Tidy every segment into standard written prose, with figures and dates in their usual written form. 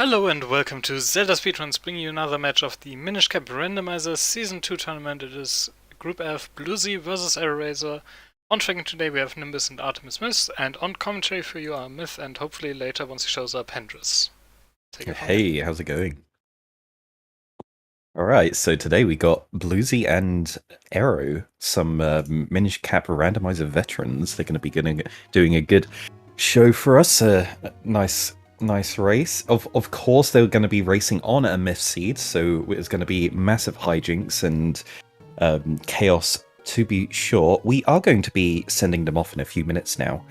Hello and welcome to Zelda Speedruns, bringing you another match of the Minish Randomizer Season 2 tournament. It is Group F, BlueZy versus AeroRaiser. On tracking today we have Nimbus and Artemis Myth, and on commentary for you are Myth, and hopefully later, once he shows up, Hendris. Take it from Hey, how's it going? Alright, so today we got BlueZy and Aero, some Minish Randomizer veterans. They're going to be doing a good show for us, a nice race. Of course, they're going to be racing on a Myth Seed, so it's going to be massive hijinks and chaos to be sure. We are going to be sending them off in a few minutes now.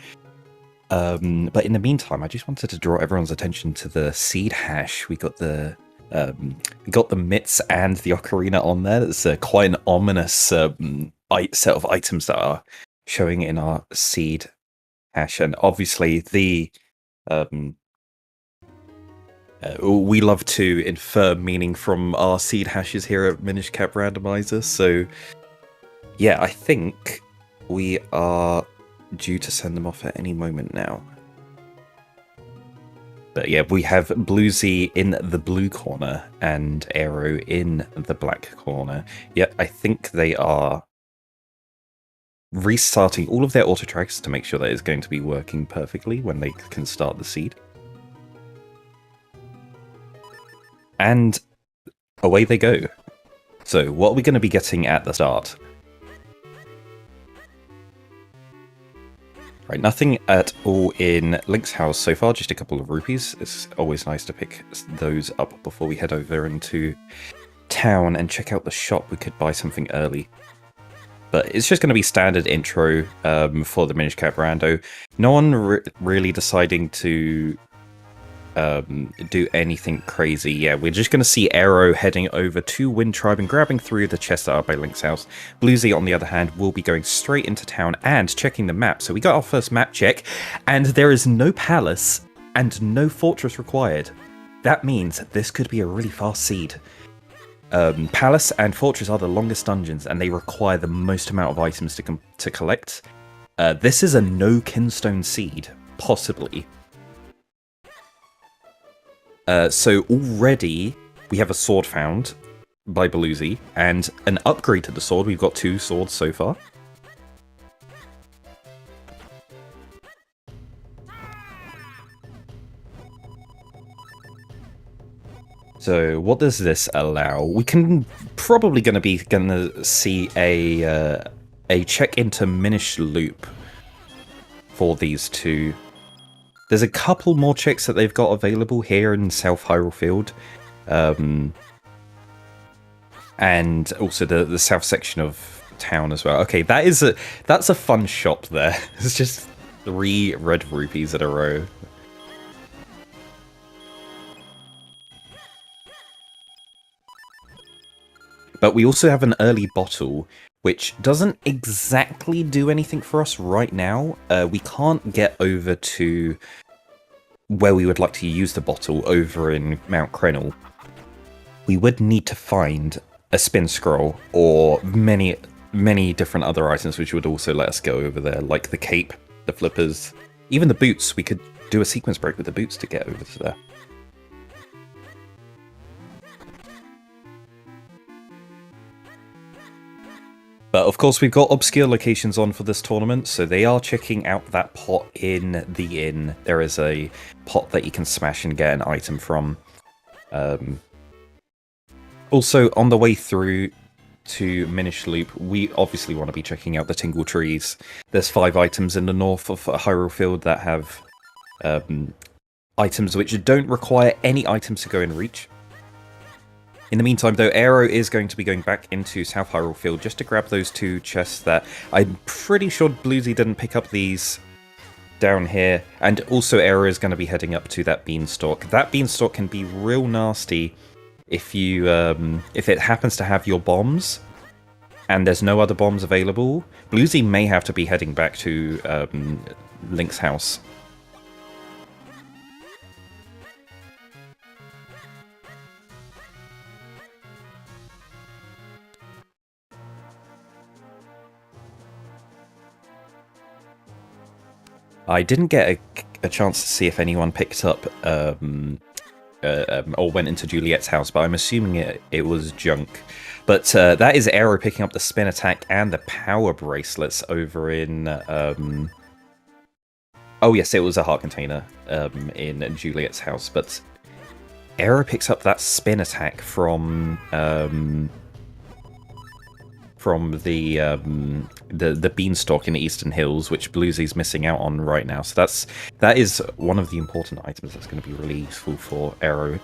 But in the meantime, I just wanted to draw everyone's attention to the seed hash. We got the mitts and the ocarina on there. It's quite an ominous set of items that are showing in our seed hash, and obviously the we love to infer meaning from our seed hashes here at Minish Randomizer. So yeah, I think we are due to send them off at any moment now. But yeah, we have BlueZy in the blue corner and Aero in the black corner. Yeah, I think they are restarting all of their auto tracks to make sure that it's going to be working perfectly when they can start the seed. And away they go. So what are we going to be getting at the start? Right, nothing at all in Link's house so far, just a couple of rupees. It's always nice to pick those up before we head over into town and check out the shop. We could buy something early. But it's just going to be standard intro for the Minish Rando. No one really deciding to do anything crazy. Yeah, we're just going to see Aero heading over to Wind Tribe and grabbing through the chests that are by Link's house. BlueZy, on the other hand, will be going straight into town and checking the map. So we got our first map check, and there is no palace and no fortress required. That means this could be a really fast seed. Palace and fortress are the longest dungeons, and they require the most amount of items to collect. This is a no kinstone seed, possibly. So already we have a sword found by BlueZy and an upgrade to the sword. We've got 2 swords so far. So what does this allow? We can probably gonna see a check into Minish loop for these 2. There's a couple more checks that they've got available here in South Hyrule Field. And also the south section of town as well. Okay, that's a fun shop there. It's just 3 red rupees in a row. But we also have an early bottle, which doesn't exactly do anything for us right now. We can't get over to where we would like to use the bottle over in Mount Krenel. We would need to find a spin scroll or many different other items which would also let us go over there, like the cape, the flippers, even the boots. We could do a sequence break with the boots to get over to there. But of course, we've got obscure locations on for this tournament, so they are checking out that pot in the inn. There is a pot that you can smash and get an item from. Also, on the way through to Minish Loop, we obviously want to be checking out the Tingle Trees. There's 5 items in the north of Hyrule Field that have items which don't require any items to go in reach. In the meantime, though, Aero is going to be going back into South Hyrule Field just to grab those 2 chests that I'm pretty sure BlueZy didn't pick up these down here. And also Aero is going to be heading up to that beanstalk. That beanstalk can be real nasty if you if it happens to have your bombs and there's no other bombs available. BlueZy may have to be heading back to Link's house. I didn't get a chance to see if anyone picked up or went into Juliet's house, but I'm assuming it was junk. But that is Aero picking up the spin attack and the power bracelets over in... oh yes, it was a heart container in Juliet's house, but Aero picks up that spin attack from the beanstalk in the Eastern Hills, which BlueZy's missing out on right now. So that is one of the important items that's going to be really useful for Aero.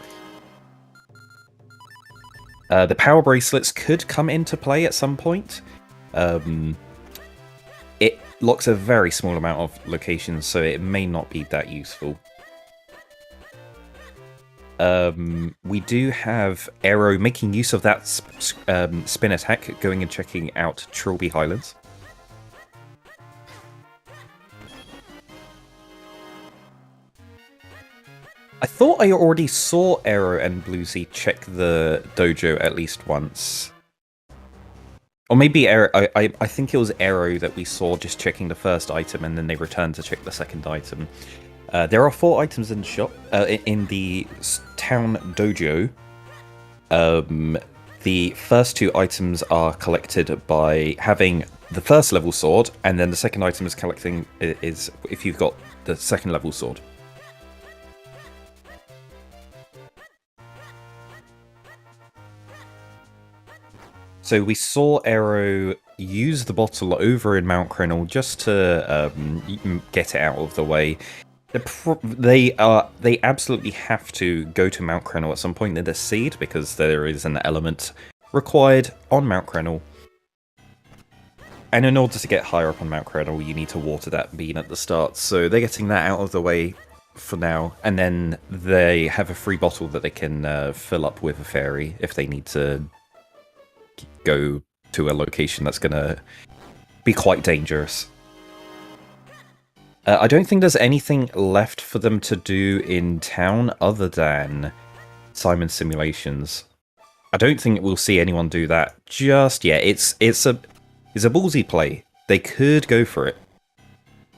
The power bracelets could come into play at some point. It locks a very small amount of locations, so it may not be that useful. We do have Aero making use of that spin attack, going and checking out Trilby Highlands. I thought I already saw Aero and BlueZy check the dojo at least once. Or maybe Aero, I think it was Aero that we saw just checking the first item and then they returned to check the second item. There are 4 items in the shop, in the town dojo. The first 2 items are collected by having the first level sword, and then the second item is if you've got the second level sword. So we saw Aero use the bottle over in Mount Crenel just to get it out of the way. They absolutely have to go to Mount Crenel at some point in the seed, because there is an element required on Mount Crenel. And in order to get higher up on Mount Crenel, you need to water that bean at the start. So they're getting that out of the way for now, and then they have a free bottle that they can fill up with a fairy if they need to go to a location that's going to be quite dangerous. I don't think there's anything left for them to do in town other than Simon Simulations. I don't think we'll see anyone do that just yet. It's a ballsy play. They could go for it.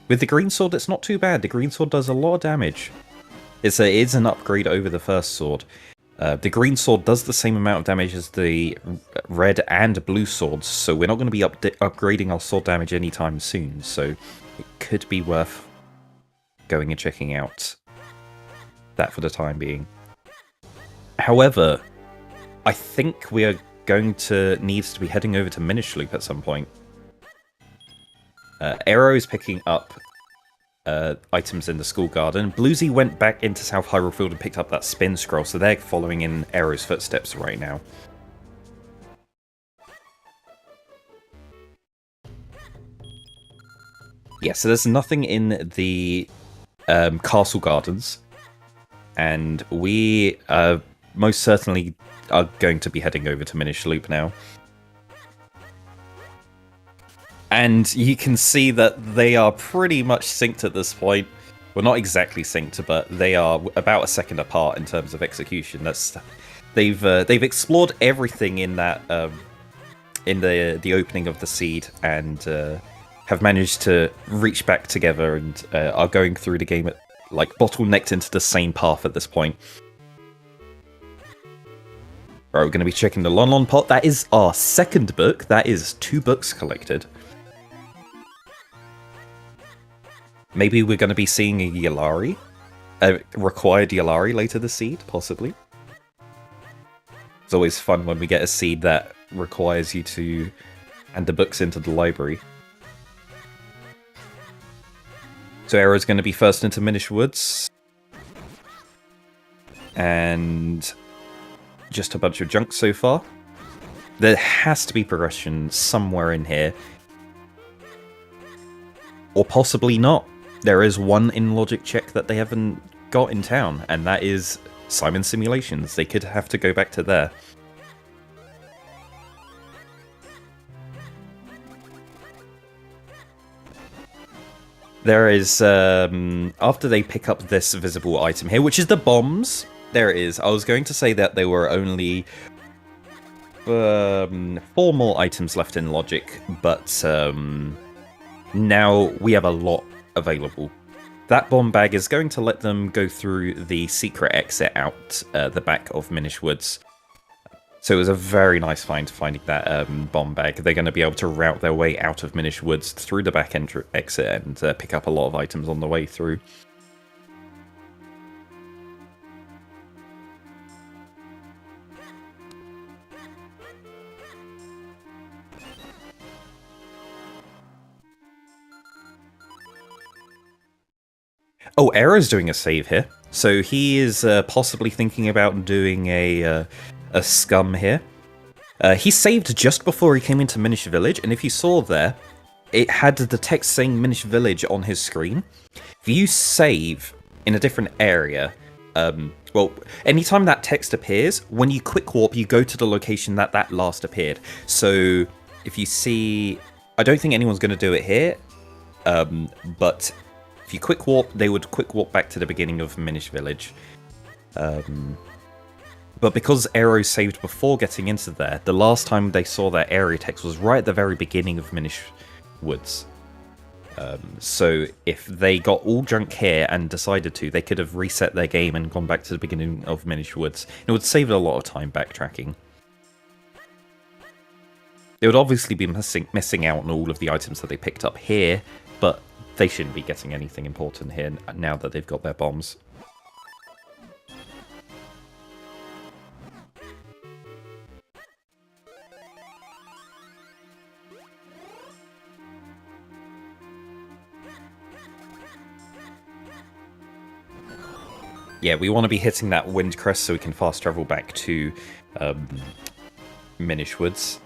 With the green sword, it's not too bad. The green sword does a lot of damage. It's an upgrade over the first sword. The green sword does the same amount of damage as the red and blue swords, so we're not going to be upgrading our sword damage anytime soon, so it could be worth going and checking out that for the time being. However, I think we are going to need to be heading over to Minish Loop at some point. Aero is picking up items in the school garden. BlueZy went back into South Hyrule Field and picked up that spin scroll, so they're following in Aero's footsteps right now. Yeah, so there's nothing in the castle gardens, and we most certainly are going to be heading over to Minish Loop now. And you can see that they are pretty much synced at this point. Well, not exactly synced, but they are about a second apart in terms of execution. They've explored everything in that in the opening of the seed, and have managed to reach back together and are going through the game at, like, bottlenecked into the same path at this point. Right, we're going to be checking the Lon Lon pot. That is our second book. That is 2 books collected. Maybe we're going to be seeing a Yalari, a required Yalari later this seed, possibly. It's always fun when we get a seed that requires you to hand the books into the library. So Aero's going to be first into Minish Woods. And just a bunch of junk so far. There has to be progression somewhere in here. Or possibly not. There is one in logic check that they haven't got in town, and that is Simon Simulations. They could have to go back to there. There is, after they pick up this visible item here, which is the bombs, there it is. I was going to say that there were only 4 more items left in logic, but now we have a lot available. That bomb bag is going to let them go through the secret exit out the back of Minish Woods. So it was a very nice find finding that bomb bag. They're going to be able to route their way out of Minish Woods through the back exit and pick up a lot of items on the way through. Oh, Aero's doing a save here. So he is possibly thinking about doing a scum here. He saved just before he came into Minish Village, and if you saw there, it had the text saying Minish Village on his screen. If you save in a different area, well, anytime that text appears, when you quick warp, you go to the location that last appeared. So if you see... I don't think anyone's going to do it here, but if you quick warp, they would quick warp back to the beginning of Minish Village. But because Aero saved before getting into there, the last time they saw that area text was right at the very beginning of Minish Woods. So if they got all junk here and decided to, they could have reset their game and gone back to the beginning of Minish Woods. It would save a lot of time backtracking. They would obviously be missing out on all of the items that they picked up here, but they shouldn't be getting anything important here now that they've got their bombs. Yeah, we want to be hitting that wind crest so we can fast travel back to Minish Woods.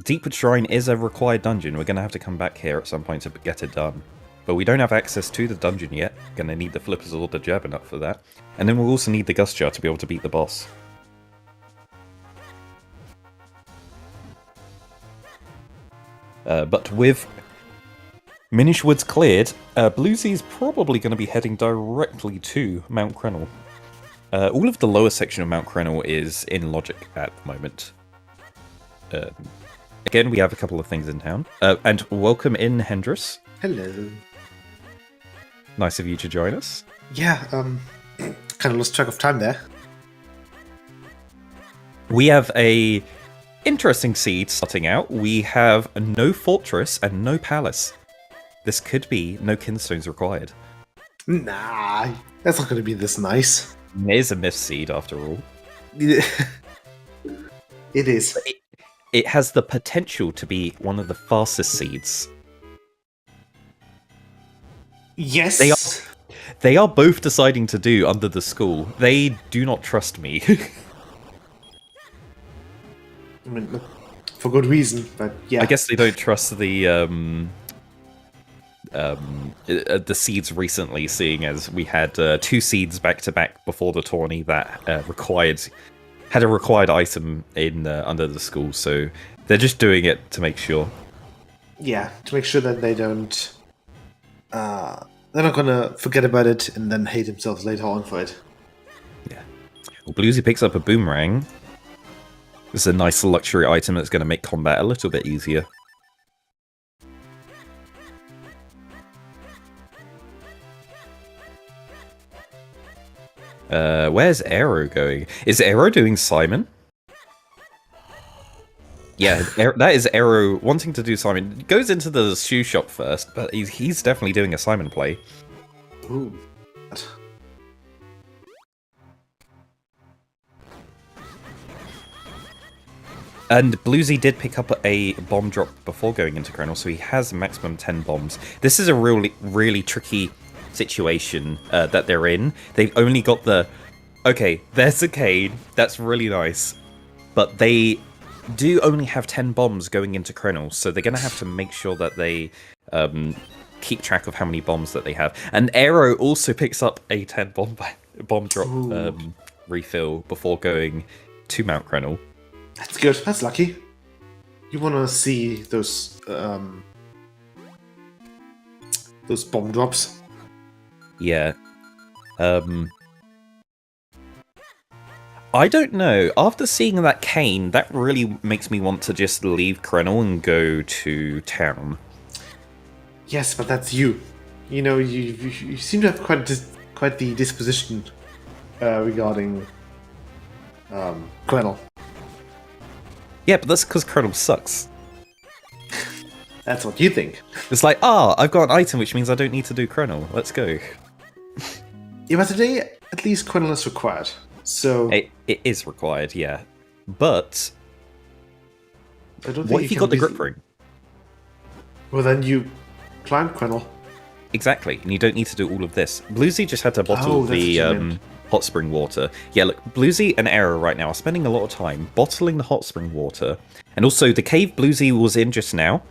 Deepwood Shrine is a required dungeon. We're going to have to come back here at some point to get it done. But we don't have access to the dungeon yet. Going to need the Flippers or the Jabbernup for that. And then we'll also need the Gust Jar to be able to beat the boss. But with Minish Woods cleared, BlueZy is probably going to be heading directly to Mount Crenel. All of the lower section of Mount Crenel is in logic at the moment. Again, we have a couple of things in town. And welcome in, Hendris. Hello. Nice of you to join us. Yeah, kind of lost track of time there. We have a interesting seed starting out. We have no fortress and no palace. This could be no kinstones required. Nah, that's not going to be this nice. It is a myth seed after all. It is. It has the potential to be one of the fastest seeds. Yes. They are both deciding to do under the school. They do not trust me. I mean, for good reason, but yeah. I guess they don't trust the seeds recently, seeing as we had 2 seeds back to back before the tourney that had a required item in under the school, so they're just doing it to make sure. Yeah, to make sure that they don't. They're not gonna forget about it and then hate themselves later on for it. Yeah. Well, BlueZy picks up a boomerang. This is a nice luxury item that's going to make combat a little bit easier. Where's Aero going? Is Aero doing Simon? Yeah, that is Aero wanting to do Simon. He goes into the shoe shop first, but he's definitely doing a Simon play. Ooh. And BlueZy did pick up a bomb drop before going into Crenel, so he has a maximum 10 bombs. This is a really tricky situation that they're in. They've only got the... Okay, there's a cane. That's really nice. But they do only have 10 bombs going into Crenel, so they're going to have to make sure that they keep track of how many bombs that they have. And Aero also picks up a 10 bomb drop refill before going to Mount Crenel. That's good. That's lucky. You want to see those bomb drops? Yeah. I don't know. After seeing that cane, that really makes me want to just leave Crenel and go to town. Yes, but that's you. you seem to have quite the disposition regarding Quennel. Yeah, but that's because Kernel sucks. That's what you think. It's like, I've got an item, which means I don't need to do Kernel. Let's go. Yeah, but today, at least Quennel is required. So It is required, yeah. But I don't think what if you got the grip ring? Well, then you climb Quennel. Exactly, and you don't need to do all of this. BlueZy just had to bottle that's the what you meant. hot spring water. Yeah, look, BlueZy and Aero right now are spending a lot of time bottling the hot spring water. And also, the cave BlueZy was in just now,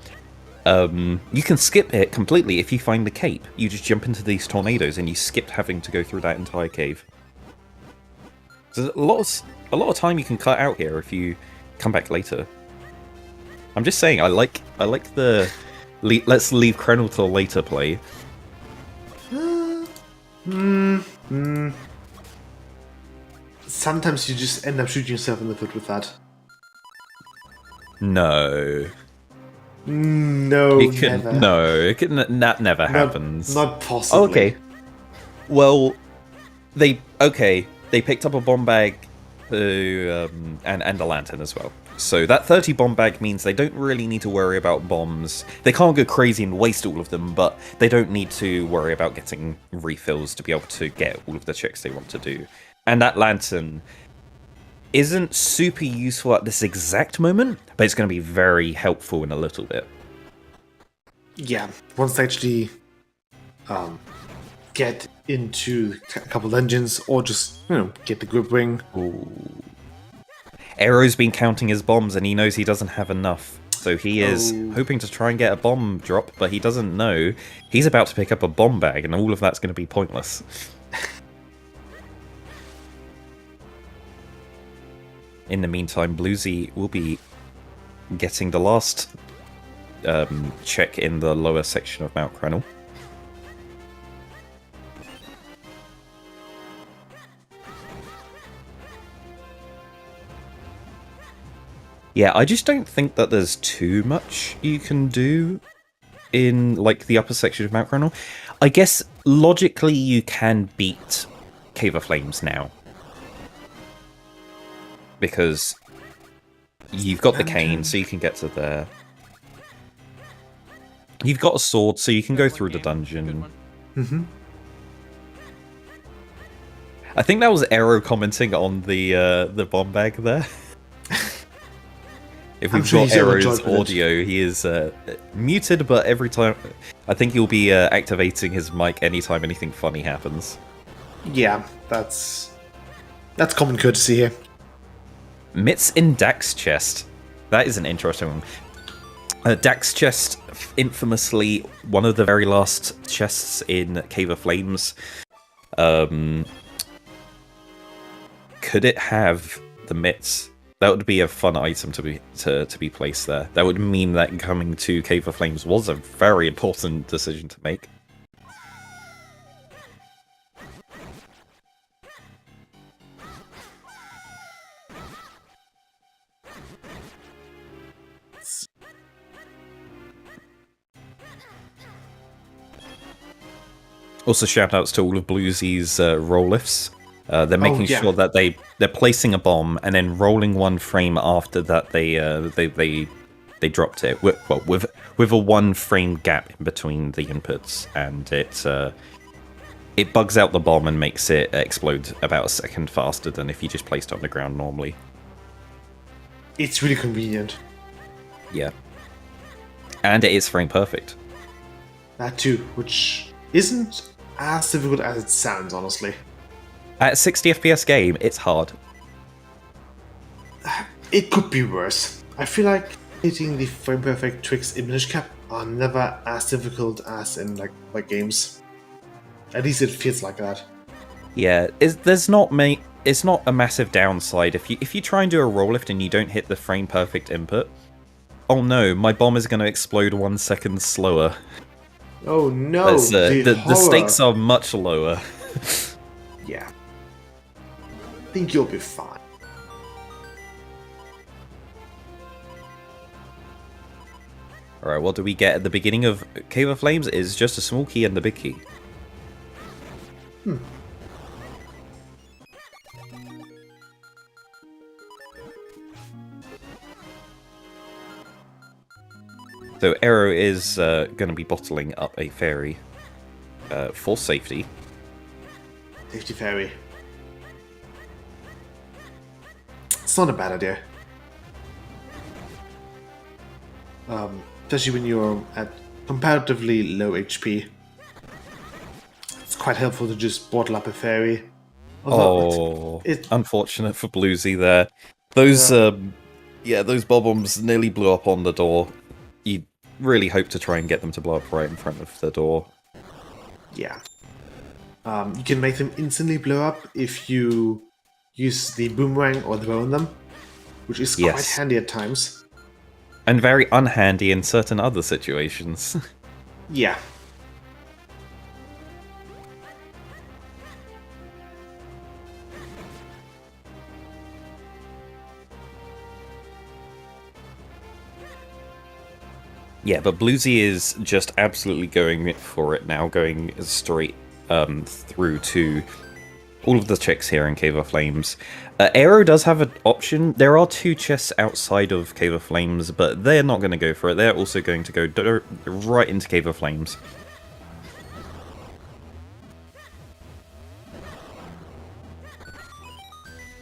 you can skip it completely if you find the cape. You just jump into these tornadoes and you skip having to go through that entire cave. So there's a lot of time you can cut out here if you come back later. I'm just saying, I like the let's leave Krenel till later play. Sometimes you just end up shooting yourself in the foot with that. No. No, It can, never. no, it can, that never happens. Not possibly. Okay. Well, they picked up a bomb bag and a lantern as well. So that 30 bomb bag means they don't really need to worry about bombs. They can't go crazy and waste all of them, but they don't need to worry about getting refills to be able to get all of the checks they want to do. And that lantern isn't super useful at this exact moment, but it's going to be very helpful in a little bit. Yeah, once they actually get into a couple dungeons, or just get the grip ring. Ooh. Aero's been counting his bombs and he knows he doesn't have enough. So he is hoping to try and get a bomb drop, but he doesn't know he's about to pick up a bomb bag and all of that's going to be pointless. In the meantime, BlueZy will be getting the last check in the lower section of Mount Krenel. Yeah, I just don't think that there's too much you can do in like the upper section of Mount Krenel. I guess logically you can beat Cave of Flames now. Because you've got the cane, so you can get to there. You've got a sword, so you can go through the dungeon. Mm-hmm. I think that was Aero commenting on the bomb bag there. If we've got Aero's audio, he is muted, but every time... I think he'll be activating his mic anytime anything funny happens. Yeah, that's common courtesy here. Mitts in Dax chest. That is an interesting one. Dax chest, infamously one of the very last chests in Cave of Flames. Could it have the mitts? That would be a fun item to be placed there. That would mean that coming to Cave of Flames was a very important decision to make. Also, shoutouts to all of BlueZy's roll lifts. They're making sure that they're placing a bomb and then rolling one frame after that they dropped it. With a 1 frame gap in between the inputs, and it bugs out the bomb and makes it explode about a second faster than if you just placed it on the ground normally. It's really convenient. Yeah, and it is frame perfect. That too, which isn't as difficult as it sounds, honestly. At a 60 FPS game, it's hard. It could be worse. I feel like hitting the frame perfect tricks in Minish Cap are never as difficult as in like games. At least it feels like that. Yeah, it's not a massive downside if you try and do a roll lift and you don't hit the frame perfect input. Oh no, my bomb is going to explode 1 second slower. Oh no! The stakes are much lower. Yeah. I think you'll be fine. Right, what do we get at the beginning of Cave of Flames? Is just a small key and the big key. So Aero is going to be bottling up a fairy for safety. Safety fairy. It's not a bad idea. Especially when you're at comparatively low HP. It's quite helpful to just bottle up a fairy. Although unfortunate for BlueZy there. Those those bob-ombs nearly blew up on the door. You really hope to try and get them to blow up right in front of the door. Yeah. You can make them instantly blow up if you use the boomerang or throw on them, which is quite handy at times. And very unhandy in certain other situations. Yeah. Yeah, but BlueZy is just absolutely going for it now, going straight through to all of the checks here in Cave of Flames. Aero does have an option. There are 2 chests outside of Cave of Flames, but they're not going to go for it. They're also going to go right into Cave of Flames.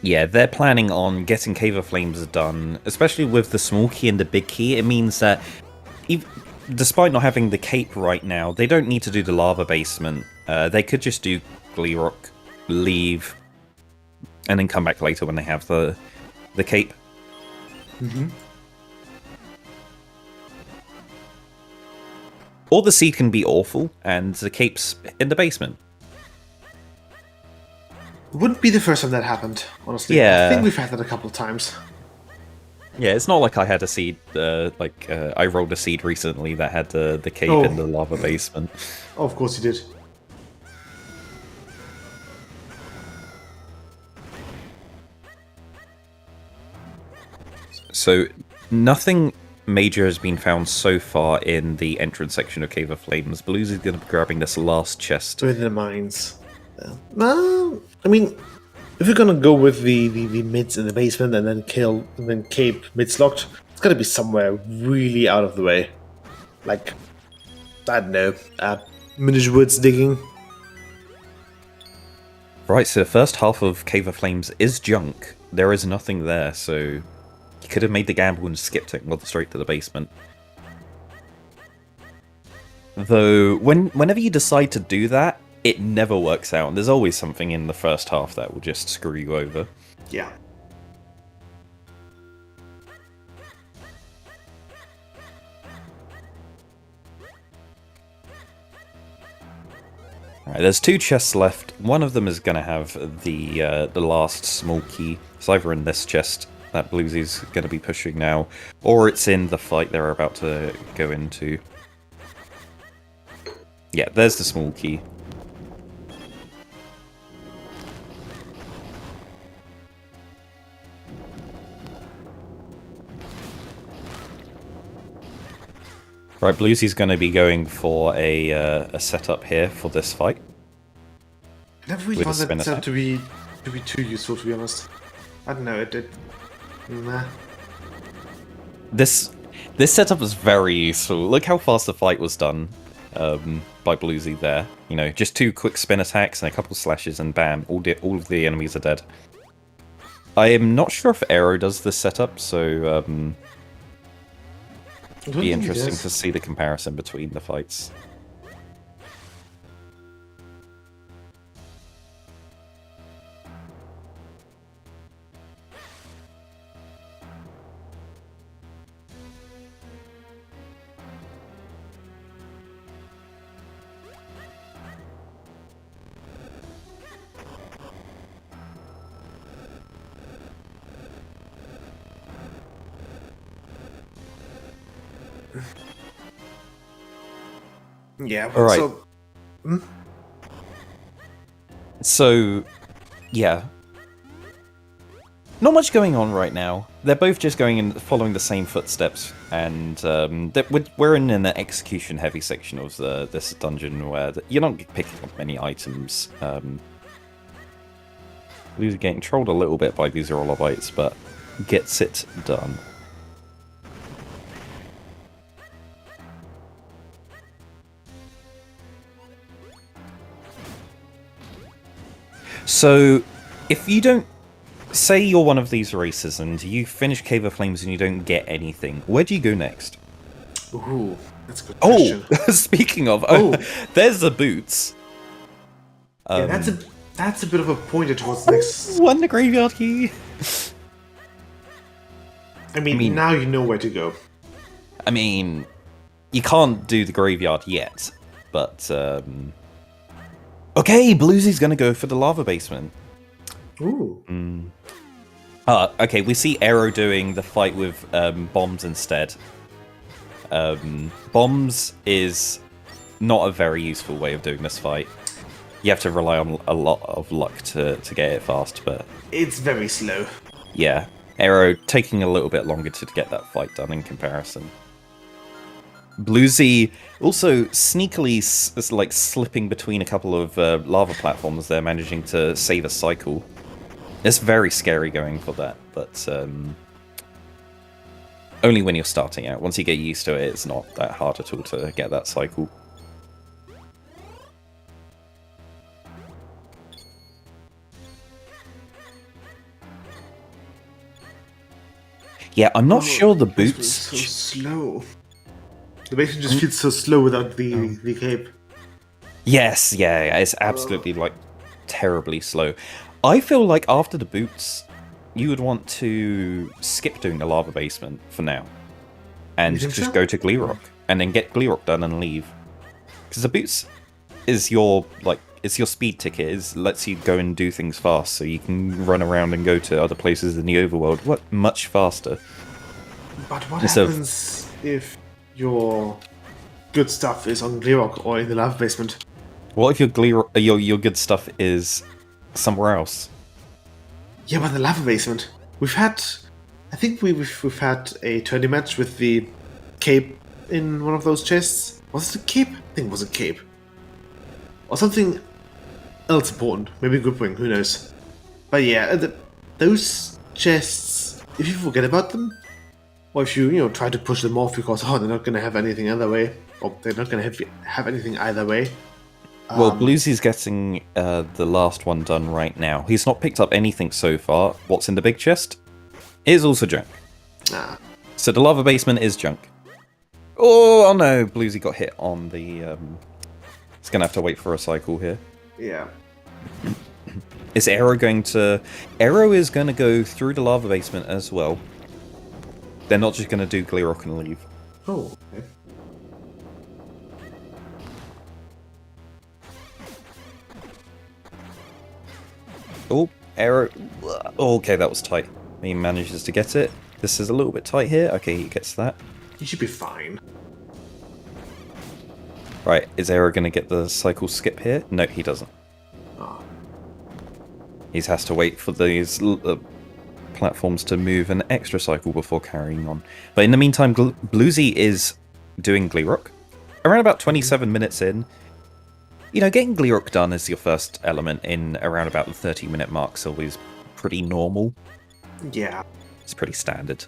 Yeah, they're planning on getting Cave of Flames done, especially with the small key and the big key. It means that despite not having the cape right now, they don't need to do the lava basement. They could just do Gleerock, leave, and then come back later when they have the cape. Or the seed can be awful, and the cape's in the basement. Wouldn't be the first time that happened, honestly. Yeah. I think we've had that a couple of times. Yeah, it's not like I had a seed, I rolled a seed recently that had the cape in the lava basement. Oh, of course you did. So, nothing major has been found so far in the entrance section of Cave of Flames. BlueZy's going to be grabbing this last chest. Within the mines. I mean, if you're gonna go with the mids in the basement and then cape mids locked, it's gotta be somewhere really out of the way. Like, I don't know, Minish woods digging. Right, so the first half of Cave of Flames is junk. There is nothing there, so you could have made the gamble and skipped it and gone straight to the basement. Though, whenever you decide to do that, it never works out, and there's always something in the first half that will just screw you over. Yeah. Alright, there's 2 chests left. One of them is going to have the last small key. It's either in this chest that BlueZy's going to be pushing now, or it's in the fight they're about to go into. Yeah, there's the small key. Right, BlueZy's going to be going for a setup here for this fight. I never really found that setup to be too useful, to be honest. I don't know, nah. This setup was very useful. Look how fast the fight was done by BlueZy there. You know, just 2 quick spin attacks and a couple slashes, and bam, all of the enemies are dead. I am not sure if Aero does this setup, so it'd be interesting to see the comparison between the fights. Yeah, all right. So, yeah. Not much going on right now. They're both just going and following the same footsteps. And we're in an execution-heavy section of this dungeon where you're not picking up many items. We're getting trolled a little bit by these Rollobites, but gets it done. So, if you don't... Say you're one of these races and you finish Cave of Flames and you don't get anything, where do you go next? Ooh, that's a good question. Oh, speaking of, there's the boots. Yeah, that's a bit of a pointer towards next. Won the graveyard key. I mean, now you know where to go. I mean, you can't do the graveyard yet, but okay, BlueZy's gonna go for the lava basement. Ooh. Okay, we see Aero doing the fight with bombs instead. Bombs is not a very useful way of doing this fight. You have to rely on a lot of luck to get it fast, but... It's very slow. Yeah, Aero taking a little bit longer to get that fight done in comparison. BlueZy also sneakily slipping between a couple of lava platforms there, managing to save a cycle. It's very scary going for that, but only when you're starting out. Once you get used to it, it's not that hard at all to get that cycle. Yeah, I'm not sure the boots... So slow. The basement just feels so slow without the cape. Yes, yeah, it's absolutely, terribly slow. I feel like after the boots, you would want to skip doing the lava basement for now. And just go to Gleerock. And then get Gleerock done and leave. Because the boots is your, it's your speed ticket. It lets you go and do things fast, so you can run around and go to other places in the overworld much faster. But what happens if your good stuff is on Gleerock or in the lava basement? What if your good stuff is somewhere else? Yeah, but the lava basement. I think we've had a tourney match with the cape in one of those chests. Was it a cape? I think it was a cape. Or something else important. Maybe Goodwing, who knows. But yeah, those chests, if you forget about them, or if you try to push them off because they're not going to have anything other way, or they're not going to have anything either way. Well, BlueZy's getting the last one done right now. He's not picked up anything so far. What's in the big chest is also junk. So the lava basement is junk. Oh no, BlueZy got hit on the... He's going to have to wait for a cycle here. Yeah. Is Aero going to... Aero is going to go through the lava basement as well. They're not just going to do Gleerock and leave. Oh, okay. Oh, Aero... Okay, that was tight. He manages to get it. This is a little bit tight here. Okay, he gets that. He should be fine. Right, is Aero going to get the cycle skip here? No, he doesn't. Oh. He has to wait for these platforms to move an extra cycle before carrying on. But in the meantime, BlueZy is doing Gleerock. Around about 27 minutes in. Getting Gleerock done as your first element in around about the 30-minute mark is always pretty normal. Yeah. It's pretty standard.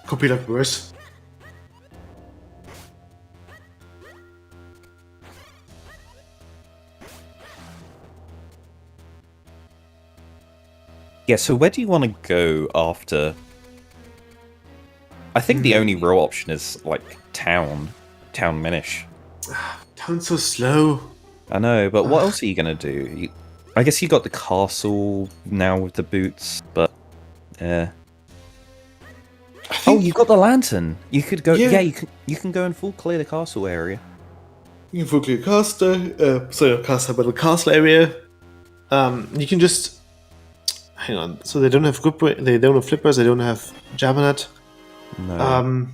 Could be like worse. Yeah, so where do you want to go after? I think the only real option is, Town Minish. Town's so slow. I know, but what else are you going to do? I guess you got the castle now with the boots, but... Oh, you got the lantern! You could go... Yeah, you can go and full clear the castle area. You can full clear the castle area. You can just... Hang on. So they don't have they don't have flippers, they don't have Javanat. No.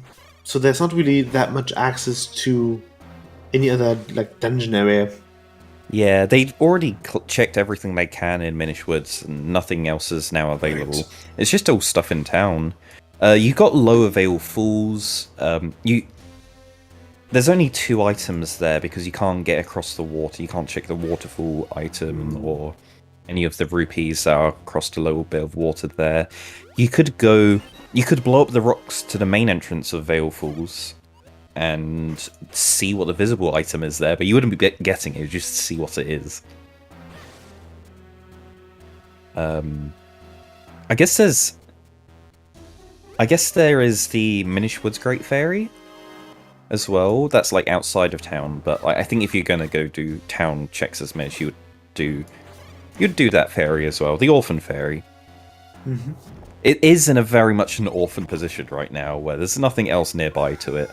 So there's not really that much access to any other dungeon area. Yeah, they've already checked everything they can in Minish Woods, and nothing else is now available. Right. It's just all stuff in town. You got lower veil falls. There's only 2 items there because you can't get across the water. You can't check the waterfall item or any of the rupees that are across the little bit of water there. You could blow up the rocks to the main entrance of Veil Falls and see what the visible item is there, but you wouldn't be getting it, just see what it is. I guess there is the Minish Woods Great Fairy as well. That's like outside of town, but like, I think if you're gonna go do town checks as Minish, you'd do that fairy as well, the Orphan Fairy. Mm-hmm. It is in a very much an orphan position right now, where there's nothing else nearby to it.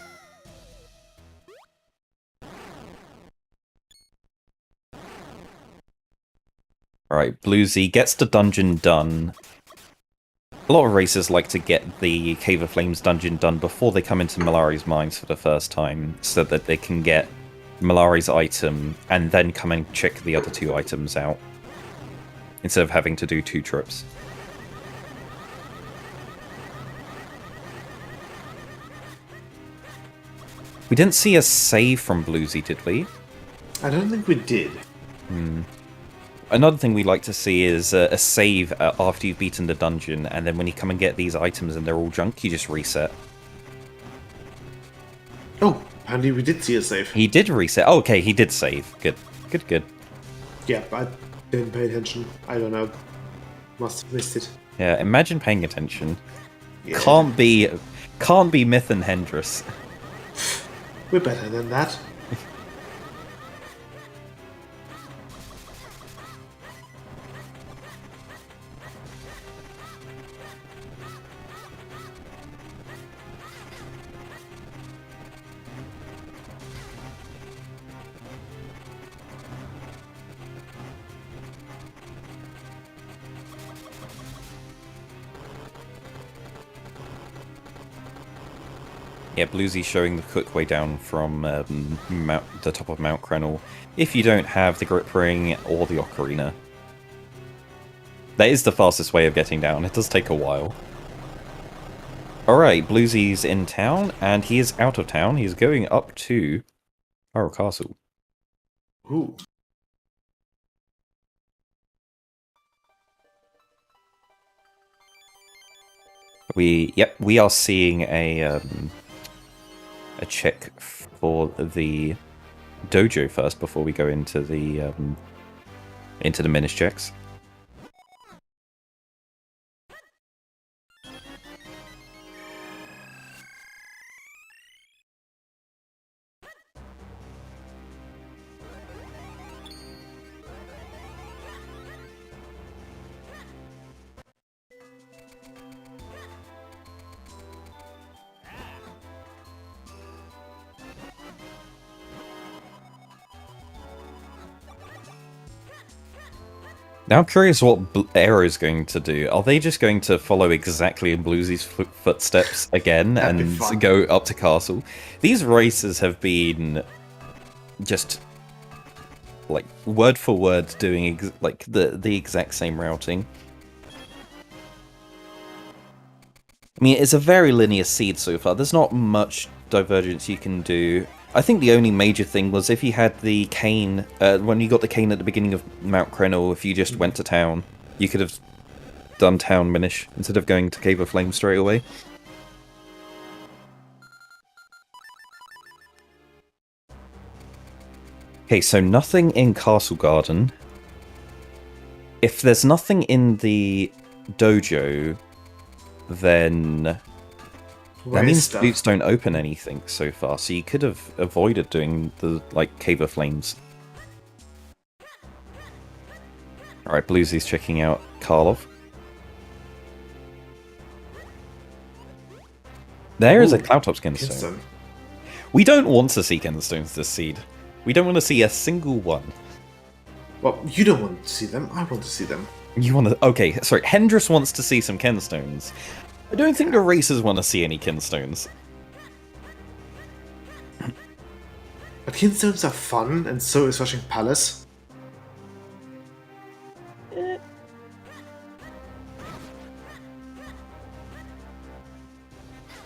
Alright, BlueZy gets the dungeon done. A lot of racers like to get the Cave of Flames dungeon done before they come into Malari's Mines for the first time, so that they can get Malari's item and then come and check the other 2 items out, instead of having to do 2 trips. We didn't see a save from BlueZy, did we? I don't think we did. Another thing we like to see is a save after you've beaten the dungeon, and then when you come and get these items and they're all junk, you just reset. Oh, apparently we did see a save. He did reset. Oh, okay, he did save. Good. Good. Yeah, I didn't pay attention. I don't know. Must have missed it. Yeah, imagine paying attention. Yeah. Can't be Myth and Hendress. We're better than that. Yeah, BlueZy showing the quick way down from the top of Mount Krenel, if you don't have the Grip Ring or the Ocarina. That is the fastest way of getting down. It does take a while. Alright, BlueZy's in town, and he is out of town. He's going up to Hyrule Castle. Ooh. We are seeing a check for the dojo first before we go into the Minish checks. Now I'm curious what Aero is going to do. Are they just going to follow exactly in BlueZy's footsteps again and go up to Castle? These races have been just like word for word doing the exact same routing. I mean, it's a very linear seed so far. There's not much divergence you can do. I think the only major thing was if you had the cane, when you got the cane at the beginning of Mount Krenel, if you just went to town, you could have done town Minish instead of going to Cave of Flames straight away. Okay, so nothing in Castle Garden. If there's nothing in the dojo, then that means the boots don't open anything so far, so you could have avoided doing the, Cave of Flames. Alright, BlueZy's checking out Karlov. There is a Cloudtop's Kinstone. We don't want to see Kinstones this seed. We don't want to see a single one. Well, you don't want to see them, I want to see them. You want to... Okay, sorry, Hendress wants to see some Kinstones. I don't think the racers want to see any Kinstones. But Kinstones are fun, and so is Rushing Palace.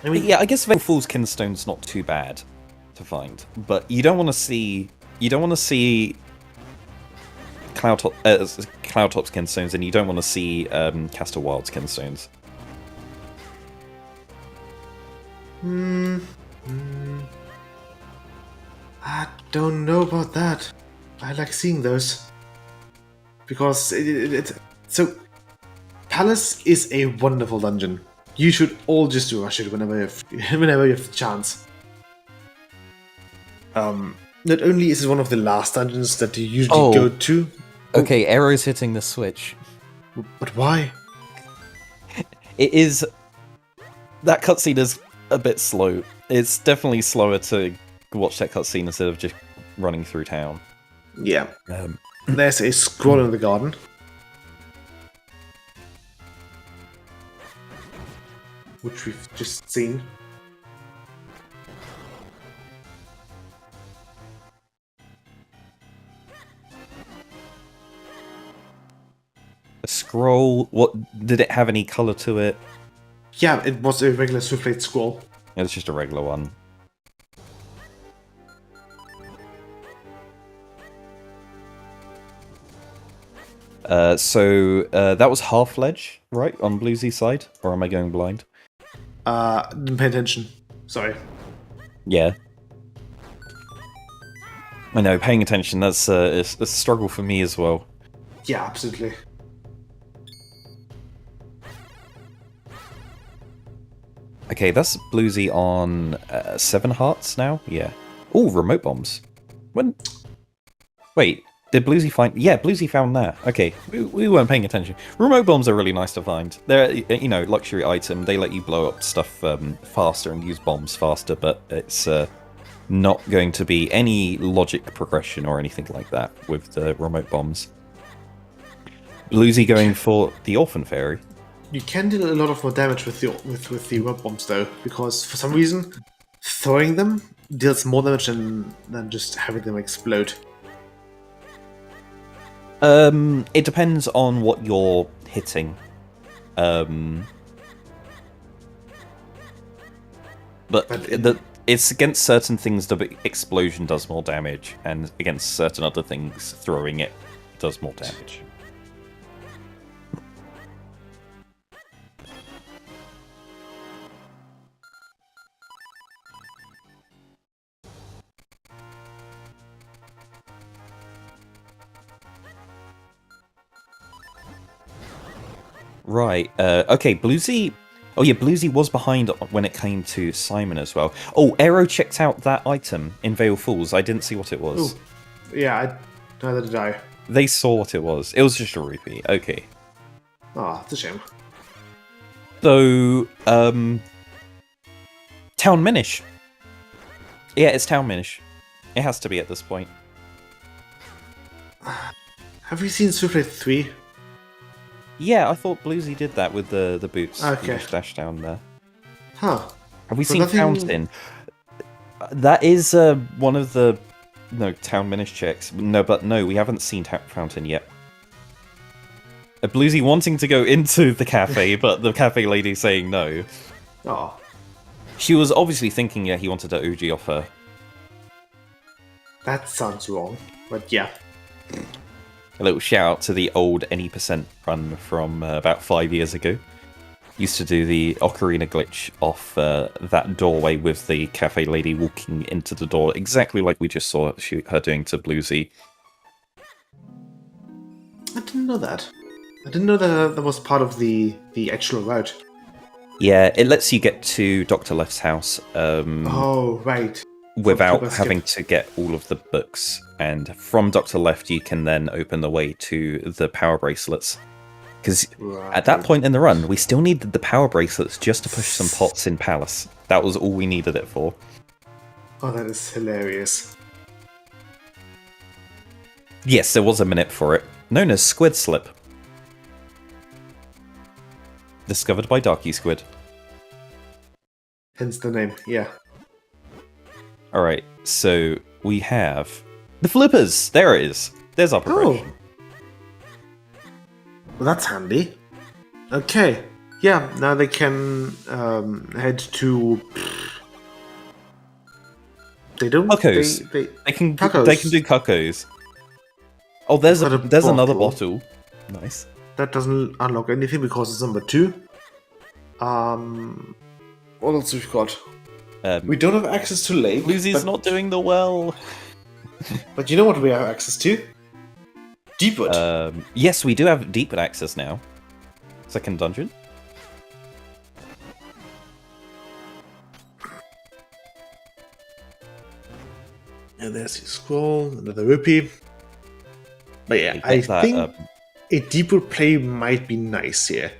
I mean, Yeah, I guess Veil Fool's Kinstone's not too bad to find, but you don't want to see Cloudtop's Kinstones, and you don't want to see Castle Wild's Kinstones. I don't know about that. I like seeing those. Because so Palace is a wonderful dungeon. You should all just rush it whenever whenever you have the chance. Not only is it one of the last dungeons that you usually go to. Okay, Arrow's hitting the switch. But why? It is... That cutscene is a bit slow. It's definitely slower to watch that cutscene instead of just running through town. Yeah. There's a scroll in the garden. Which we've just seen. A scroll, what, did it have any colour to it? Yeah, it was a regular Swiftblade scroll. It was just a regular one. So that was half ledge, right, on BlueZy's side? Or am I going blind? Didn't pay attention. Sorry. Yeah. I know, paying attention, that's a struggle for me as well. Yeah, absolutely. Okay, that's BlueZy on 7 hearts now? Yeah. Oh, remote bombs. When? Wait, did BlueZy find... Yeah, BlueZy found that. Okay, we weren't paying attention. Remote bombs are really nice to find. They're, you know, luxury item. They let you blow up stuff faster and use bombs faster, but it's not going to be any logic progression or anything like that with the remote bombs. BlueZy going for the Orphan Fairy. You can do a lot of more damage with the web bombs though, because for some reason throwing them deals more damage than just having them explode. It depends on what you're hitting. It's against certain things the explosion does more damage, and against certain other things throwing it does more damage. Right, okay, BlueZy... Oh yeah, BlueZy was behind when it came to Simon as well. Oh, Aero checked out that item in Veil Falls. I didn't see what it was. Ooh. Yeah, neither did I. They saw what it was. It was just a rupee. Okay. Ah, it's a shame. So, Town Minish. Yeah, it's Town Minish. It has to be at this point. Have you seen Swiftblade 3? Yeah, I thought BlueZy did that with the boots. Okay. Dash down there. Huh. Have we But seen nothing- Fountain? That is one of the Town Minish checks. No, we haven't seen Fountain yet. BlueZy wanting to go into the cafe, but the cafe lady saying no. Oh, She was obviously thinking, yeah, he wanted to OG off her. that sounds wrong. But yeah. A little shout out to the old Any Percent run from about 5 years ago. Used to do the Ocarina glitch off that doorway with the cafe lady walking into the door, exactly like we just saw her doing to BlueZy. I didn't know that. I didn't know that was part of the actual route. Yeah, it lets you get to Dr. Left's house Oh, right. without Skip. having to get all of the books. And from Dr. Left, you can then open the way to the power bracelets. Because Right. at that point in the run, we still needed the power bracelets just to push some pots in Palace. That was all we needed it for. Oh, that is hilarious. Yes, there was a minute for it. Known as Squid Slip. Discovered by Darky Squid. Hence the name, yeah. Alright, so we have... the flippers! There it is. There's our progression. Well, that's handy. Okay. Yeah, now they can head to. They don't. Cuckoos. They can do cuckoos. Oh, there's another bottle. Nice. That doesn't unlock anything because it's number 2. What else we've got? We don't have access to lake. BlueZy's not doing the well. But you know what we have access to? Deepwood. Yes, we do have Deepwood access now. Second dungeon. And there's your scroll, another rupee. But yeah, I think a Deepwood play might be nice here.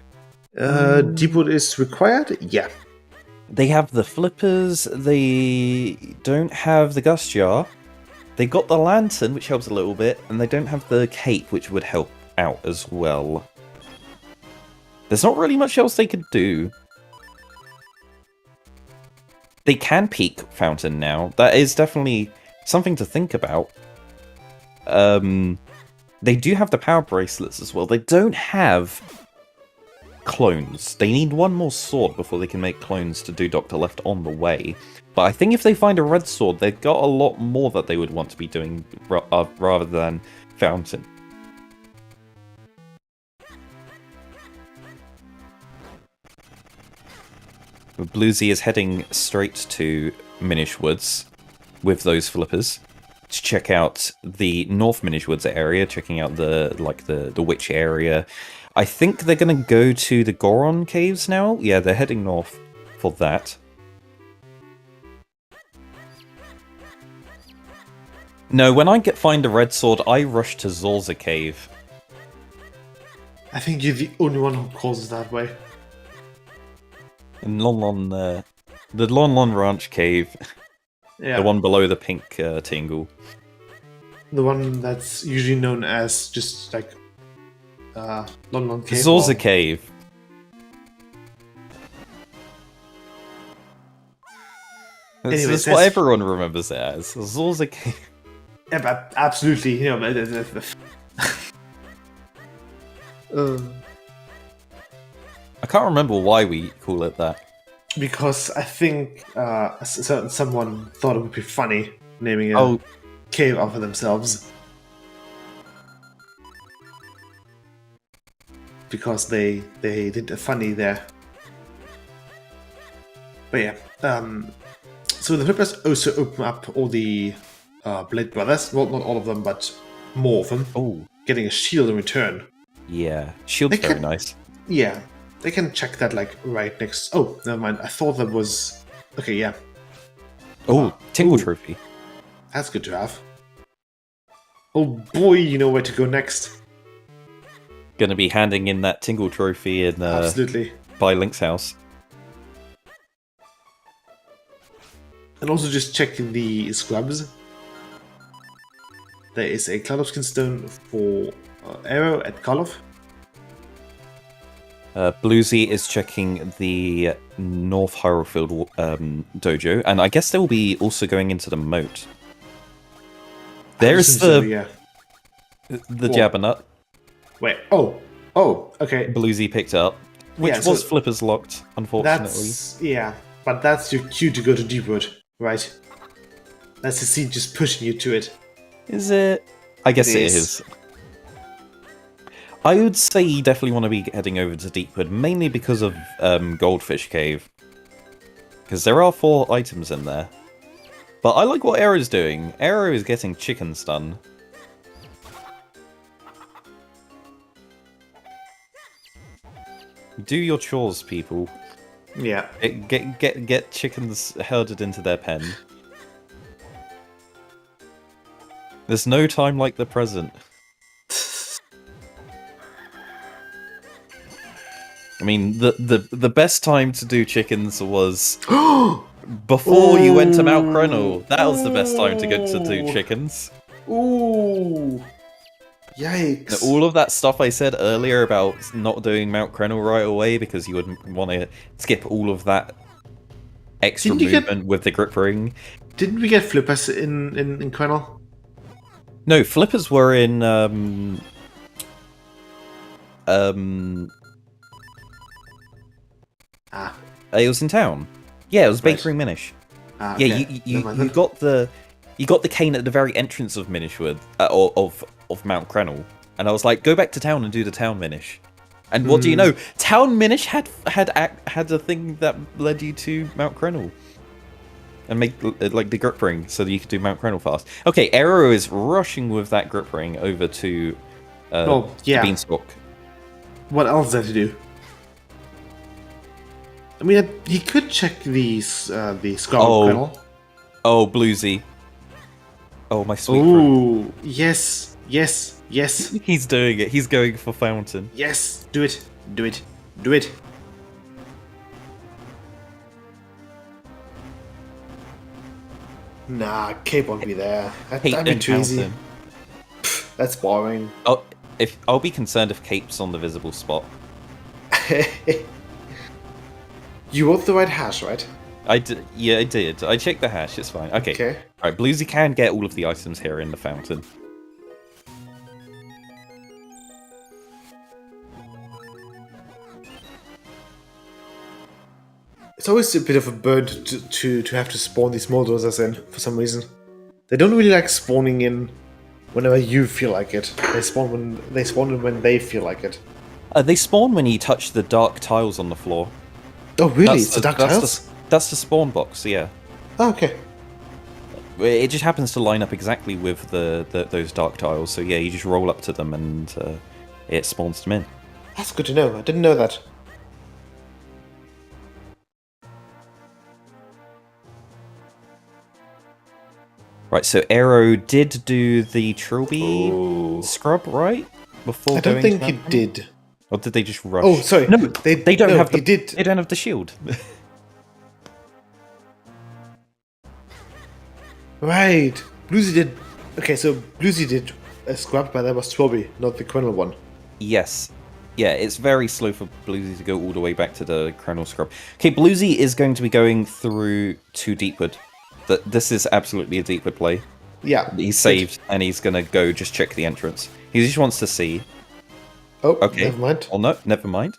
Deepwood is required? Yeah. They have the flippers, they don't have the gust jar, they got the lantern, which helps a little bit, and they don't have the cape, which would help out as well. There's not really much else they could do. They can peak Fountain now. That is definitely something to think about. They do have the power bracelets as well. They don't have clones. They need one more sword before they can make clones to do Dr. Left on the way. But I think if they find a red sword, they've got a lot more that they would want to be doing rather than Fountain. BlueZy is heading straight to Minish Woods with those flippers to check out the North Minish Woods area, checking out the witch area. I think they're going to go to the Goron Caves now. Yeah, they're heading north for that. No, when I find a red sword, I rush to Zelda Cave. I think you're the only one who calls it that way. In the Lon Ranch Cave. Yeah. The one below the pink Tingle. The one that's usually known as just like Lon Cave. Zelda Cave. That's what everyone remembers it as. Zelda Cave. Yeah, but absolutely. You know, I can't remember why we call it that. Because I think someone thought it would be funny naming a cave after themselves. Because they did a funny there. But yeah, so the flippers also open up all the Blade Brothers. Well, not all of them, but more of them. Oh, getting a shield in return. Yeah, shield's very nice. Yeah, they can check that like right next. Oh, never mind. I thought that was okay. Yeah. Oh, Tingle Trophy. That's good to have. Oh boy, you know where to go next. Gonna be handing in that Tingle Trophy in absolutely by Link's house. And also just checking the scrubs. There is a Cloud of Skin Stone for Arrow at Karlov. BlueZy is checking the North Hyrule dojo, and I guess they will be also going into the moat. There's the Jabbernet. Wait, oh, okay. BlueZy picked up, which was flippers locked, unfortunately. Yeah, but that's your cue to go to Deepwood, right? That's the seed just pushing you to it. Is it? I guess it is. I would say you definitely want to be heading over to Deepwood, mainly because of Goldfish Cave. Because there are 4 items in there. But I like what Aero's doing. Aero is getting chicken stun. Do your chores, people. Yeah. Get chickens herded into their pen. There's no time like the present. I mean, the best time to do chickens was before you went to Mount Crenel. That was the best time to go to do chickens. Ooh. Yikes. All of that stuff I said earlier about not doing Mount Crenel right away because you would want to skip all of that extra movement with the grip ring. Didn't we get flippers in Crenel? No, flippers were in It was in town. Yeah, it was Right. Bakery Minish. Ah, Yeah, okay. you Never mind you then. got the cane at the very entrance of Minishwood, of Mount Crenel, and I was like, go back to town and do the town Minish. And what do you know? Town Minish had a thing that led you to Mount Crenel. And make like the grip ring so that you could do Mount Crenel fast. Okay, Aero is rushing with that grip ring over to Oh, yeah. the Beanstalk. What else is there to do? I mean, he could check the Scarlet Kernel. Oh, BlueZy. Oh, my sweet friend. Oh, yes, yes, yes, He's doing it. He's going for Fountain. yes. Do it, do it, do it. Nah, Cape won't be there. Hate That'd be and too easy. Fountain. That's boring. Oh, I'll be concerned if Cape's on the visible spot. You wrote the right hash, right? Yeah, I did. I checked the hash. It's fine. Okay. Okay. All right. BlueZy can get all of the items here in the fountain. It's always a bit of a burden to have to spawn these bulldozers in for some reason. They don't really like spawning in whenever you feel like it. They spawn when they feel like it. They spawn when you touch the dark tiles on the floor. Oh really? It's the dark tiles? That's the spawn box. Yeah. Oh, okay. It just happens to line up exactly with those dark tiles. So yeah, you just roll up to them and it spawns them in. That's good to know. I didn't know that. Right, so Aero did do the Trilby Oh. scrub, right? Before I don't going think to he that one? did. Or did they just rush? Oh, sorry. No, They don't no, have the. he did. They don't have the shield. Right. BlueZy did. Okay, so BlueZy did a scrub, but that was Trophy, not the Kernel one. Yes. Yeah, it's very slow for BlueZy to go all the way back to the Kernel scrub. Okay, BlueZy is going to be going through to Deepwood. This is absolutely a Deepwood play. Yeah. He's saved, and he's going to go just check the entrance. He just wants to see. Oh, Okay. never mind. Oh no, never mind.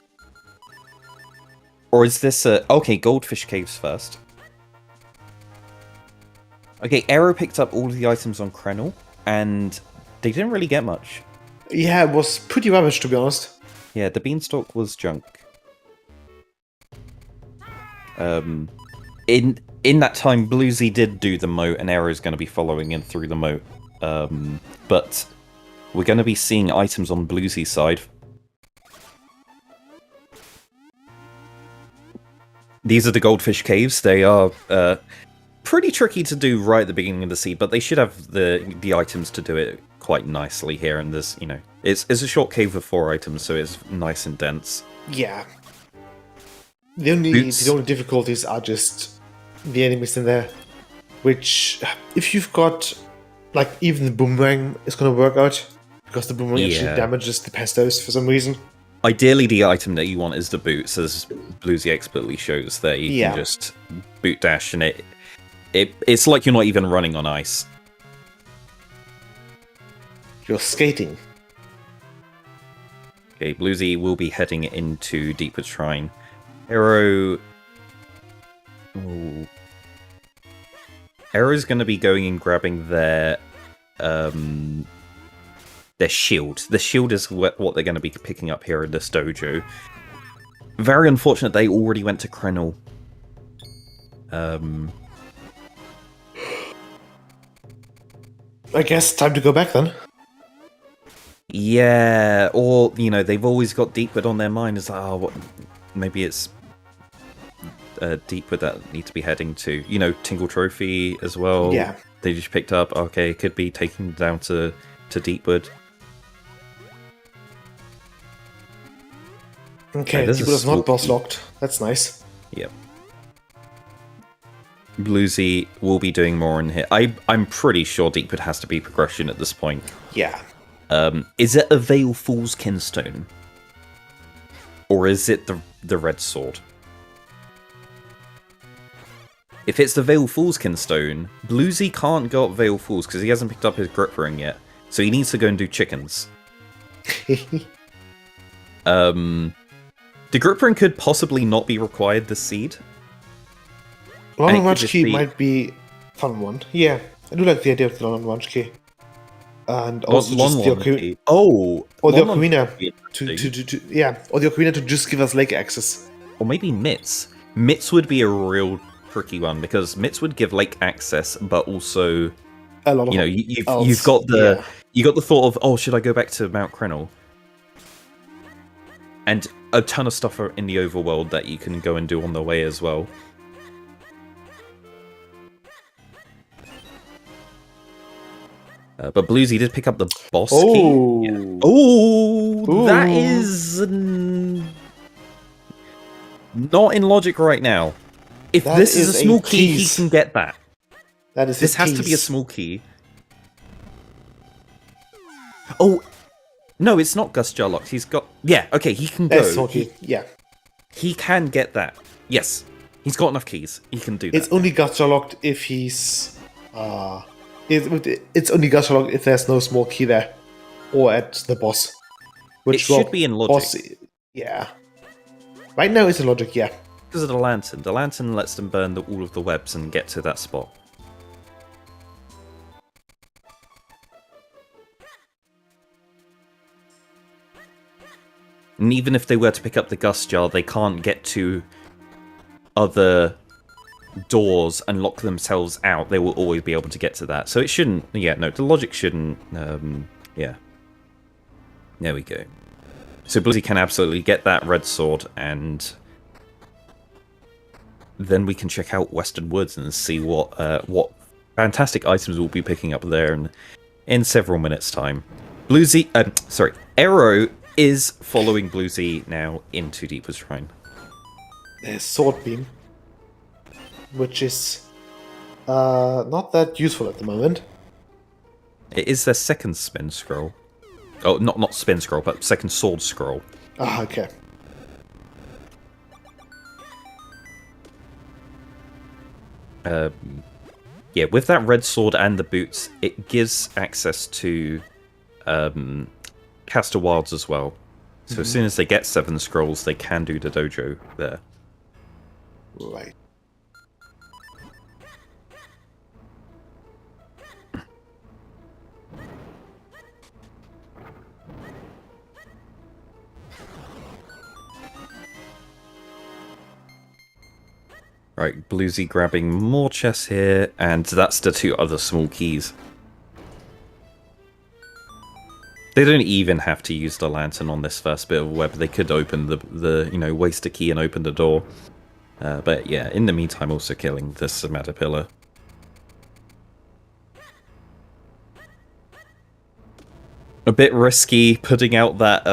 Or is this a... Okay, Goldfish Caves first. Okay, Aero picked up all of the items on Krenel, and they didn't really get much. Yeah, it was pretty rubbish, to be honest. Yeah, the beanstalk was junk. In that time, BlueZy did do the moat, and Aero's going to be following in through the moat. But we're going to be seeing items on BlueZy's side. These are the Goldfish Caves. They are pretty tricky to do right at the beginning of the seed, but they should have the items to do it quite nicely here. And there's, you know, it's a short cave with 4 items, so it's nice and dense. Yeah. The only difficulties are just the enemies in there, which, if you've got, like, even the boomerang is going to work out, because the boomerang actually damages the pestos for some reason. Ideally, the item that you want is the boots, as BlueZy expertly shows that you can just boot dash, and it's like you're not even running on ice. You're skating. Okay, BlueZy will be heading into Deepwood Shrine. Aero... Ooh. Aero's going to be going and grabbing their shield. The shield is what they're going to be picking up here in this dojo. Very unfortunate they already went to Krenel. I guess time to go back then. Yeah, or, you know, they've always got Deepwood on their mind. It's like, oh, what, maybe it's Deepwood that need to be heading to. You know, Tingle Trophy as well. Yeah. They just picked up. Okay, could be taken down to Deepwood. Okay, this Deepwood is is not boss locked. That's nice. Yep. BlueZy will be doing more in here. I'm pretty sure Deepwood has to be progression at this point. Yeah. Is it a Veil Fool's Kinstone? Or is it the Red Sword? If it's the Veil Fool's Kinstone, BlueZy can't go up Veil Fool's because he hasn't picked up his grip ring yet. So he needs to go and do chickens. The group ring could possibly not be required this seed. Long Range Key might be a fun one. Yeah, I do like the idea of the Long Range Key. And also just the Ocarina. Oh, or the Ocarina or the Ocarina to just give us lake access. Or maybe Mitts. Mitts would be a real tricky one because Mitts would give lake access, but also a lot of you've got the you got the thought of, oh, should I go back to Mount Crenel? And a ton of stuff in the overworld that you can go and do on the way as well. But BlueZy did pick up the boss key. Yeah. Oh, that is not in logic right now. If this is a small key, he can get that. This has to be a small key. Oh, no, it's not Gus Jarlock. He's got... Yeah, okay, he can go. He can get that. Yes, he's got enough keys. He can do that. It's only Gus Jarlock if he's... It's only Gus Jarlock if there's no small key there. Or at the boss. Which should be in logic. Yeah. Right now it's in logic, yeah. Because of the lantern. The lantern lets them burn all of the webs and get to that spot. And even if they were to pick up the Gus Jar, they can't get to other doors and lock themselves out. They will always be able to get to that. So it shouldn't... Yeah, no, the logic shouldn't... yeah. There we go. So BlueZy can absolutely get that red sword, and then we can check out Western Woods and see what fantastic items we'll be picking up there in several minutes' time. Aero is following BlueZy now into Deepwood Shrine. There's Sword Beam, which is not that useful at the moment. It is their second spin scroll. Oh, not spin scroll, but second sword scroll. Ah, okay. Yeah, with that red sword and the boots, it gives access to Caster Wilds as well. So as soon as they get 7 scrolls, they can do the dojo there. Right. Right, BlueZy grabbing more chests here, and that's the 2 other small keys. They don't even have to use the lantern on this first bit of web. They could open the waste a key and open the door. But yeah, in the meantime, also killing this Matapilla. A bit risky putting out that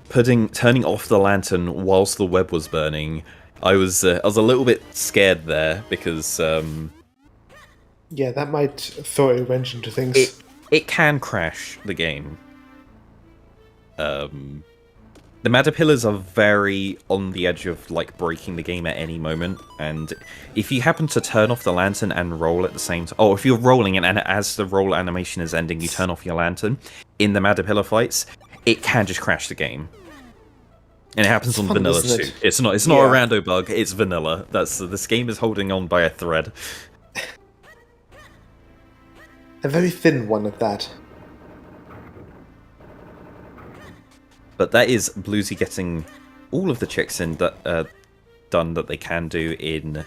turning off the lantern whilst the web was burning. I was a little bit scared there because yeah, that might throw a wrench into things. It can crash the game. The Matapillas are very on the edge of breaking the game at any moment, and if you happen to turn off the lantern and roll at the same time, if you're rolling and as the roll animation is ending, you turn off your lantern in the Matapilla fights, it can just crash the game. And it happens on vanilla too. It's not a rando bug. It's vanilla. This game is holding on by a thread. A very thin one at that. But that is BlueZy getting all of the checks in that done that they can do in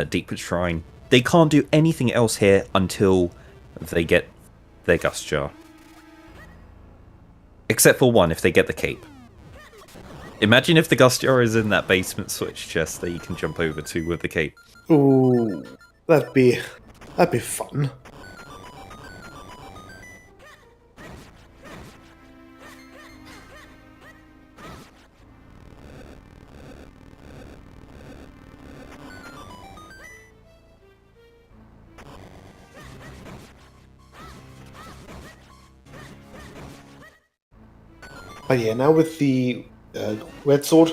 Deepwood Shrine. They can't do anything else here until they get their Gus Jar. Except for one, if they get the cape. Imagine if the Gus Jar is in that basement switch chest that you can jump over to with the cape. Ooh, that'd be fun. But yeah, now with the red sword,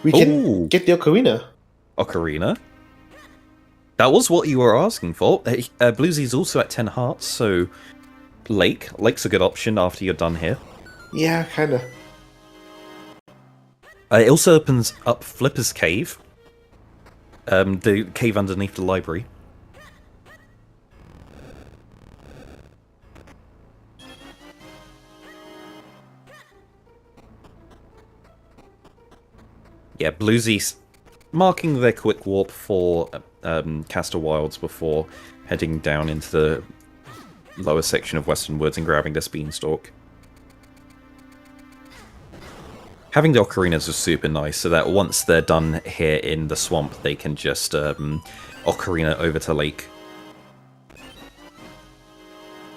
we can get the ocarina. Ocarina? That was what you were asking for. BlueZy's also at 10 hearts, so Lake's a good option after you're done here. Yeah, kinda. It also opens up Flipper's Cave. The cave underneath the library. Yeah, BlueZy's marking their quick warp for Castor Wilds before heading down into the lower section of Western Woods and grabbing this beanstalk. Having the ocarinas is super nice, so that once they're done here in the swamp, they can just ocarina over to Lake.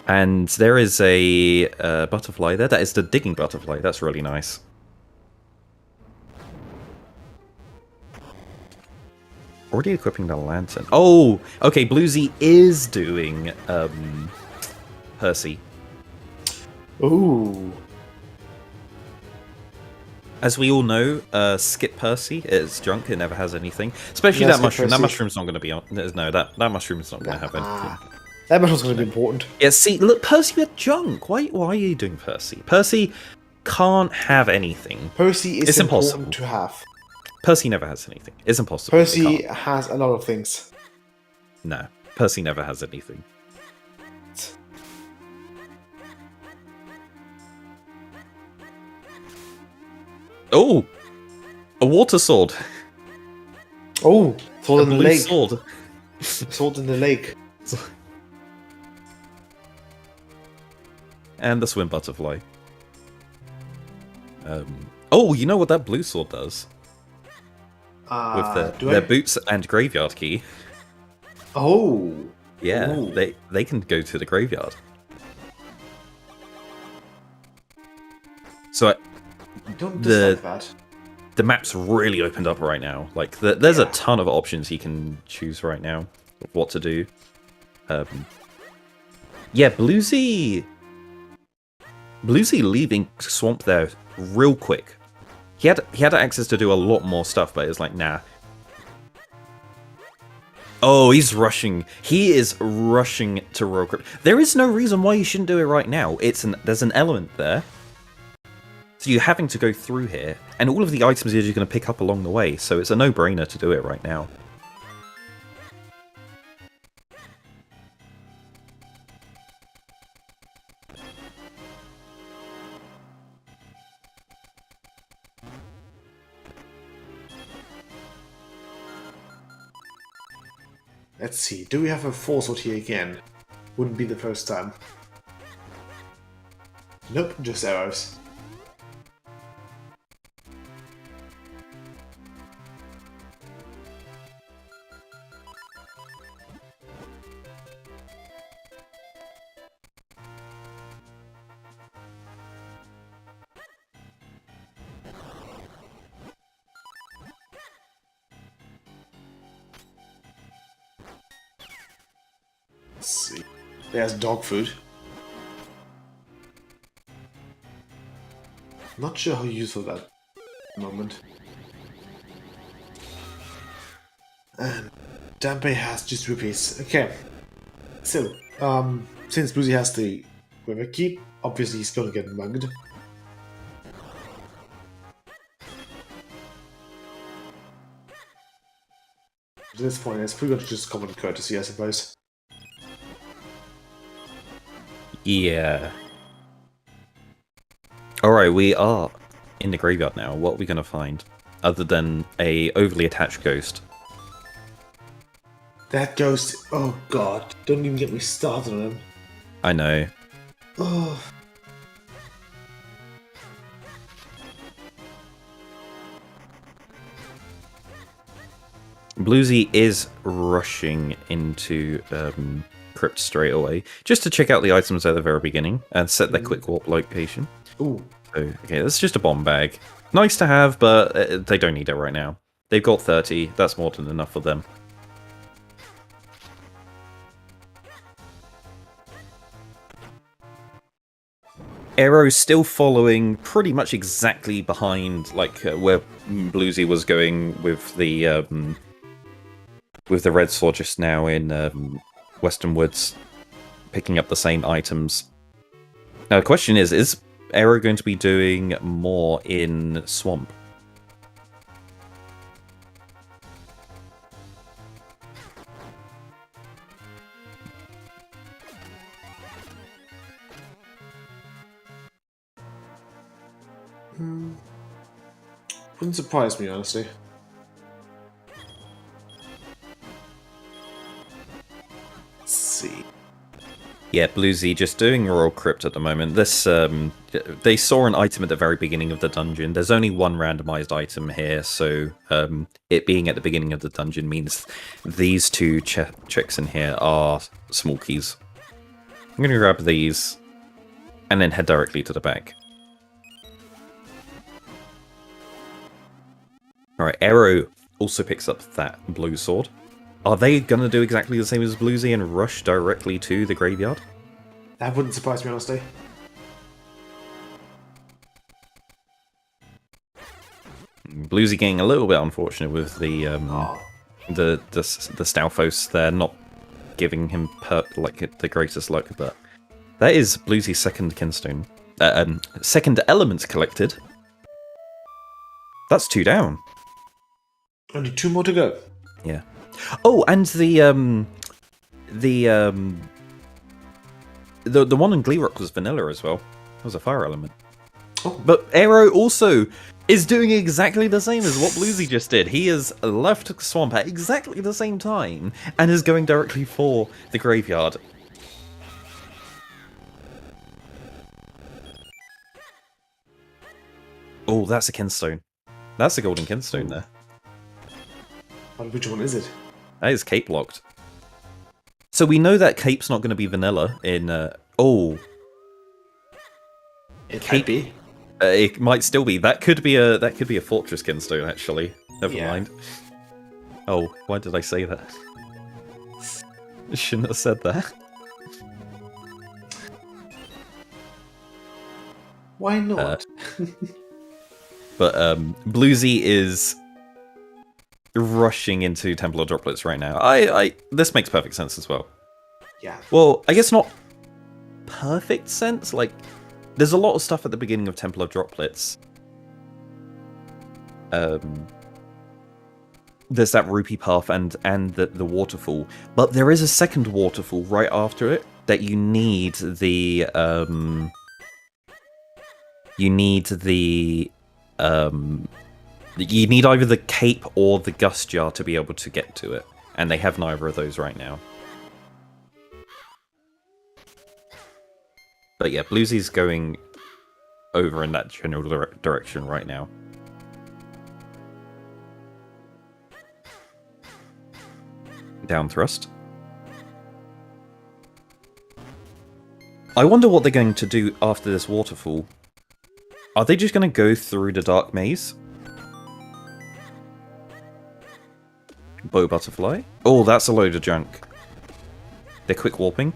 And there is a butterfly there. That is the digging butterfly. That's really nice. Already equipping the lantern. Oh, okay. BlueZy is doing Percy. Ooh. As we all know, Skip Percy is drunk. It never has anything. Especially Yeah, that Skip mushroom. That Percy. mushroom's not going to be on. No, that mushroom's not going to have anything. That mushroom's going to be important. Yeah, see, look, Percy with junk. Why are you doing Percy? Percy can't have anything. Percy is It's important impossible. to have. Percy never has anything. It's impossible. It Percy can't. has a lot of things. No, Percy never has anything. Oh, a water sword. Oh, sword A in the blue lake. sword. Sword in the lake. And the swim butterfly. Oh, you know what that blue sword does? With their boots and graveyard key. Oh. Yeah, Ooh. they can go to the graveyard. So Don't the- dislike that. the map's really opened up right now. Like, there's a ton of options you can choose right now of what to do. Yeah, BlueZy leaving Swamp there real quick. He had access to do a lot more stuff, but it was like, nah. Oh, he's rushing. He is rushing to Royal Crypt. There is no reason why you shouldn't do it right now. There's an element there. So you're having to go through here, and all of the items you're going to pick up along the way, so it's a no-brainer to do it right now. Let's see. Do we have a four sword here again? Wouldn't be the first time. Nope, just arrows. Let's see. There's dog food. Not sure how useful that moment. And Dampe has just rupees. Okay. So, since BlueZy has the river key, obviously he's gonna get mugged. At this point, it's pretty much just common courtesy, I suppose. Yeah. Alright, we are in the graveyard now. What are we going to find? Other than a overly attached ghost. That ghost, oh god, don't even get me started on him. I know. Oh. BlueZy is rushing into Crypt straight away, just to check out the items at the very beginning and set their quick warp location. Ooh. So, okay, that's just a bomb bag. Nice to have, but they don't need it right now. They've got 30, that's more than enough for them. Aero's still following pretty much exactly behind, like, where BlueZy was going with the red sword just now in Western Woods, picking up the same items. Now the question is Aero going to be doing more in Swamp? Wouldn't surprise me, honestly. Let's see. Yeah, BlueZy just doing Royal Crypt at the moment. This they saw an item at the very beginning of the dungeon. There's only one randomized item here, so it being at the beginning of the dungeon means these two checks in here are small keys. I'm going to grab these and then head directly to the back. Alright, Aero also picks up that blue sword. Are they going to do exactly the same as BlueZy and rush directly to the graveyard? That wouldn't surprise me, honestly. BlueZy getting a little bit unfortunate with the Stalfos there, not giving him the greatest luck, but that is BlueZy's second kinstone. Second element collected. That's 2 down. Only 2 more to go. Yeah. Oh, and the one in Glee Rock was vanilla as well. It was a fire element. Oh. But Aero also is doing exactly the same as what BlueZy just did. He has left Swamp at exactly the same time and is going directly for the graveyard. Oh, that's a kinstone. That's a golden kinstone there. But which one is it? That is cape locked. So we know that cape's not going to be vanilla in. Oh, It cape. might be. It might still be. That could be a fortress kinstone actually. Never mind. Oh, why did I say that? I shouldn't have said that. Why not? But BlueZy is rushing into Templar droplets right now. This makes perfect sense as well. Yeah. Well, I guess not perfect sense. Like, there's a lot of stuff at the beginning of Templar droplets. There's that rupee path and the waterfall, but there is a second waterfall right after it that you need the you need either the cape or the gust jar to be able to get to it, and they have neither of those right now. But yeah, BlueZy's going over in that general direction right now. Down thrust. I wonder what they're going to do after this waterfall. Are they just going to go through the dark maze? Bow butterfly? Oh, that's a load of junk. They're quick warping.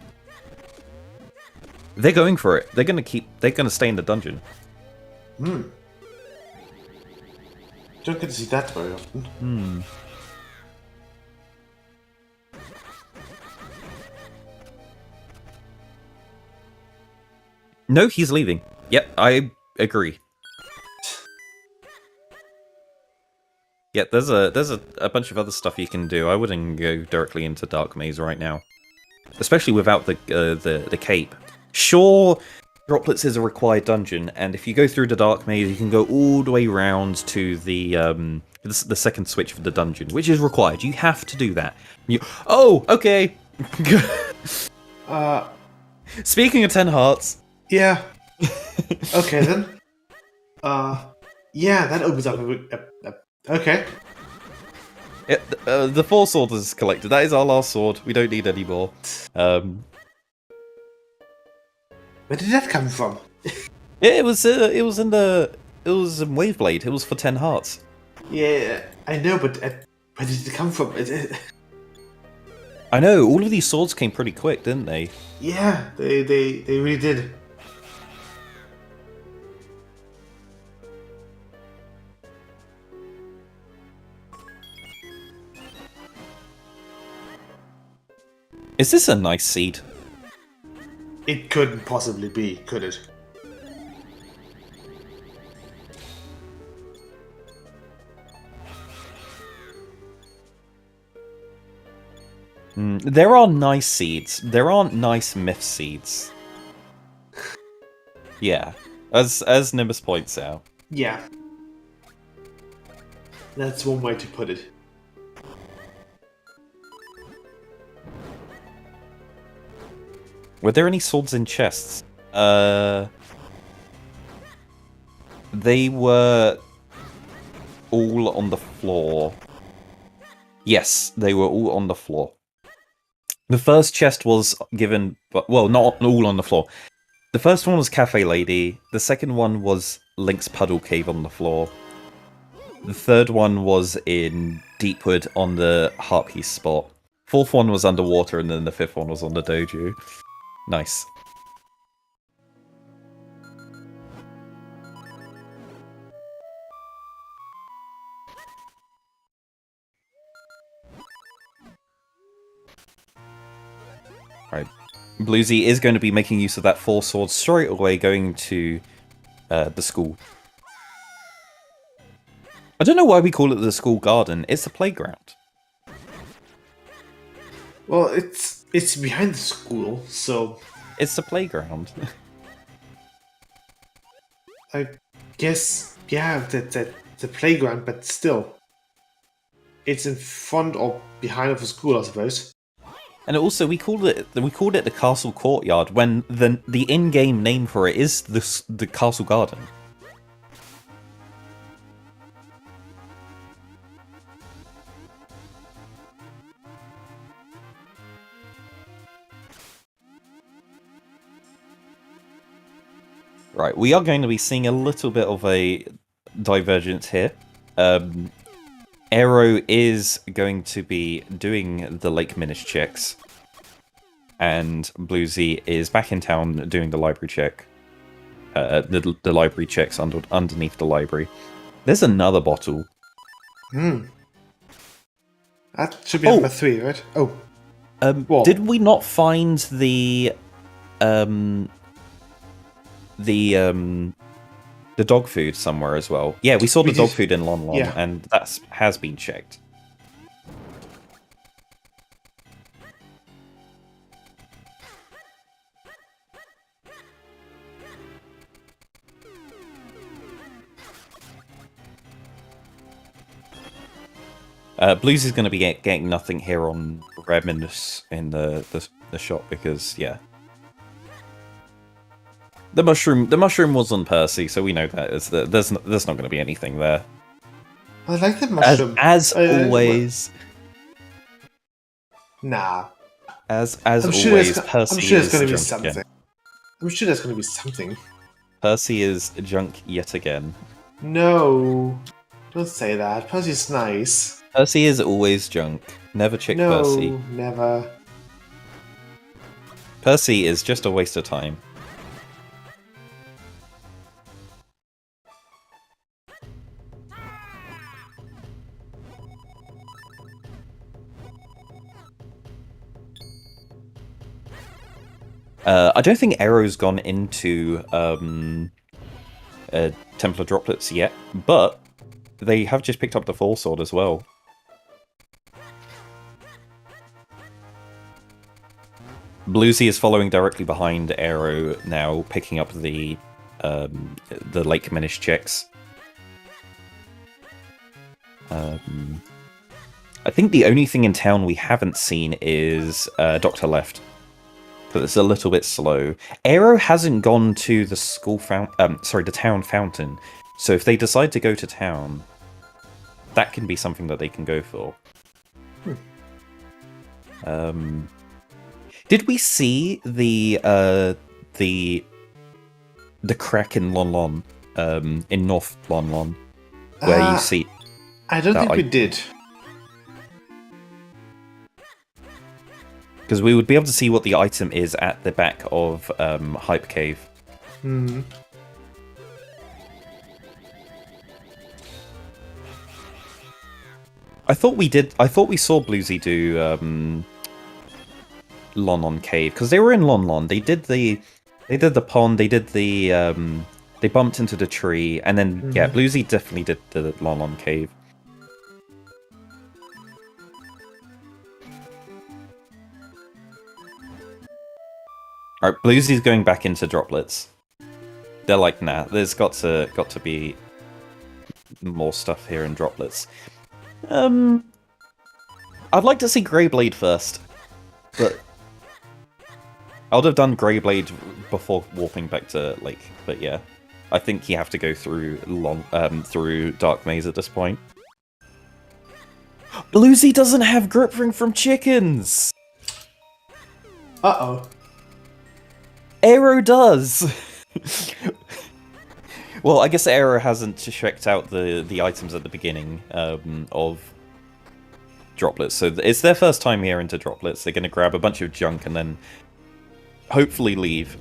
They're going for it. They're going to stay in the dungeon. Don't get to see that very often. No, he's leaving. Yep, I agree. Yeah, there's a bunch of other stuff you can do. I wouldn't go directly into Dark Maze right now, especially without the cape. Sure, Droplets is a required dungeon, and if you go through the Dark Maze, you can go all the way round to the second switch of the dungeon, which is required. You have to do that. Oh, okay. Speaking of 10 hearts. Yeah. Okay then. Yeah, that opens up okay. Yeah, the 4 swords is collected. That is our last sword. We don't need any more. Where did that come from? Yeah, it was in Waveblade. It was for 10 hearts. Yeah, I know, but where did it come from? I know, all of these swords came pretty quick, didn't they? Yeah, they really did. Is this a nice seed? It couldn't possibly be, could it? There are nice seeds. There aren't nice myth seeds. Yeah, as Nimbus points out. Yeah. That's one way to put it. Were there any swords in chests? They were all on the floor. Yes, they were all on the floor. The first chest was given, well, not all on the floor. The first one was Cafe Lady. The second one was Link's Puddle Cave on the floor. The third one was in Deepwood on the heart piece spot. Fourth one was underwater, and then the fifth one was on the dojo. Nice. Alright. BlueZy is going to be making use of that 4 swords straight away, going to the school. I don't know why we call it the school garden. It's a playground. Well, it's behind the school, so It's a playground. I guess yeah, the playground, but still, it's in front or behind of the school, I suppose. And also, we called it the castle courtyard when the in-game name for it is the castle garden. Right, we are going to be seeing a little bit of a divergence here. Aero is going to be doing the Lake Minish checks, and BlueZy is back in town doing the library check. The library checks underneath the library. There's another bottle. That should be number 3, right? Oh. Did we not find the dog food somewhere as well? Yeah, we saw the dog food in Lon Lon, yeah. and that has been checked. BlueZy is going to be getting nothing here on Reminisce in the shop because, yeah. The mushroom was on Percy, so we know that there's not going to be anything there. I like the mushroom. As always. Nah. As I'm always, sure Percy I'm sure there's is going to be junk something. again. I'm sure there's going to be something. Percy is junk yet again. No. Don't say that. Percy's nice. Percy is always junk. Never check Percy. No, never. Percy is just a waste of time. I don't think Aero's gone into Templar Droplets yet, but they have just picked up the Full Sword as well. BlueZy is following directly behind Aero now, picking up the Lake Minish checks. I think the only thing in town we haven't seen is Dr. Left. But it's a little bit slow. Aero hasn't gone to the the town fountain. So if they decide to go to town, that can be something that they can go for. Did we see the crack in Lon Lon, in North Lon Lon, where you see? I don't think we did. Because we would be able to see what the item is at the back of Hype Cave. Hmm. I thought we did. I thought we saw BlueZy do Lon Lon Cave because they were in Lon Lon. They did the pond. They did the they bumped into the tree, and then yeah, BlueZy definitely did the Lon Lon Cave. Alright, BlueZy's going back into droplets. They're like, nah, there's got to be more stuff here in droplets. I'd like to see Greyblade first, but I would have done Greyblade before warping back to Lake. But yeah, I think you have to go through through Dark Maze at this point. BlueZy doesn't have grip ring from chickens. Uh-oh. Aero does. Well, I guess Aero hasn't checked out the items at the beginning of droplets, so it's their first time here into droplets. They're going to grab a bunch of junk and then hopefully leave.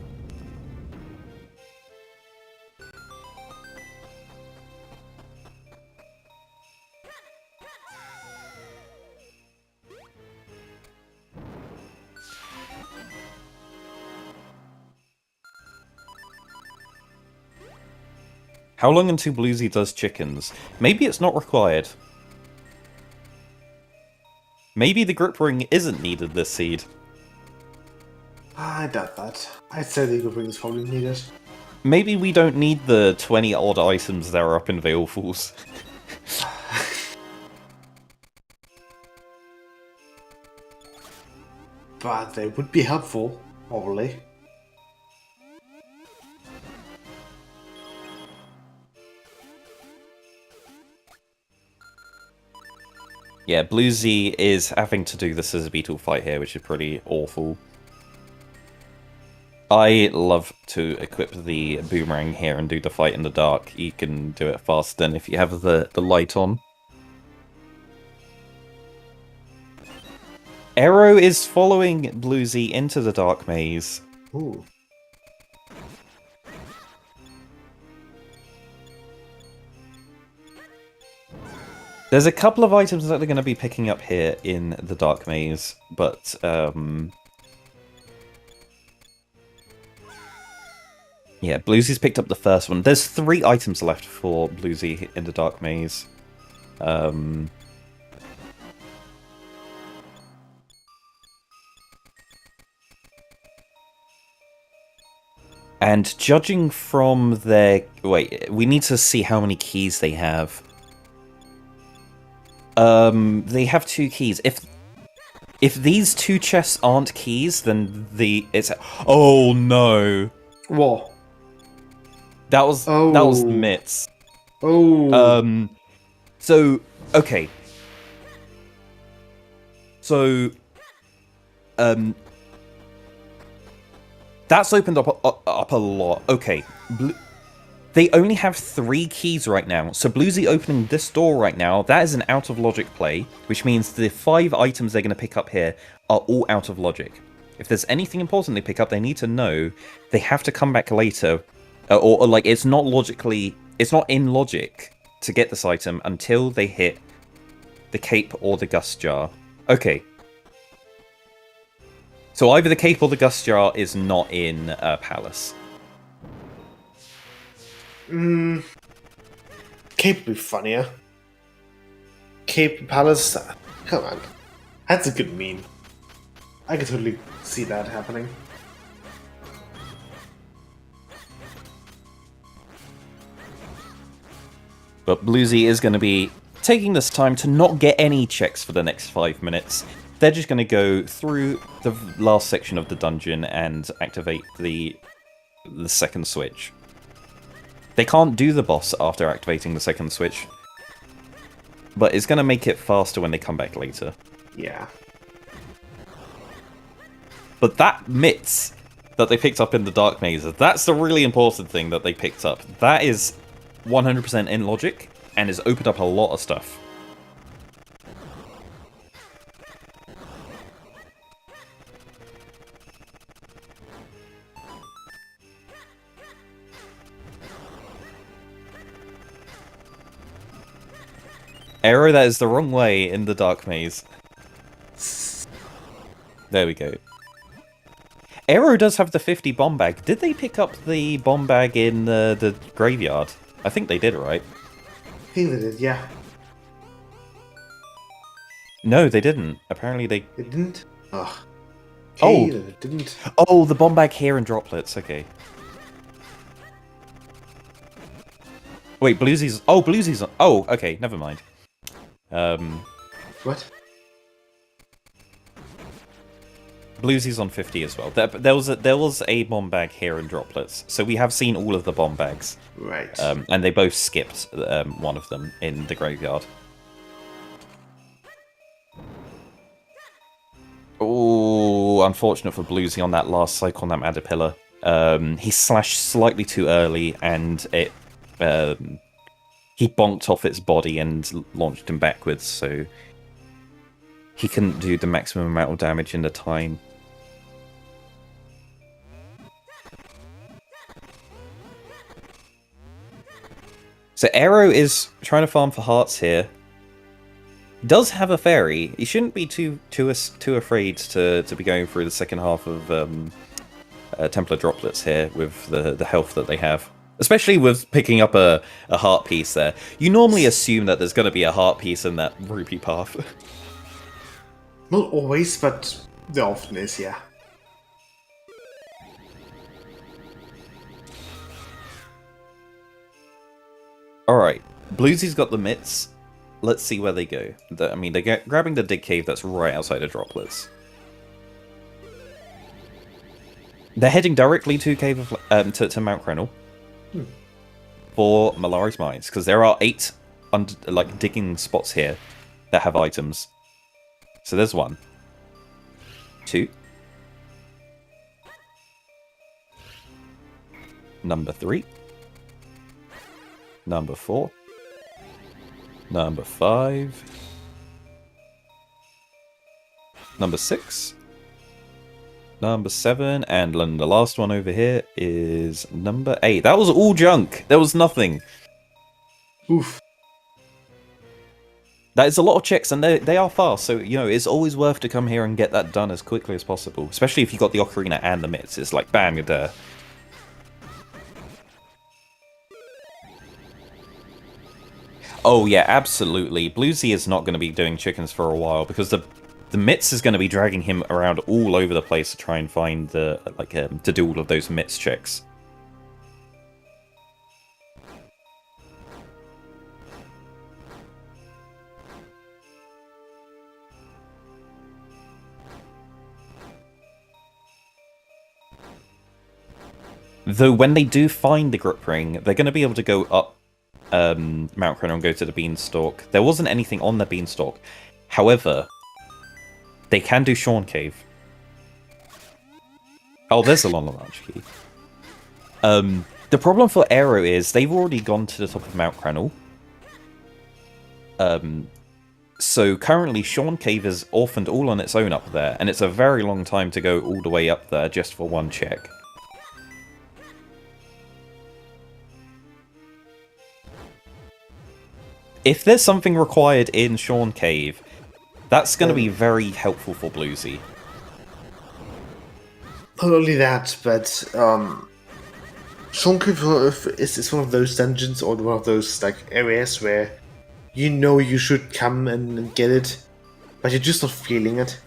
How long until BlueZy does chickens? Maybe it's not required. Maybe the grip ring isn't needed this seed. I doubt that. I'd say the grip ring is probably needed. Maybe we don't need the 20 odd items that are up in Veilfuls. But they would be helpful, probably. Yeah, BlueZy is having to do the Scissor Beetle fight here, which is pretty awful. I love to equip the boomerang here and do the fight in the dark. You can do it faster than if you have the light on. Aero is following BlueZy into the dark maze. Ooh. There's a couple of items that they're going to be picking up here in the dark maze, but yeah, BlueZy's picked up the first one. There's 3 items left for BlueZy in the dark maze. And judging from their... Wait, we need to see how many keys they have. They have 2 keys. If these 2 chests aren't keys, then it's... Oh no! What? That was Mitts. Oh. So okay. So that's opened up a lot. Okay. They only have 3 keys right now, so BlueZy opening this door right now, that is an out of logic play, which means the 5 items they're going to pick up here are all out of logic. If there's anything important they pick up, they need to know they have to come back later, or like it's not in logic to get this item until they hit the cape or the gust jar. Okay. So either the cape or the gust jar is not in Palace. Cape would be funnier. Cape Palace. Come on. That's a good meme. I can totally see that happening. But BlueZy is going to be taking this time to not get any checks for the next 5 minutes. They're just going to go through the last section of the dungeon and activate the second switch. They can't do the boss after activating the second switch, but it's going to make it faster when they come back later. Yeah. But that Mitts that they picked up in the Dark Maze, that's the really important thing that they picked up. That is 100% in logic, and has opened up a lot of stuff. Aero, that is the wrong way in the Dark Maze. There we go. Aero does have the 50 bomb bag. Did they pick up the bomb bag in the graveyard? I think they did, right? I think they did, yeah. No, they didn't. Apparently they didn't? Ugh. Oh. They didn't. Oh, the bomb bag here in droplets, okay. Wait, BlueZy's... Oh, BlueZy's on... Oh, okay, never mind. What? BlueZy's on 50 as well. There was a bomb bag here in Droplets, so we have seen all of the bomb bags. Right. And they both skipped one of them in the graveyard. Oh, unfortunate for BlueZy on that last cycle on that Caterpillar. He slashed slightly too early, and it he bonked off its body and launched him backwards, so he couldn't do the maximum amount of damage in the time. So Aero is trying to farm for hearts here. Does have a fairy. He shouldn't be too afraid to be going through the second half of Templar Droplets here with the health that they have. Especially with picking up a heart piece there. You normally assume that there's going to be a heart piece in that rupee path. Not always, but there often is, yeah. Alright, BlueZy's got the mitts. Let's see where they go. I mean, they're grabbing the dig cave that's right outside of Droplets. They're heading directly to Cave of to Mount Crenel for Malari's Mines, because there are 8 digging spots here that have items. So there's 1, 2, number 3, number 4, number 5, number 6, number 7, and then the last one over here is number 8. That was all junk. There was nothing. Oof. That is a lot of checks, and they are fast, so, you know, it's always worth to come here and get that done as quickly as possible. Especially if you got the Ocarina and the mitts. It's like, bam, you're there. Oh, yeah, absolutely. BlueZy is not going to be doing chickens for a while, because the mitts is going to be dragging him around all over the place to try and find the, to do all of those mitts checks. Though when they do find the grip ring, they're going to be able to go up Mount Crenel and go to the beanstalk. There wasn't anything on the beanstalk. However, they can do Shawn Cave. Oh, there's a large key. The problem for Aero is they've already gone to the top of Mount Crenel. So currently Shawn Cave is orphaned all on its own up there, and it's a very long time to go all the way up there just for one check. If there's something required in Shawn Cave, that's going to be very helpful for BlueZy. Not only that, but Shawn Cave is one of those dungeons or one of those like areas where you know you should come and get it, but you're just not feeling it.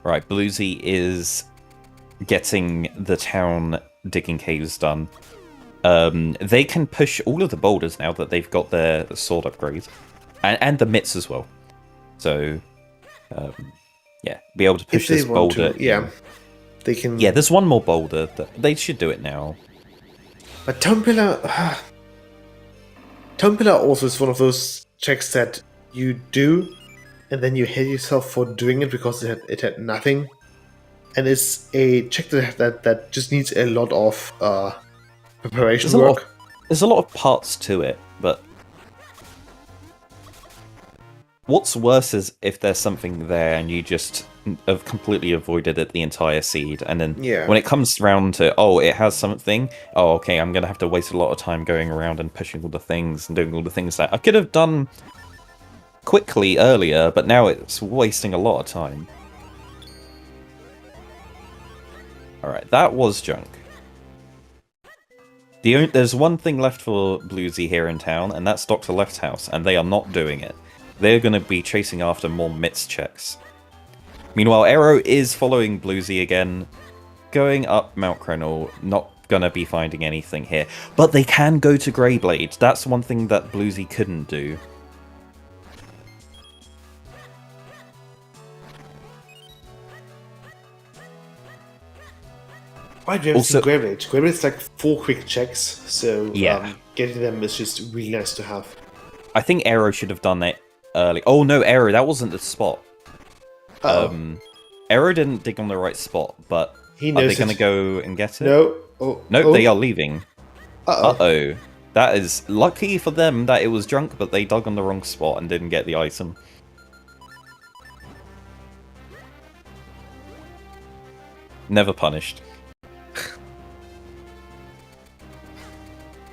Right, BlueZy is getting the town digging caves done. They can push all of the boulders now that they've got their sword upgrade. And the mitts as well. So, yeah, be able to push this boulder. Yeah, they can. Yeah, there's one more boulder. They should do it now. But Town Pillar also is one of those checks that you do, and then you hate yourself for doing it because it had nothing. And it's a check that just needs a lot of preparation work. There's a lot of parts to it, but what's worse is if there's something there and you just have completely avoided it the entire seed, and then when it comes around to, oh, it has something, oh, okay, I'm going to have to waste a lot of time going around and pushing all the things and doing all the things that I could have done quickly earlier, but now it's wasting a lot of time. Alright, that was junk. There's one thing left for BlueZy here in town, and that's Dr. Left's house, and they are not doing it. They're going to be chasing after more mitts checks. Meanwhile, Aero is following BlueZy again, going up Mount Krenel, not gonna be finding anything here. But they can go to Greyblade. That's one thing that BlueZy couldn't do. Why do you have seen Greyblade? Greyblade's like 4 quick checks, so yeah. Getting them is just really nice to have. I think Aero should have done it early. Oh no, Aero, that wasn't the spot. Aero didn't dig on the right spot, but are they going to go and get it? No. No, they are leaving. Uh-oh. That is lucky for them that it was drunk, but they dug on the wrong spot and didn't get the item. Never punished.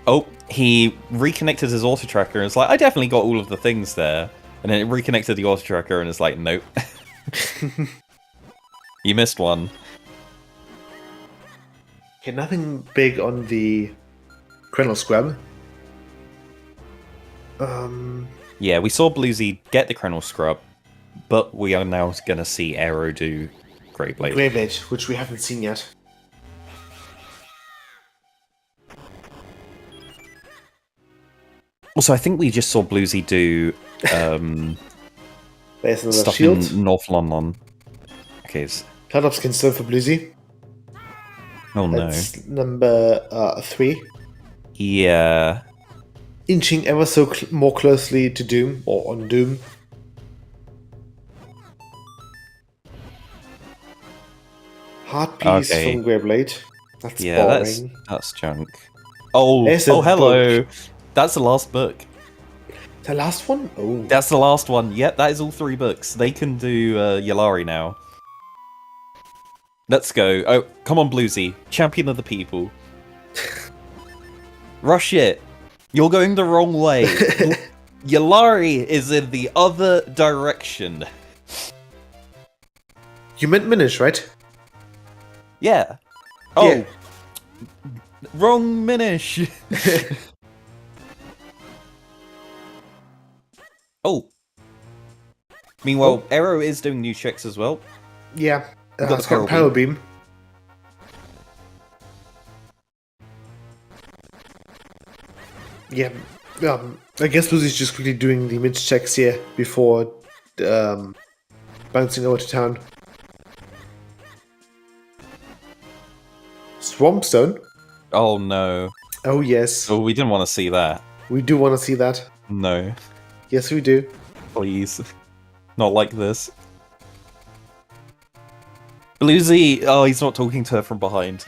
Oh, he reconnected his auto tracker and it's like, I definitely got all of the things there. And then it reconnected the auto tracker and it's like, nope. You missed one. Okay, nothing big on the Krenel Scrub. Yeah, we saw BlueZy get the Krenel Scrub, but we are now going to see Aero do Greyblade. Greyblade, which we haven't seen yet. Also, I think we just saw BlueZy do stuff shield. in North London. Okay. Cloud Up Skin Stone for BlueZy. Oh no. That's number 3. Yeah. Inching ever so more closely to Doom, or on Doom. Heart piece from Greyblade. That's boring. That's junk. Oh, hello. Book. That's the last book. The last one? Oh. That's the last one. Yep, that is all 3 books. They can do Yalari now. Let's go. Oh, come on, BlueZy. Champion of the people. Rush it. You're going the wrong way. Yalari is in the other direction. You meant Minish, right? Yeah. Oh. Yeah. Wrong Minish. Oh. Meanwhile, Aero is doing new checks as well. Yeah. It's got Power Beam. Yeah. I guess BlueZy's just quickly doing the mid checks here before bouncing over to town. Swamp Stone? Oh no. Oh yes. Oh, we didn't want to see that. We do want to see that. No. Yes, we do. Please. Not like this. BlueZy, oh, he's not talking to her from behind.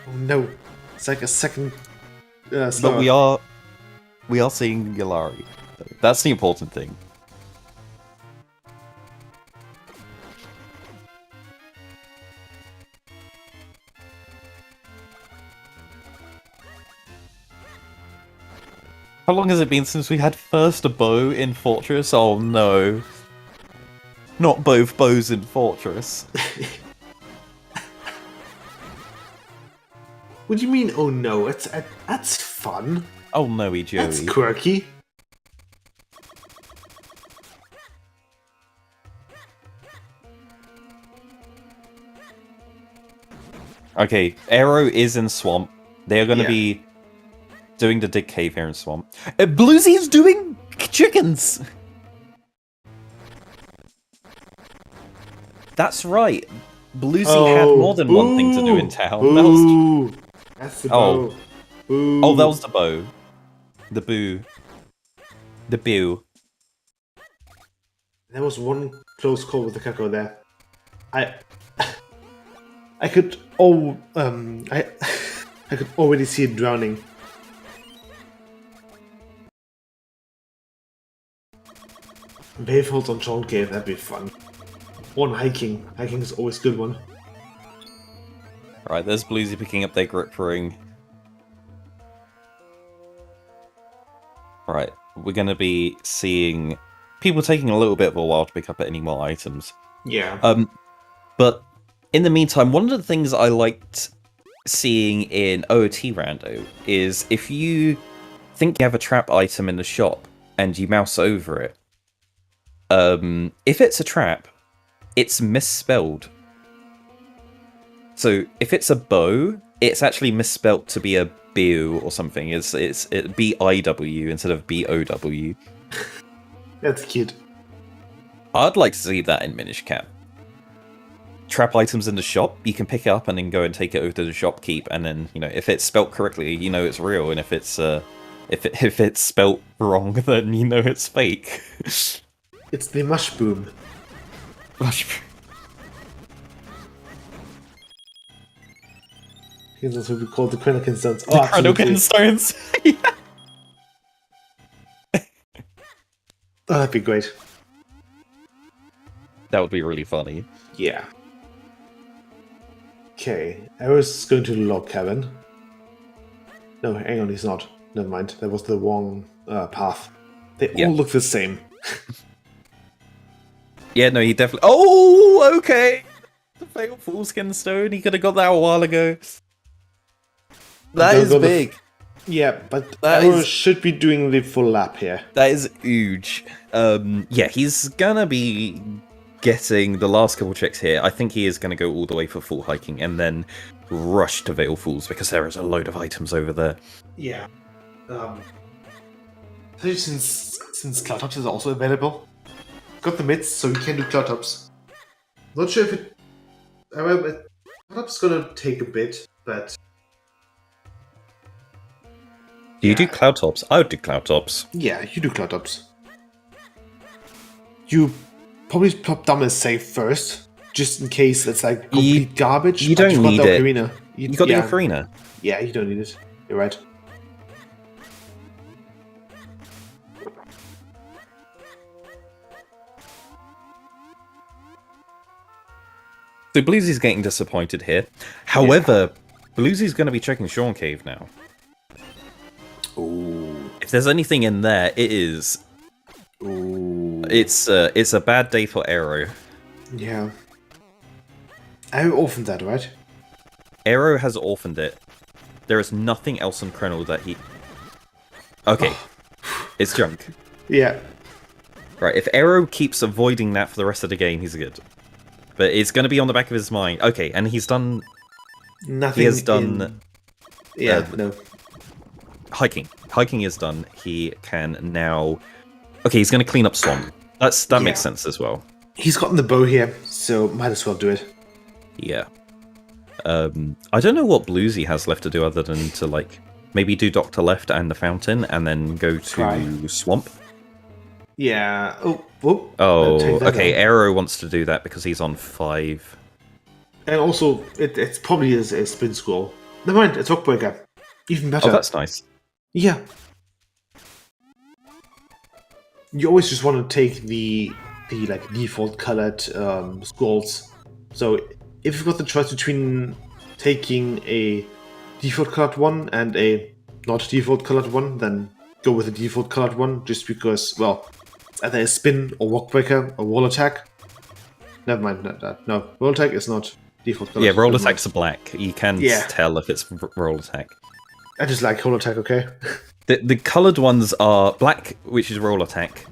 Oh no. It's like a second but we are seeing Yalari. That's the important thing. How long has it been since we had first a bow in Fortress? Oh no. Not both bows in Fortress. What do you mean, oh no? That's fun. Oh no, Joey. That's quirky. Okay, Aero is in Swamp. They are going to be doing the dig cave here in Swamp. BlueZy is doing chickens! That's right. BlueZy had more than one thing to do in town. That's the bow. Oh, that was the bow. The boo. The boo. There was one close call with the Kako there. I could I could already see it drowning. Wave holds on Sean Cave, that'd be fun. One hiking. Hiking is always a good one. Alright, there's BlueZy picking up their grip ring. Alright, we're gonna be seeing people taking a little bit of a while to pick up any more items. Yeah. But in the meantime, one of the things I liked seeing in OOT Rando is if you think you have a trap item in the shop and you mouse over it, If it's a trap, it's misspelled. So if it's a bow, it's actually misspelt to be a bow or something. It's BIW instead of BOW. That's cute. I'd like to see that in Minish Cap. Trap items in the shop, you can pick it up and then go and take it over to the shopkeep, and then if it's spelt correctly, it's real, and if it's if it's spelt wrong, then it's fake. It's the mushroom. Mushroom. I think that's what we call the Krenokin stones. The Krenokin stones. Yeah. Oh, that'd be great. That would be really funny. Yeah. Okay, Arrow's going to the log cabin. No, hang on, he's not. Never mind, that was the wrong path. They all look the same. Yeah, no, he definitely... Oh, okay! The fatal foolskin stone, he could have got that a while ago. That is big. Yeah, but Arrow should be doing the full lap here. That is huge. Yeah, he's gonna be getting the last couple checks here. I think he is gonna go all the way for full hiking and then rush to Veil Falls because there is a load of items over there. Yeah. Since Cloud Tops is also available, got the mids, so you can do Cloud Tops. Not sure if it... Cloud Tops is gonna take a bit, but... Do you do Cloud Tops? I would do Cloud Tops. Yeah, you do Cloud Tops. You probably plop down as safe first, just in case it's like complete garbage. You don't need it. Ocarina. You got the Ocarina. Yeah, you don't need it. You're right. So BlueZy's getting disappointed here. However, BlueZy's going to be checking Shawn Cave now. Ooh. If there's anything in there, it is. Ooh. It's a bad day for Aero. Yeah. Arrow orphaned that, right? Aero has orphaned it. There is nothing else on Krenel that he... Okay. It's junk. Yeah. Right, if Aero keeps avoiding that for the rest of the game, he's good. But it's going to be on the back of his mind. Okay, and he's done... Nothing. He has done... Yeah, no. Hiking. Hiking is done. He can now... Okay, he's going to clean up Swamp. That makes sense as well. He's gotten the bow here, so might as well do it. Yeah. I don't know what BlueZy has left to do other than to, like, maybe do Dr. Left and the Fountain and then go to Swamp. Yeah. Oh, okay. Aero wants to do that because he's on 5. And also, it's probably a spin scroll. Never mind, it's Rockbreaker. Even better. Oh, that's nice. Yeah. You always just want to take the like default colored scrolls. So if you've got the choice between taking a default colored one and a not default colored one, then go with the default colored one, just because, well, it's either a spin or Rockbreaker or roll attack. Never mind that. No, roll attack is not default colored. Yeah, roll attack's black. You can tell if it's roll attack. I just like roll attack, okay? The coloured ones are black, which is roll attack,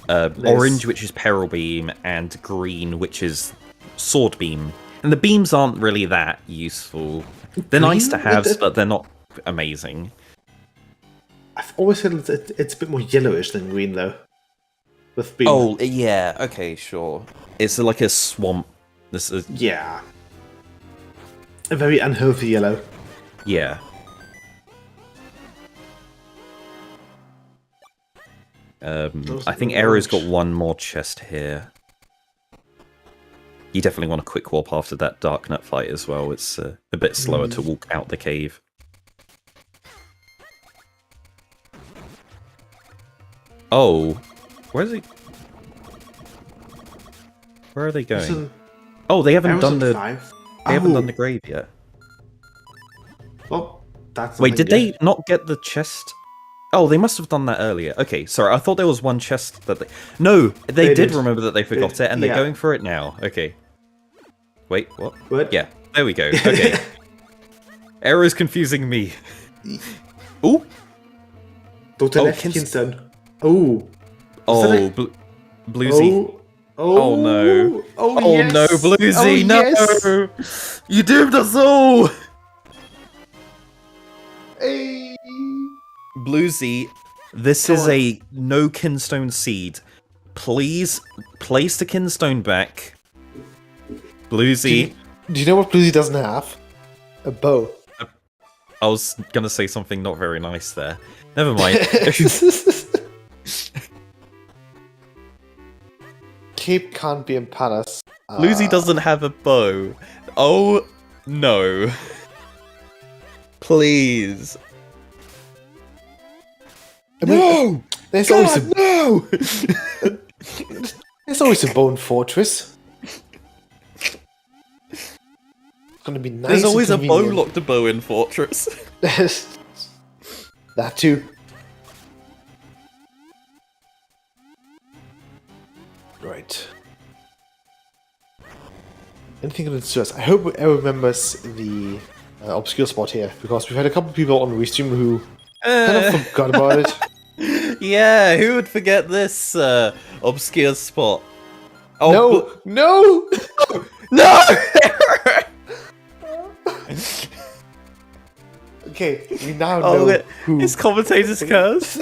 orange, which is peril beam, and green, which is sword beam. And the beams aren't really that useful. They're nice to have, but they're not amazing. I've always said it's a bit more yellowish than green, though. With beam. Oh, yeah, okay, sure. It's like a swamp. This is... Yeah. A very unhealthy yellow. Yeah. I think Arrow's got one more chest here. You definitely want a quick warp after that Dark Nut fight as well. It's a bit slower to walk out the cave. Oh, where is he? Where are they going? Oh, they haven't done the. They haven't done the grave yet. Well, that's. Wait, did they not get the chest? Oh, they must have done that earlier. Okay, sorry, I thought there was one chest that they... No, they did remember that they forgot it, and they're going for it now. Okay. Wait, what? What? Yeah, there we go. Okay. Error's confusing me. Ooh! Dr. Left Kingston. Ooh. Oh, BlueZy. Oh no. Oh, yes. No, BlueZy, no! Yes. You doomed us all! Hey. BlueZy, this Come is on. a no kinstone seed. Please place the kinstone back. BlueZy. Do you know what BlueZy doesn't have? A bow. I was gonna say something not very nice there. Never mind. Cape can't be in Palace. BlueZy doesn't have a bow. Oh no. Please. I mean, there's always a no! there's always a bone fortress. It's gonna be nice. There's always a and bow convenient. locked to bow in Fortress. That too. Right. Anything in the stress? I hope everyone remembers the obscure spot here, because we've had a couple people on Restream who kind of forgot about it. Yeah, who would forget this obscure spot? Oh, No! no! Okay, we now Oh, know who. it's commentator's curse.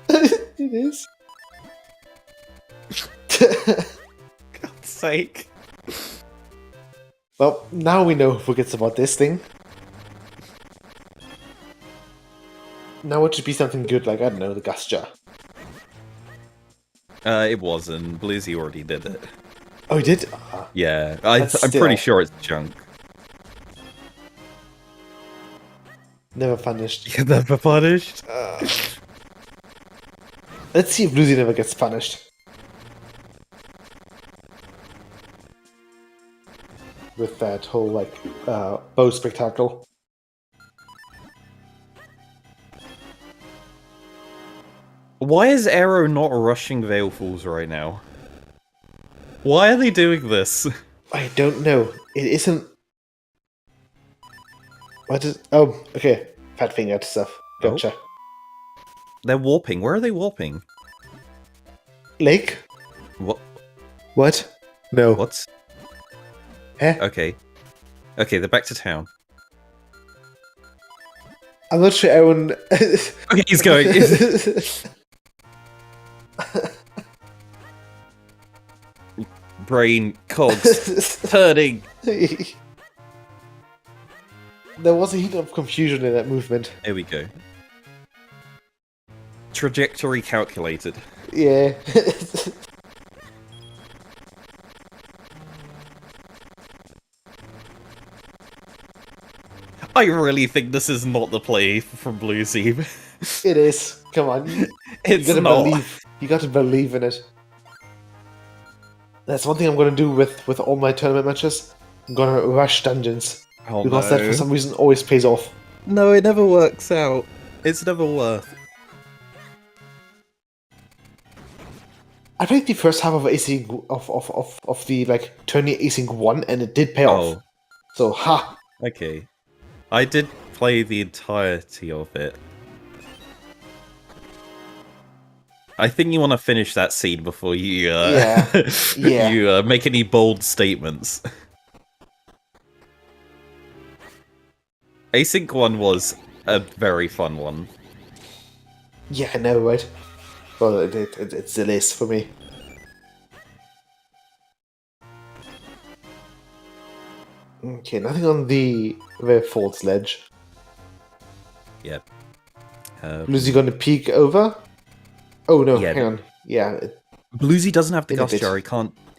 It is. God's sake. Well, now we know who forgets about this thing. Now it should be something good, like, I don't know, the gas jar. It wasn't. BlueZy already did it. Oh, he did? Yeah, That's I'm still- pretty sure it's junk. Never punished. You're never punished? Let's see if BlueZy never gets punished. With that whole, like, bow spectacle. Why is Aero not rushing Veilfalls right now? Why are they doing this? I don't know. It isn't... What is... Oh, okay. Fat fingered stuff. Gotcha. They're warping. Where are they warping? Lake? What? What? No. What? Eh? Okay. Okay, they're back to town. I'm not sure everyone... Okay, he's going. Brain cogs turning. There was a hint of confusion in that movement. There we go. Trajectory calculated. Yeah. I really think this is not the play from BlueZy. It is. Come on. It's You gotta not. believe. You gotta believe in it. That's one thing I'm gonna do with all my tournament matches. I'm gonna rush dungeons. Oh, Because that for some reason always pays off. No, it never works out. It's never worth. I played the first half of Async of the like tourney Async 1 and it did pay off. Oh, So ha! okay. I did play the entirety of it. I think you want to finish that scene before you Yeah. you make any bold statements. Async 1 was a very fun one. Yeah, I know, right? Well, it still is for me. Okay, nothing on the very false ledge. Yep. BlueZy gonna peek over? Oh no, Yeah. hang on. Yeah, BlueZy doesn't have the In a gas bit. jar. He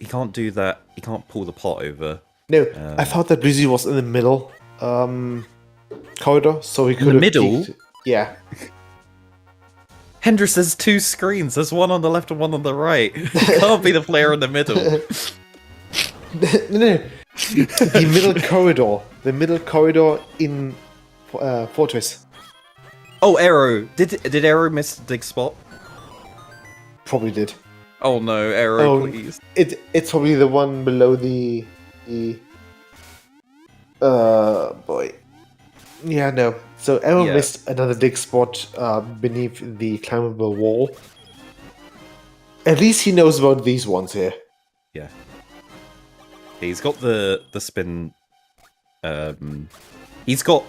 can't do that. He can't pull the pot over. no, I thought that BlueZy was in the middle corridor, so he could the have middle? peeked. Yeah. Hendrix, there's two screens. There's one on the left and one on the right. You can't be the player in the middle. No. The middle corridor. The middle corridor in Fortress. Oh, Aero. Did Aero miss the dig spot? Probably did. Oh no, Aero, Oh, please. It's probably the one below the boy. Yeah, no. So Arrow Yeah. missed another dig spot beneath the climbable wall. At least he knows about these ones here. Yeah. He's got the spin. He's got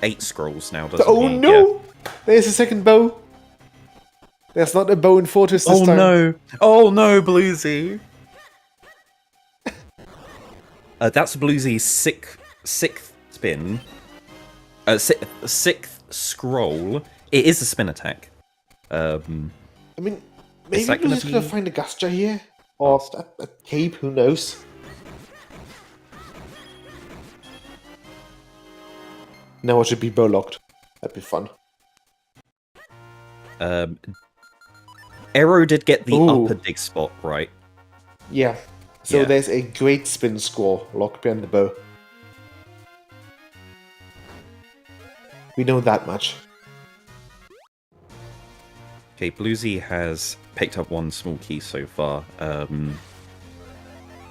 8 scrolls now, doesn't he? Oh no! Yeah. There's a second bow. There's not a bow in Fortress this time. Oh no, BlueZy. That's BlueZy's sixth spin. Sixth scroll. It is a spin attack. I mean, maybe we're just gonna find a Gustra here, or a cape. Who knows? Now it should be bow locked. That'd be fun. Aero did get the upper dig spot right. Yeah. So there's a great spin score locked behind the bow. We know that much. Okay, BlueZy has picked up 1 small key so far. Okay,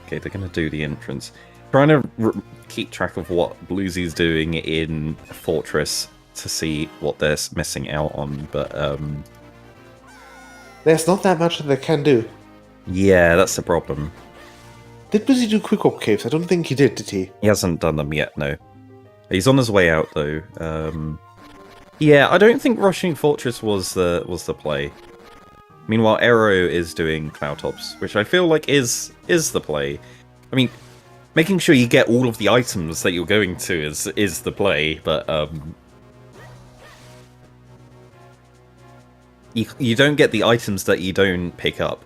they're going to do the entrance. Trying to keep track of what BlueZy's doing in Fortress to see what they're missing out on, but there's not that much that they can do. Yeah, that's the problem. Did BlueZy do quick warp caves? I don't think he did he? He hasn't done them yet, no. He's on his way out though. Yeah, I don't think rushing Fortress was the play. Meanwhile, Aero is doing Cloud Tops, which I feel like is the play. I mean, making sure you get all of the items that you're going to is the play, but you don't get the items that you don't pick up.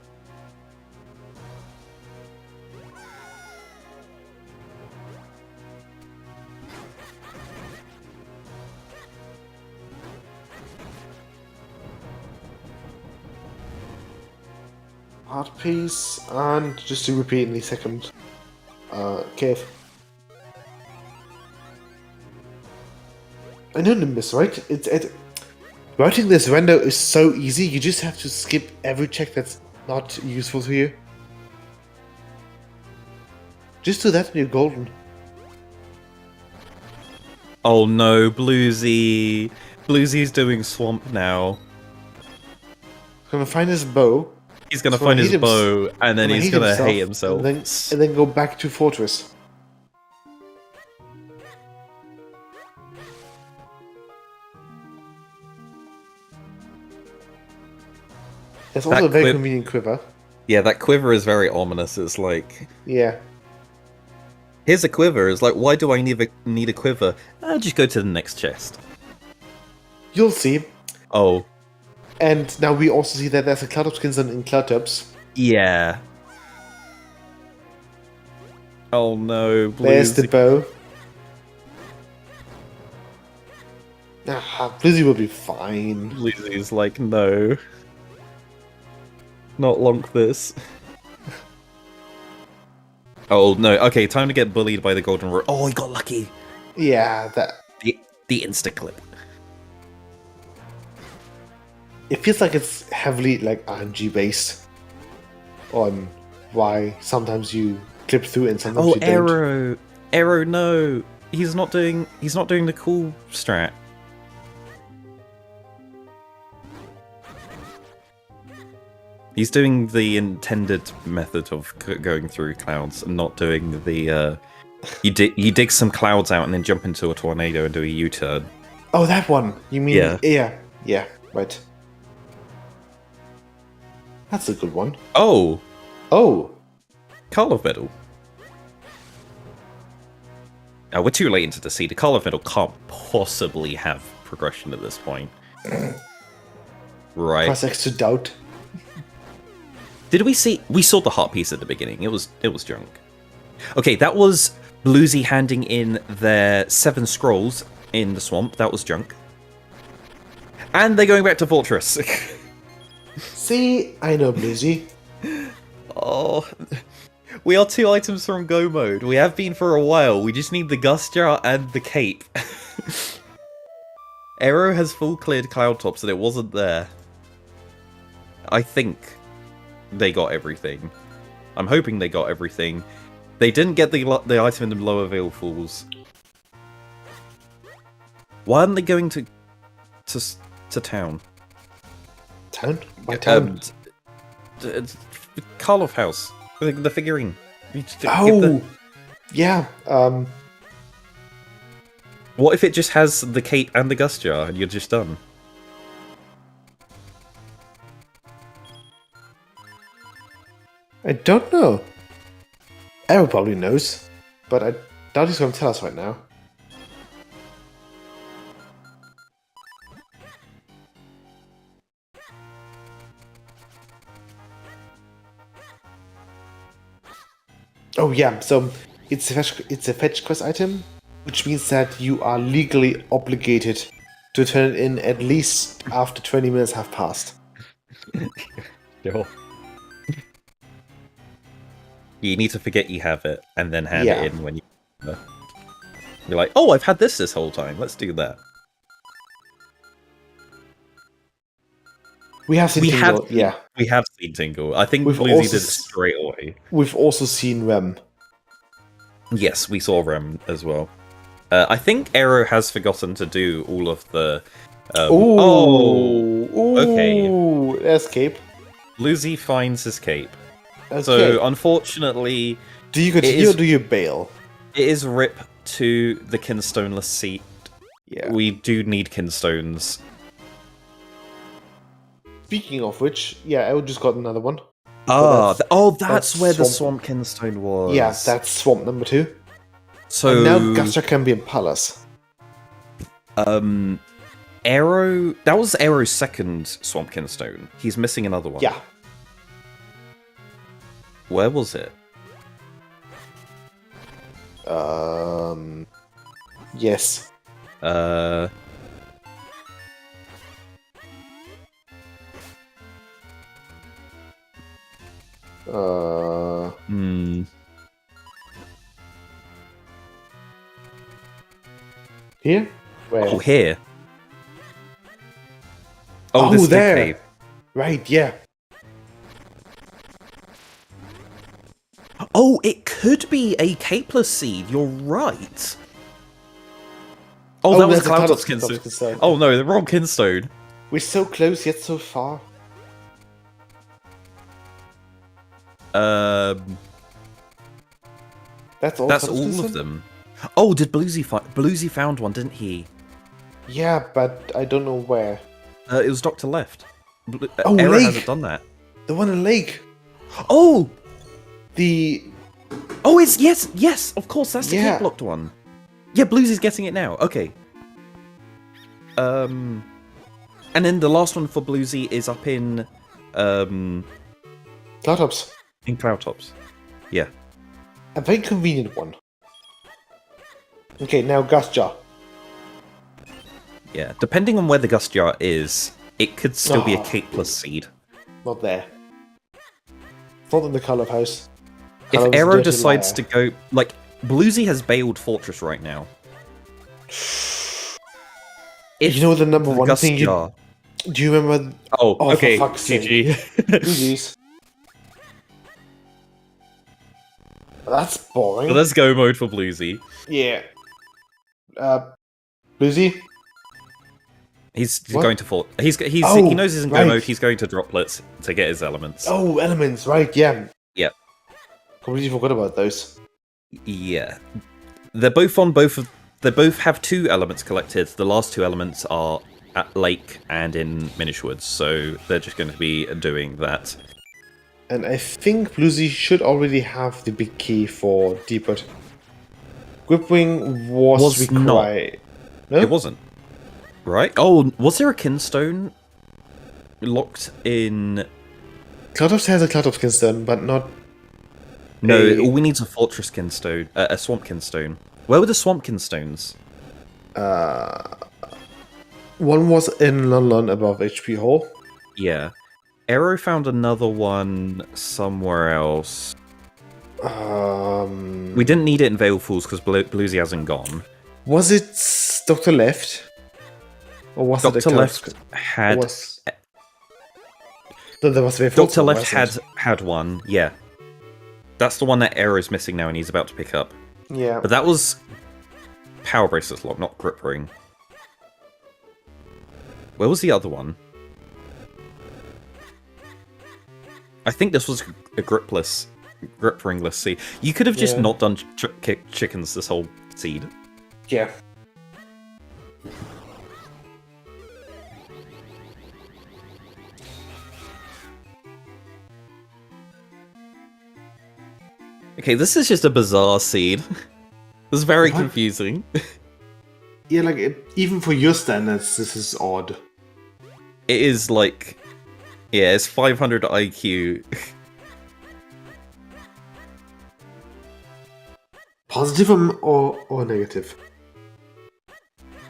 Hard piece, and just to repeat in the second cave. I know Nimbus, right? Writing this render is so easy, you just have to skip every check that's not useful to you. Just do that and you're golden. Oh no, BlueZy. BlueZy's doing Swamp now. Gonna find his bow. He's gonna find his bow, and then he's gonna hate himself. And then go back to Fortress. There's also a very convenient quiver. Yeah, that quiver is very ominous. It's like... Yeah. Here's a quiver. It's like, why do I need a quiver? Just go to the next chest. You'll see. Oh. And now we also see that there's a Cloud of Skins in Cloud Tops. Yeah. Oh no, BlueZy. There's the bow. BlueZy will be fine. BlueZy's like, no. Not long this. Oh no, okay, time to get bullied by the golden road. Oh, he got lucky! Yeah, that... The insta-clip. It feels like it's heavily like RNG based on why sometimes you clip through and sometimes you don't. Aero, no! He's not doing the cool strat. He's doing the intended method of going through clouds and not doing the you dig some clouds out and then jump into a tornado and do a U-turn. Oh, that one. You mean yeah, right. That's a good one. Oh. Carlov Medal. We're too late into the seed. The Carlov Medal can't possibly have progression at this point. Right. Press X to doubt. Did we see? We saw the heart piece at the beginning. It was junk. Okay, that was BlueZy handing in their 7 scrolls in the swamp. That was junk. And they're going back to Fortress. See, I know BlueZy. Oh, we are 2 items from Go mode. We have been for a while. We just need the Gust Jar and the Cape. Aero has full cleared Cloud Tops and it wasn't there. I think they got everything. I'm hoping they got everything. They didn't get the item in the lower Veil Falls. Why aren't they going to town? Town? Why town? Karloff house. The figurine. You just give Oh! Yeah, What if it just has the cape and the gust jar and you're just done? I don't know. Arrow probably knows, but I doubt he's going to tell us right now. Oh yeah, so it's a fetch quest item, which means that you are legally obligated to turn it in at least after 20 minutes have passed. Sure. You need to forget you have it, and then hand it in when you... You're like, oh, I've had this whole time, let's do that. We have seen Tingle, yeah. We have seen Tingle. I think BlueZy did it straight away. We've also seen Rem. Yes, we saw Rem as well. I think Aero has forgotten to do all of the... okay. Escape. BlueZy finds his cape. Okay. So, unfortunately... Do you continue or do you bail? It is rip to the kinstoneless seat. Yeah. We do need kinstones. Speaking of which, yeah, I just got another one. That's where the swamp kinstone was. Yeah, that's swamp number 2. So and now Guster can be in Palace. Aero... That was Aero's second swamp kinstone. He's missing another one. Yeah. Where was it? Yes. Here? Where? Oh, here. Oh, this there. cave. Right, yeah. Oh, it could be a capeless seed. You're right. Oh, that was Cloudtop's kinstone. Oh no, the wrong kinstone. We're so close yet so far. That's all. That's all of them. Oh, did BlueZy found one, didn't he? Yeah, but I don't know where. It was Dr. Left. Lake. Hasn't done that. The one in Lake. Oh, the. Oh, it's yes. Of course, that's the cape blocked one. Yeah, BlueZy's getting it now. Okay. And then the last one for BlueZy is up in Cloudtops. In Cloudtops. Yeah. A very convenient one. Okay, now Gust Jar. Yeah, depending on where the Gust Jar is, it could still be a capeless seed. Not there. Not in the Karloff house. If Aero decides to go... Like, BlueZy has bailed Fortress right now. You know the number one thing Jar... Do you remember... Oh, okay, for fuck's GG. GG's. That's boring. So let's go mode for BlueZy. Yeah. BlueZy? He's going to fort. He knows he's in go mode. He's going to droplets to get his elements. Oh, elements, right? Yeah. Yeah. Completely forgot about those. Yeah. They're both on both of. They both have 2 elements collected. The last 2 elements are at Lake and in Minish Woods, so they're just going to be doing that. And I think BlueZy should already have the big key for Deepwood. Gripwing was required. No? It wasn't. Right? Oh, was there a kinstone locked in... Cloudtops has a Cloudtops kinstone, but not... No, all we need is a fortress kinstone, a swamp kinstone. Where were the swamp kinstones? One was in London above HP Hall. Yeah. Aero found another one somewhere else. We didn't need it in Vale Falls because BlueZy hasn't gone. Was it Dr. Left? Or was Dr. it Left had... No, there was Vale Falls. Dr. Left had one, yeah. That's the one that Aero's missing now and he's about to pick up. Yeah. But that was Power Bracelets lock, not Grip Ring. Where was the other one? I think this was a grip ringless seed. You could have just not done chickens this whole seed. Yeah. Okay, this is just a bizarre seed. This is very confusing. Yeah, like, even for your standards, this is odd. It is like... Yeah, it's 500 IQ. Positive or negative?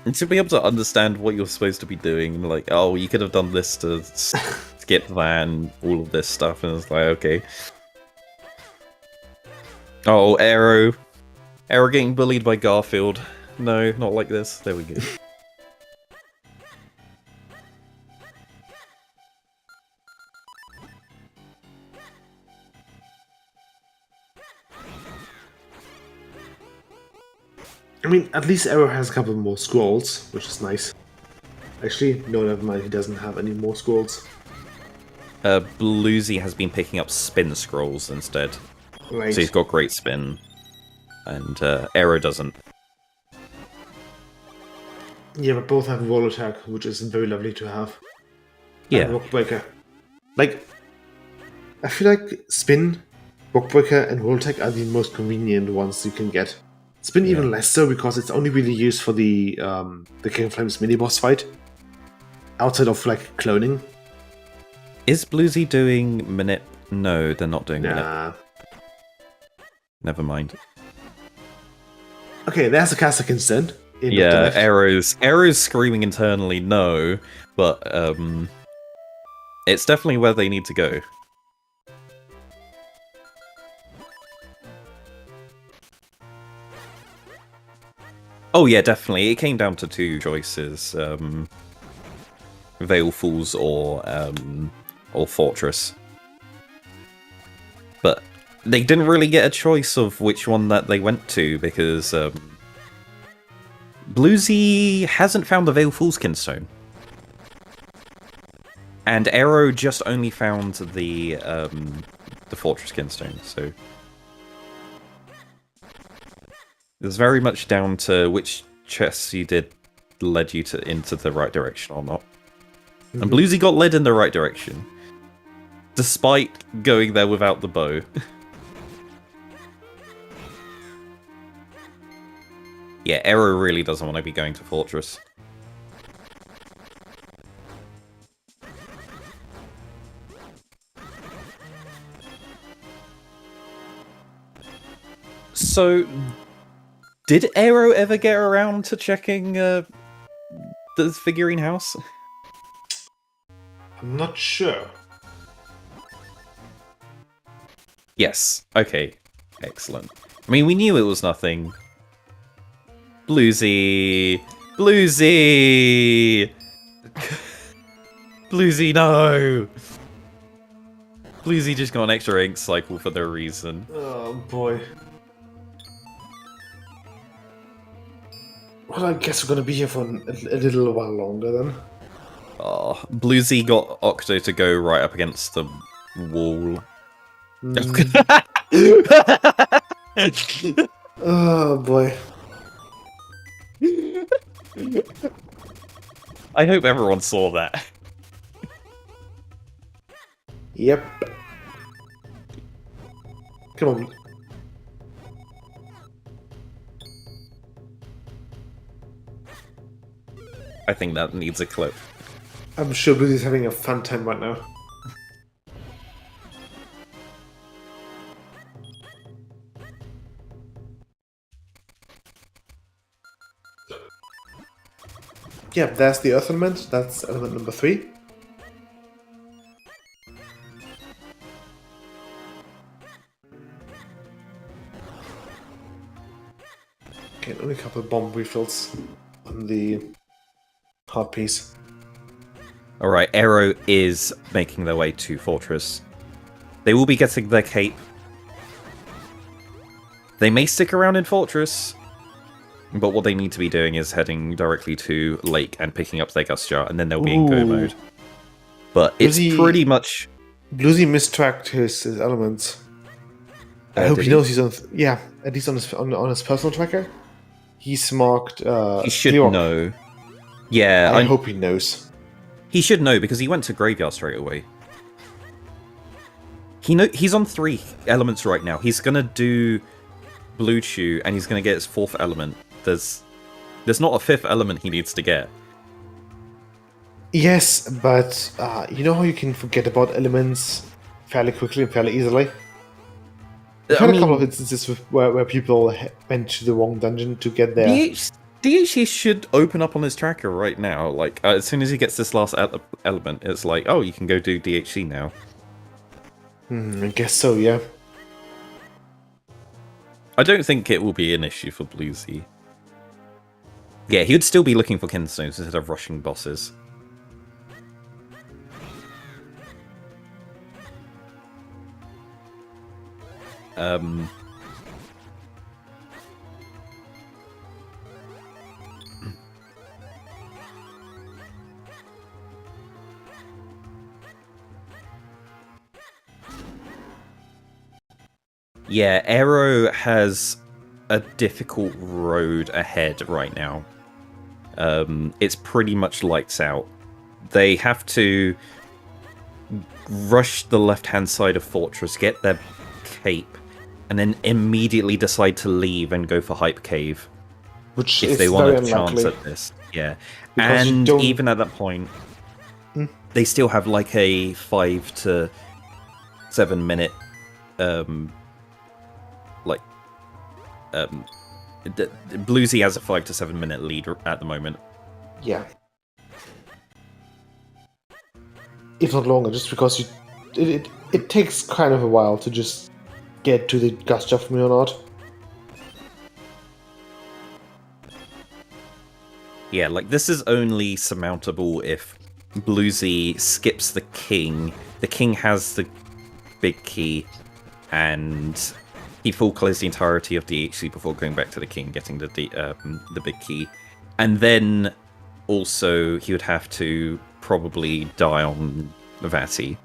And to be able to understand what you're supposed to be doing, like, oh, you could have done this to skip that and all of this stuff, and it's like, okay. Oh, Arrow. Arrow getting bullied by Garfield. No, not like this. There we go. I mean, at least Arrow has a couple more scrolls, which is nice. Actually, no, never mind, he doesn't have any more scrolls. BlueZy has been picking up spin scrolls instead. Right. So he's got great spin. And Arrow doesn't. Yeah, but both have roll attack, which isn't very lovely to have. Yeah. And rock breaker. Like, I feel like spin, rock breaker, and roll attack are the most convenient ones you can get. Spin even less so because it's only really used for the King of Flames mini boss fight. Outside of like cloning. Is BlueZy doing Minute? No, they're not doing Minute. Nah. Never mind. Okay, there's a caster instant. Yeah, Arrow's screaming internally no, but it's definitely where they need to go. Oh yeah, definitely. It came down to two choices: Veil Falls or Fortress. But they didn't really get a choice of which one that they went to because BlueZy hasn't found the Veil Falls Kinstone, and Arrow just only found the Fortress Kinstone. So it's very much down to which chests you did led you into the right direction or not. Mm-hmm. And BlueZy got led in the right direction, despite going there without the bow. Yeah, Arrow really doesn't want to be going to Fortress. So, did Arrow ever get around to checking the figurine house? I'm not sure. Yes. Okay. Excellent. I mean, we knew it was nothing. BlueZy! BlueZy! BlueZy, no! BlueZy just got an extra ink cycle for no reason. Oh boy. Well, I guess we're gonna be here for a little while longer then. Oh, BlueZy got Octo to go right up against the wall. Oh boy. I hope everyone saw that. Yep. Come on. I think that needs a clip. I'm sure Blue is having a fun time right now. Yeah, there's the Earth element. That's element number 3. Okay, only a couple of bomb refills on the hard piece. Alright, Arrow is making their way to Fortress. They will be getting their cape. They may stick around in Fortress, but what they need to be doing is heading directly to Lake and picking up their Gust Jar, and then they'll be in go mode. But it's pretty much... BlueZy mistracked his elements. I hope did he knows he's on. Yeah, at least on his personal tracker, he's marked. He should Clear. know. Yeah, I hope he knows. He should know because he went to graveyard straight away. He's on 3 elements right now. He's gonna do Blue Chew and he's gonna get his 4th element. There's not a 5th element he needs to get. Yes, but you know how you can forget about elements fairly quickly and fairly easily. I've had a couple of instances where people went to the wrong dungeon to get there. DHC should open up on his tracker right now. Like, as soon as he gets this last element, it's like, oh, you can go do DHC now. I guess so, yeah. I don't think it will be an issue for BlueZy. Yeah, he would still be looking for kinstones instead of rushing bosses. Yeah, Aero has a difficult road ahead right now. It's pretty much lights out. They have to rush the left-hand side of Fortress, get their cape, and then immediately decide to leave and go for Hype Cave. Which if is they want very a chance unlikely. at this. Yeah. Because And even at that point, they still have like a 5 to 7 minute BlueZy has a 5 to 7 minute lead at the moment. Yeah. If not longer, just because it takes kind of a while to just get to the Gust from your node. Yeah, like this is only surmountable if BlueZy skips the king. The king has the big key, and he full clears the entirety of DHC before going back to the king, getting the big key, and then also he would have to probably die on Vati,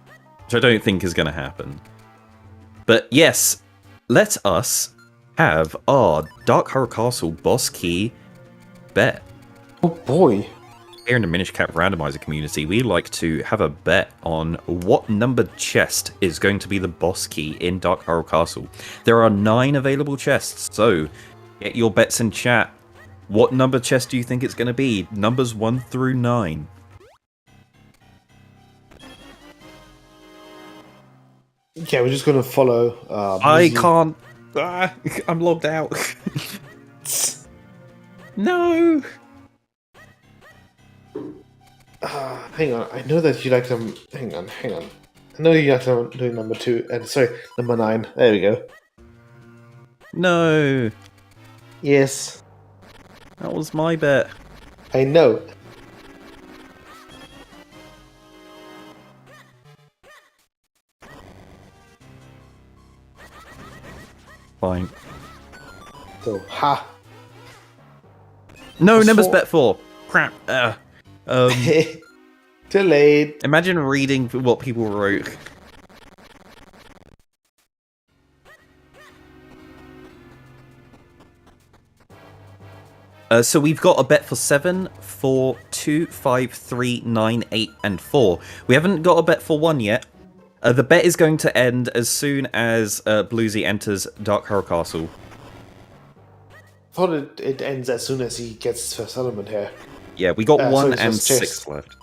which I don't think is going to happen. But yes, let us have our Dark Horror Castle boss key bet. Oh boy. Here in the Minish Cap Randomizer community, we like to have a bet on what numbered chest is going to be the boss key in Dark Horror Castle. There are 9 available chests, so get your bets in chat. What number chest do you think it's going to be? Numbers 1 through 9. Yeah, we're just gonna follow. I can't. I'm logged out. No. Hang on, I know that you like them. Hang on. I know you like them doing number 2, and sorry, number 9. There we go. No. Yes, That was my bet. I know. Fine. So, ha. No, numbers Four. bet 4. Crap. Too late. Imagine reading what people wrote. So we've got a bet for 7, 4, 2, 5, 3, 9, 8, and 4. We haven't got a bet for 1 yet. The bet is going to end as soon as BlueZy enters Dark Horror Castle. I thought it ends as soon as he gets his first element here. Yeah, we got so 1 it's and just 6 chest. left.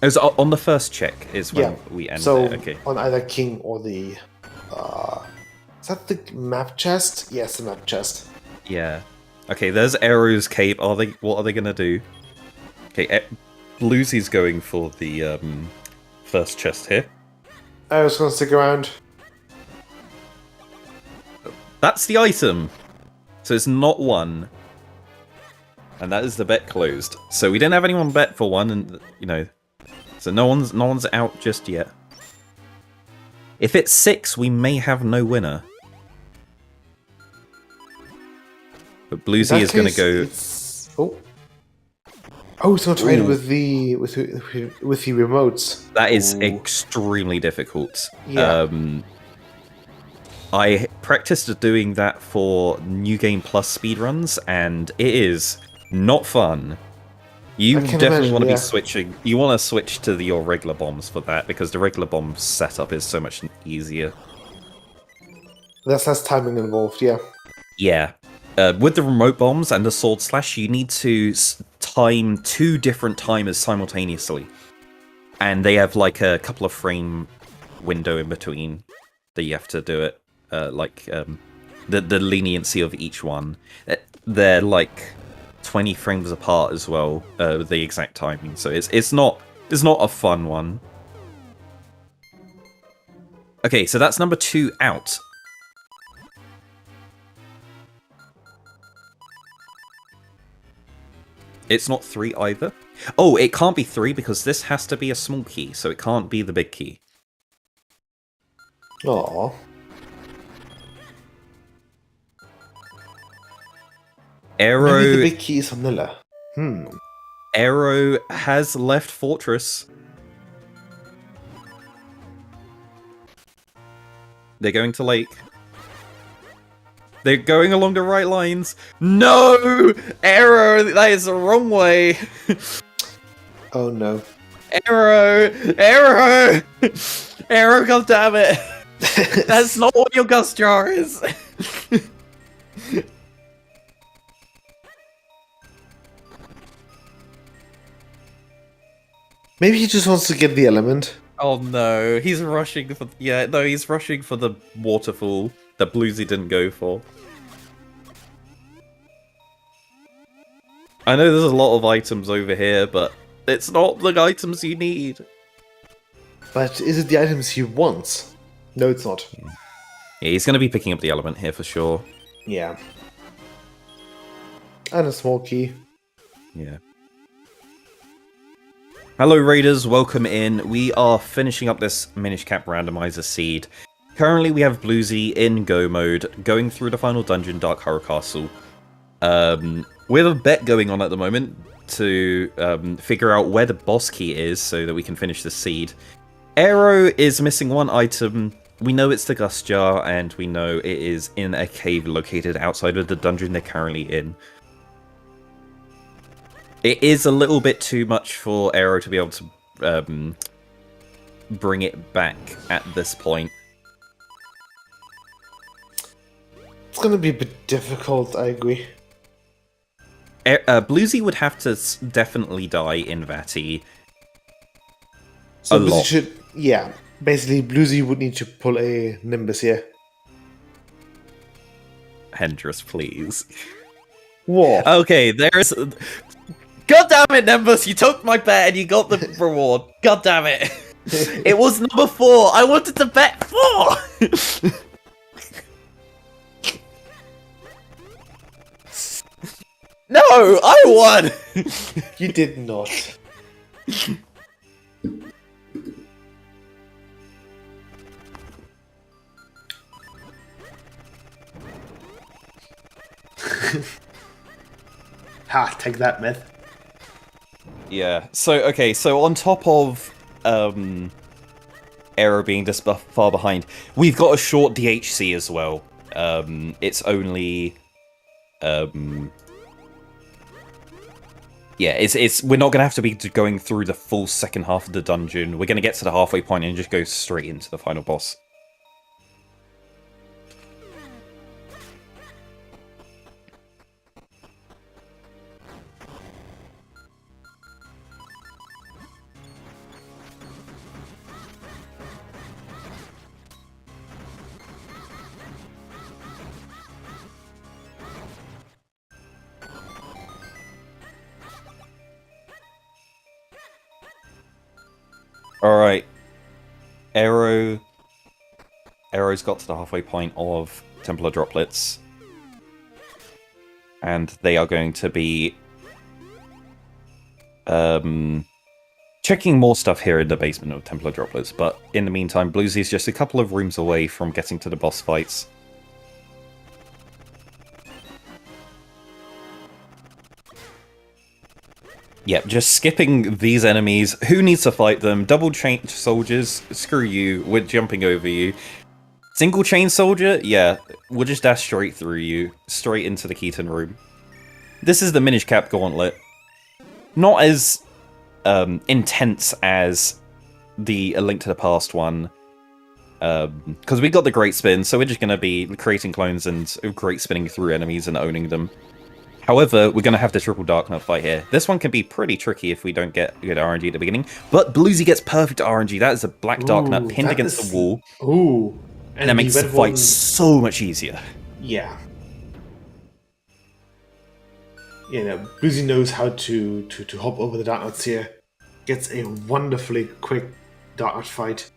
It was on the first check is when we end so it. Okay. on either king or the... is that the map chest? Yes, the map chest. Yeah. Okay, there's Aero's cape. What are they gonna do? Okay, BlueZy's going for the first chest here. I was gonna stick around. That's the item. So it's not 1. And that is the bet closed. So we didn't have anyone bet for 1, and so no one's out just yet. If it's 6, we may have no winner. But BlueZy is going to go... Oh. Oh, it's gonna try it Ooh. with the remotes. That is Ooh. extremely difficult. Yeah. I practiced doing that for New Game Plus speedruns, and it is not fun. You I can definitely imagine, want to yeah. be switching. You want to switch to your regular bombs for that, because the regular bomb setup is so much easier. There's less timing involved, yeah. Yeah. With the remote bombs and the sword slash, you need to time 2 different timers simultaneously. And they have like a couple of frame window in between that you have to do it. The leniency of each one. They're like 20 frames apart as well, the exact timing. So it's not a fun one. Okay, so that's number 2 out. It's not 3 either. Oh, it can't be 3 because this has to be a small key, so it can't be the big key. Aww. Aero, Maybe the big key is vanilla. Aero has left Fortress. They're going to Lake. They're going along the right lines. No! Aero, that is the wrong way. Oh no. Aero! Aero! Aero, goddammit! That's not what your gust jar is! Maybe he just wants to get the element. Oh no, he's rushing for... Yeah, no, he's rushing for the waterfall that BlueZy didn't go for. I know there's a lot of items over here, but it's not the items you need. But is it the items he wants? No, it's not. Yeah, he's going to be picking up the element here for sure. Yeah. And a small key. Yeah. Hello Raiders, welcome in. We are finishing up this Minish Cap Randomizer seed. Currently we have BlueZy in go mode, going through the final dungeon, Dark Horror Castle. We have a bet going on at the moment to figure out where the boss key is so that we can finish the seed. Aero is missing one item. We know it's the Gust Jar, and we know it is in a cave located outside of the dungeon they're currently in. It is a little bit too much for Aero to be able to bring it back at this point. It's gonna be a bit difficult, I agree. BlueZy would have to definitely die in Vati. So A BlueZy lot. should... Yeah. Basically, BlueZy would need to pull a Nimbus here. Hendris, please. Whoa. Okay, there's... God damn it, Nimbus! You took my bet and you got the reward. God damn it! It was number 4. I wanted to bet 4. No, I won. You did not. Ha, take that, myth. Yeah. So on top of Aero being this far behind, we've got a short DHC as well. It's only yeah, it's we're not gonna have to be going through the full second half of the dungeon. We're gonna get to the halfway point and just go straight into the final boss. Alright. Aero's got to the halfway point of Templar Droplets. And they are going to be checking more stuff here in the basement of Templar Droplets, but in the meantime, BlueZy is just a couple of rooms away from getting to the boss fights. Yep, just skipping these enemies. Who needs to fight them? Double chain soldiers, screw you, we're jumping over you. Single chain soldier, yeah, we'll just dash straight through you, straight into the Keaton room. This is the Minish Cap Gauntlet. Not as intense as the A Link to the Past one, because we got the Great Spin, so we're just going to be creating clones and Great Spinning through enemies and owning them. However, we're going to have the triple Dark Nut fight here. This one can be pretty tricky if we don't get good RNG at the beginning, but BlueZy gets perfect RNG. That is a black Dark Nut pinned against the wall. Ooh. And that makes the fight so much easier. Yeah. You know, BlueZy knows how to hop over the Dark Nuts here. Gets a wonderfully quick Dark Nut fight.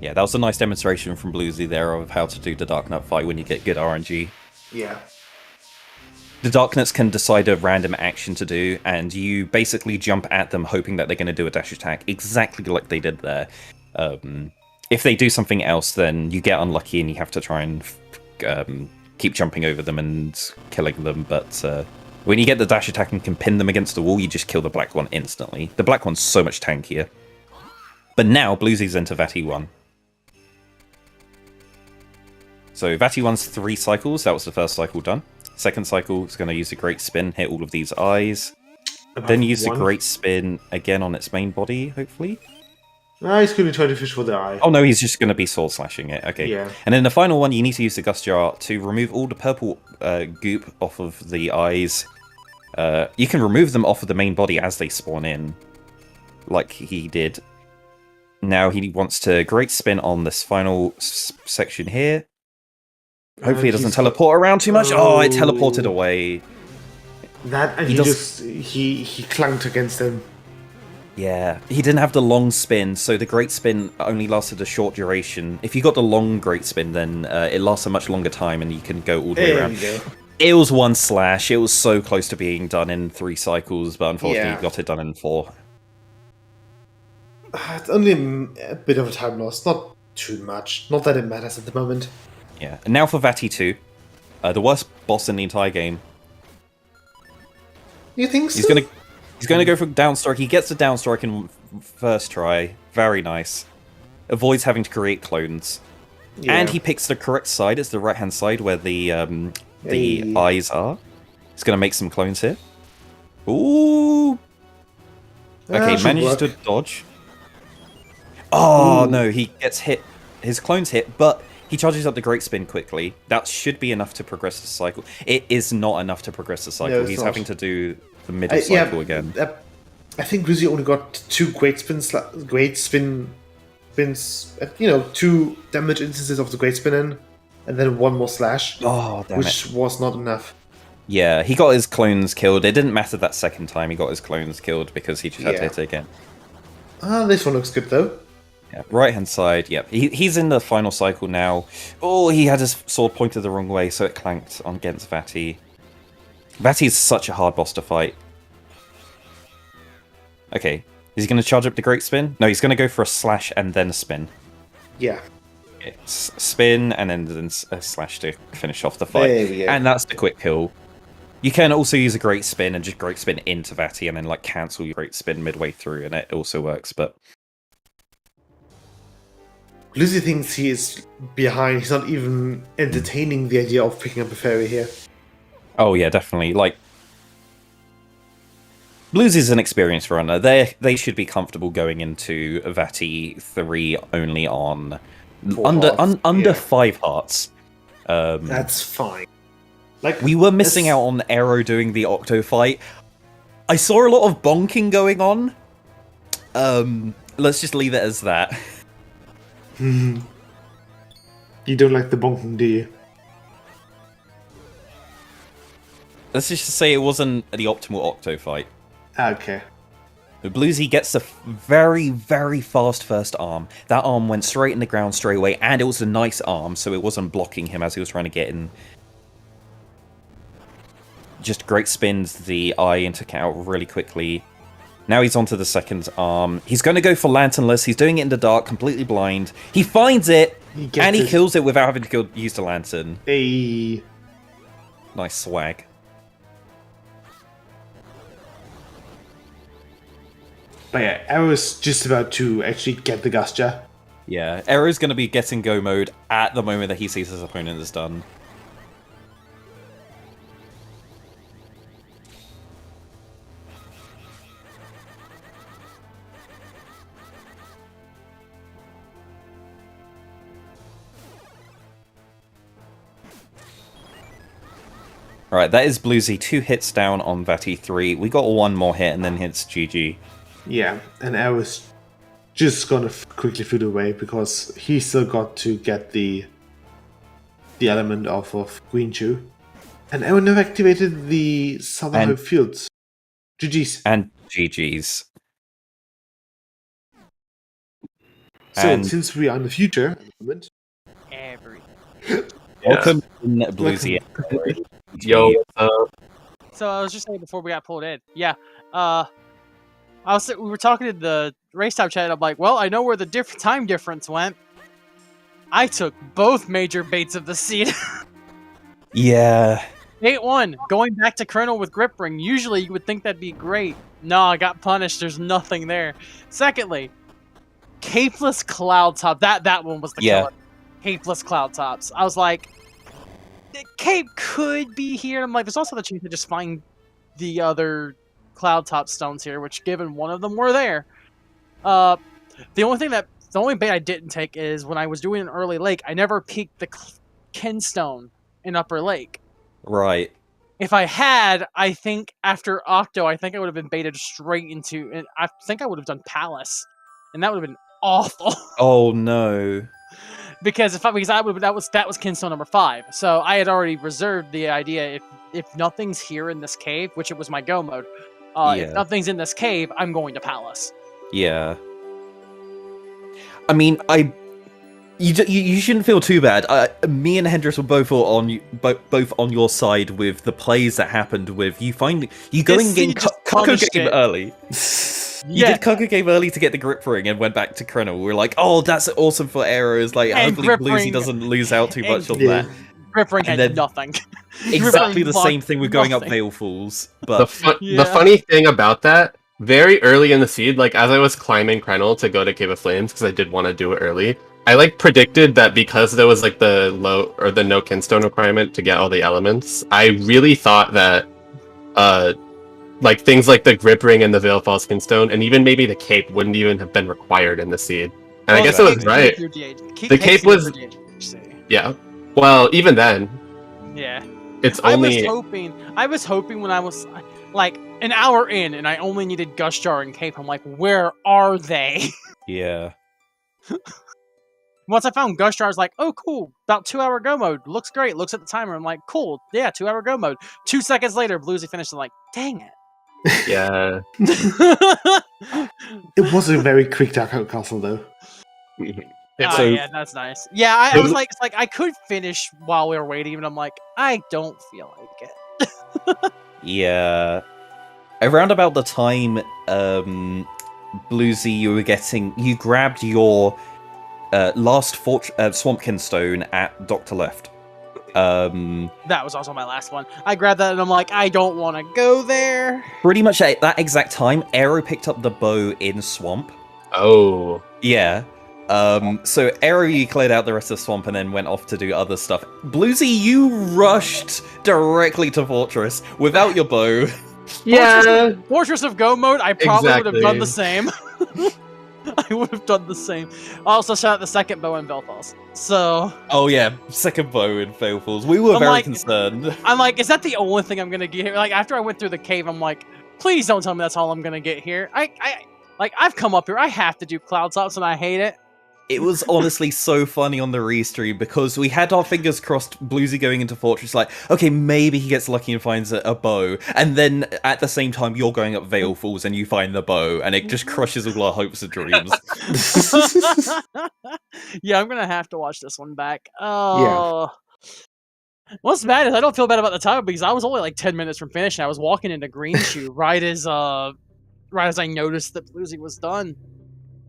Yeah, that was a nice demonstration from BlueZy there of how to do the Dark Nut fight when you get good RNG. Yeah. The Dark Nuts can decide a random action to do, and you basically jump at them hoping that they're going to do a dash attack, exactly like they did there. If they do something else, then you get unlucky and you have to try and keep jumping over them and killing them, but when you get the dash attack and can pin them against the wall, you just kill the black one instantly. The black one's so much tankier. But now, BlueZy's into Vati 1. So Vati 1's 3 cycles, that was the first cycle done. Second cycle is going to use a Great Spin, hit all of these eyes. Then use the Great Spin again on its main body, hopefully. No, he's going to try to fish for the eye. Oh no, he's just going to be sword slashing it. Okay. Yeah. And then the final one, you need to use the Gust Jar to remove all the purple goop off of the eyes. You can remove them off of the main body as they spawn in, like he did. Now he wants to Great Spin on this final section here. Hopefully it doesn't teleport around too much. Oh, it teleported away. That, and he clanked against him. Yeah, he didn't have the long spin, so the Great Spin only lasted a short duration. If you got the long Great Spin, then it lasts a much longer time and you can go all the way around. It was 1 slash, it was so close to being done in 3 cycles, but unfortunately he got it done in 4. It's only a bit of a time loss, not too much. Not that it matters at the moment. Yeah, and now for Vati 2, the worst boss in the entire game. You think so? He's gonna go for downstrike. He gets the downstrike in first try. Very nice. Avoids having to create clones. Yeah. And he picks the correct side. It's the right-hand side where the eyes are. He's gonna make some clones here. Ooh! Okay, manages to dodge. Oh, no, he gets hit. His clone's hit, but he charges up the Great Spin quickly. That should be enough to progress the cycle. It is not enough to progress the cycle. No, he's having to do the middle cycle again. I think BlueZy only got 2 Great Spins, 2 damage instances of the Great Spin in, and then 1 more slash. Oh, damn which was not enough. Yeah, he got his clones killed. It didn't matter that second time he got his clones killed because he just had to hit it again. This one looks good though. Yeah, right-hand side, yep. He's in the final cycle now. Oh, he had his sword pointed the wrong way, so it clanked on against Vati. Vati is such a hard boss to fight. Okay, is he going to charge up the Great Spin? No, he's going to go for a slash and then a spin. Yeah. It's spin and then a slash to finish off the fight. There we go. And that's the quick kill. You can also use a Great Spin and just Great Spin into Vati and then like cancel your Great Spin midway through, and it also works, but BlueZy thinks he is behind. He's not even entertaining the idea of picking up a fairy here. Oh yeah, definitely. Like, BlueZy's an experienced runner. They should be comfortable going into Vati 3 only on under 5 hearts. That's fine. Like, we were missing out on Aero doing the Octo fight. I saw a lot of bonking going on. Let's just leave it as that. You don't like the bonking, do you? Let's just say it wasn't the optimal Octo fight. Okay. But BlueZy gets a very, very fast first arm. That arm went straight in the ground straight away, and it was a nice arm, so it wasn't blocking him as he was trying to get in. Just Great Spins the eye into out really quickly. Now he's onto the second arm. He's going to go for Lanternless. He's doing it in the dark, completely blind. He finds it, he kills it without having to use the lantern. Hey. Nice swag. But yeah, Arrow's just about to actually get the Gustia. Yeah, Arrow's going to be getting go mode at the moment that he sees his opponent is done. Alright, that is BlueZy 2 hits down on that E3. We got one more hit and then hits GG. Yeah, and Arrow's just gonna quickly flew away because he still got to get the element off of Green Chew. And Arrow never activated the Southern Hope Fields. GG's. And GG's. So, since we are in the future, welcome in BlueZy. Yo, So I was just saying before we got pulled in. Yeah. We were talking in the race time chat. And I'm like, well, I know where the time difference went. I took both major baits of the seed. Yeah. Bait 1, going back to Colonel with Grip Ring. Usually you would think that'd be great. No, I got punished. There's nothing there. Secondly, Capeless Cloud Top. That one was the killer. Capeless Cloud Tops. I was like, the Cape could be here. I'm like, there's also the chance to just find the other Cloud Top stones here, which given one of them were there. The only bait I didn't take is when I was doing an early lake, I never peeked the Kinstone in Upper Lake. Right. If I had, I think after Octo, I think I would have been baited straight into, and I think I would have done Palace, and that would have been awful. Oh no. Because that was Kinstone number 5. So I had already reserved the idea if nothing's here in this cave, which it was my go mode. If nothing's in this cave, I'm going to Palace. Yeah. I mean, you shouldn't feel too bad. Me and Hendrix were both on your side with the plays that happened with you going and getting Cuckoo Game early. You did Cuckoo Game early to get the Grip Ring and went back to Krenel. We were like, oh, that's awesome for arrows. Like, hopefully BlueZy doesn't lose out too much on that. Grip Ring had nothing. Exactly the same thing with going up Veil Falls. But the funny thing about that, very early in the seed, like as I was climbing Krenel to go to Cave of Flames, because I did want to do it early, I like predicted that because there was like the low or the no Kinstone requirement to get all the elements, I really thought that like things like the Grip Ring and the Veil Falls Kinstone, and even maybe the Cape wouldn't even have been required in the seed. And I guess it was right. The Cape was... Yeah. Well, even then... Yeah. It's only... I was hoping when I was, like, an hour in, and I only needed Gush Jar and Cape, I'm like, where are they? Yeah. Once I found Gush Jar, I was like, oh, cool. About 2-hour go mode. Looks great. Looks at the timer. I'm like, cool. Yeah, 2-hour go mode. 2 seconds later, BlueZy finished. I'm like, dang it. Yeah. It was a very quick Dark Castle, though. Yeah, that's nice. Yeah, I was like, it's like I could finish while we were waiting, and I'm like, I don't feel like it. Yeah. Around about the time, BlueZy, you grabbed your last Swampkin Stone at Dr. Left. That was also my last one. I grabbed that and I'm like, I don't want to go there. Pretty much at that exact time, Aero picked up the bow in Swamp. Oh. Yeah. So Aero, you cleared out the rest of the swamp and then went off to do other stuff. BlueZy, you rushed directly to Fortress without your bow. Yeah. Fortress of Go mode, I probably would have done the same. I would have done the same. I also shot the second bow in Belfast. So... Oh yeah, second bow in Veil Falls. We were very concerned. I'm like, is that the only thing I'm gonna get here? Like, after I went through the cave, I'm like, please don't tell me that's all I'm gonna get here. I've come up here, I have to do Cloud Tops and I hate it. It was honestly so funny on the restream because we had our fingers crossed, BlueZy going into Fortress, like, okay, maybe he gets lucky and finds a bow, and then at the same time you're going up Veil Falls and you find the bow, and it just crushes all our hopes and dreams. Yeah, I'm gonna have to watch this one back. Oh. Yeah. What's bad is I don't feel bad about the time because I was only like 10 minutes from finishing. I was walking into Green Shoe right as I noticed that BlueZy was done.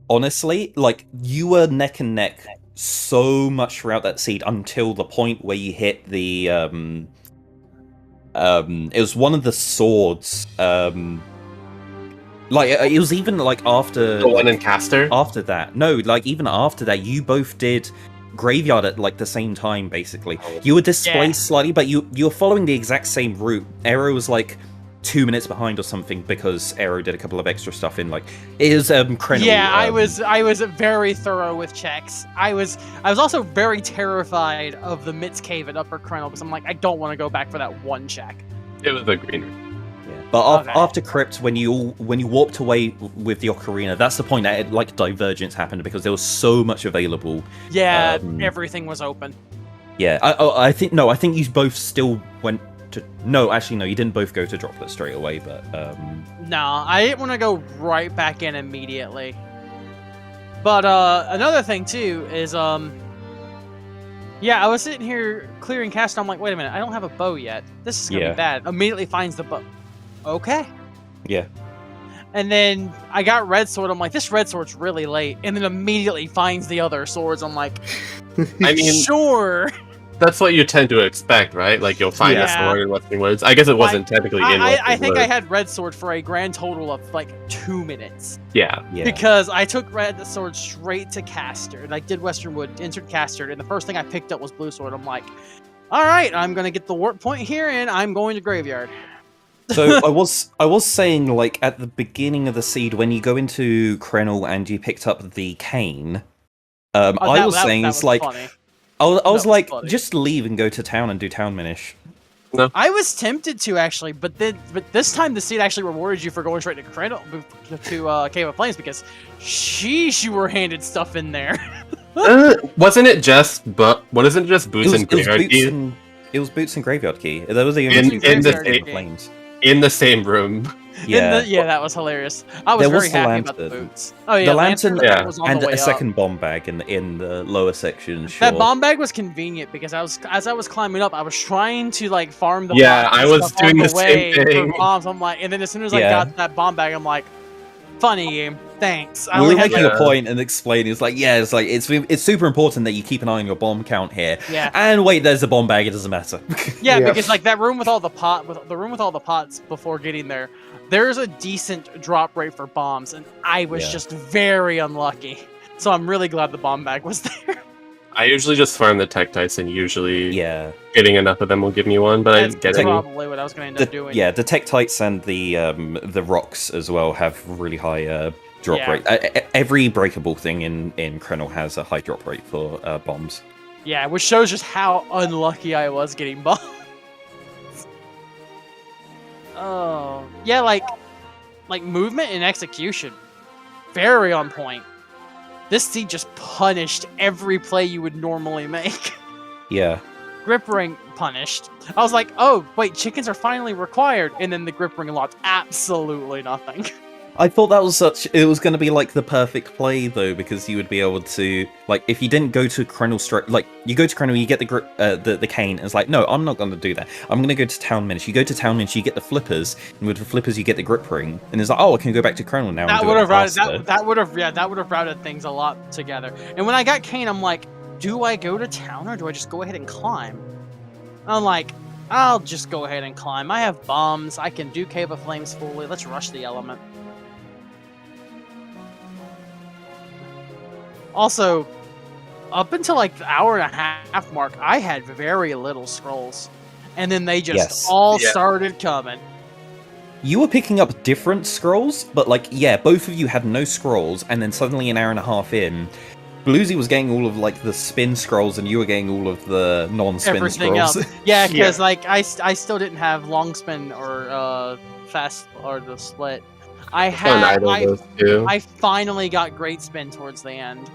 Honestly, like, you were neck and neck so much throughout that seed until the point where you hit the, it was one of the swords, Like it was even like after The one in Caster? after that. No, like even after that, you both did graveyard at like the same time. Basically, you were displaced slightly, but you were following the exact same route. Aero was like 2 minutes behind or something because Aero did a couple of extra stuff in like it was Krenel. Yeah, I was very thorough with checks. I was also very terrified of the Mitz cave at Upper Krenel because I'm like, I don't want to go back for that one check. It was a green. Yeah. But Okay. after Crypt, when you warped away with the Ocarina, that's the point that like divergence happened because there was so much available. Yeah, everything was open. Yeah, I think you both still went to. No, actually, no, you didn't both go to Droplet straight away, but No, I didn't want to go right back in immediately. But another thing too is yeah, I was sitting here clearing cast. I'm like, wait a minute, I don't have a bow yet. This is gonna be bad. Immediately finds the bow. Okay. Yeah. And then I got red sword. I'm like, this red sword's really late. And then immediately finds the other swords. I'm like, I mean, sure. that's what you tend to expect, right? Like you'll find a sword in Western Woods. I guess it wasn't technically in Western I think Woods. I had red sword for a grand total of like 2 minutes. Yeah. Because I took red sword straight to Caster. And I did Western Wood, entered Caster, and the first thing I picked up was blue sword. I'm like, all right, I'm gonna get the warp point here, and I'm going to graveyard. So I was saying like at the beginning of the seed when you go into Krenel and you picked up the cane, I was saying it's like funny. I was like funny. just leave and go to town and do town Minish. No. I was tempted to actually, but this time the seed actually rewarded you for going straight to Krenel to Cave of Flames because sheesh, you were handed stuff in there. Wasn't it just boots and graveyard key? It was boots and graveyard key. There was the only in the flames. In the same room. Yeah, that was hilarious. I was There very was the happy about the lantern. boots. Oh yeah, the lantern was on and the way a up. second bomb bag in the lower section. Sure. That bomb bag was convenient because as I was climbing up, I was trying to like farm the Yeah, bombs and I was stuff doing on the way same thing. for bombs. I'm like, and then as soon as I got that bomb bag, I'm like, funny game, thanks. I We only were had making like, a point and explaining. It's like, yeah, it's super important that you keep an eye on your bomb count here. Yeah. And wait, there's a bomb bag. It doesn't matter. yeah, Yeah. because like that room with all the pots before getting there, there's a decent drop rate for bombs, and I was just very unlucky. So I'm really glad the bomb bag was there. I usually just farm the Tektites, and usually Yeah. getting enough of them will give me one, but I'm That's getting... probably what I was going to end up doing. Yeah, the Tektites and the rocks as well have really high drop Yeah. rate. Every breakable thing in Krenel has a high drop rate for bombs. Yeah, which shows just how unlucky I was getting bombs. Oh, yeah, like movement and execution, very on point. This seed just punished every play you would normally make. Yeah. Grip ring punished. I was like, oh wait, chickens are finally required, and then the grip ring locked absolutely nothing. I thought that was it was going to be like the perfect play though, because you would be able to, like, if you didn't go to Krenel straight, like, you go to Krenel, you get the grip, the cane, and it's like, no, I'm not going to do that. I'm going to go to Town Minish. You go to Town Minish, you get the flippers, and with the flippers you get the grip ring, and it's like, oh, I can go back to Krenel now. That would have routed that would have routed things a lot together. And when I got cane, I'm like, do I go to town or do I just go ahead and climb? I'm like, I'll just go ahead and climb. I have bombs. I can do Cave of Flames fully. Let's rush the element. Also, up until like the hour and a half mark, I had very little scrolls. And then they just all started coming. You were picking up different scrolls, but like, yeah, both of you had no scrolls, and then suddenly an hour and a half in, BlueZy was getting all of like the spin scrolls, and you were getting all of the non-spin Everything scrolls. else. Yeah, because like I still didn't have long spin or fast or the split. I finally got great spin towards the end.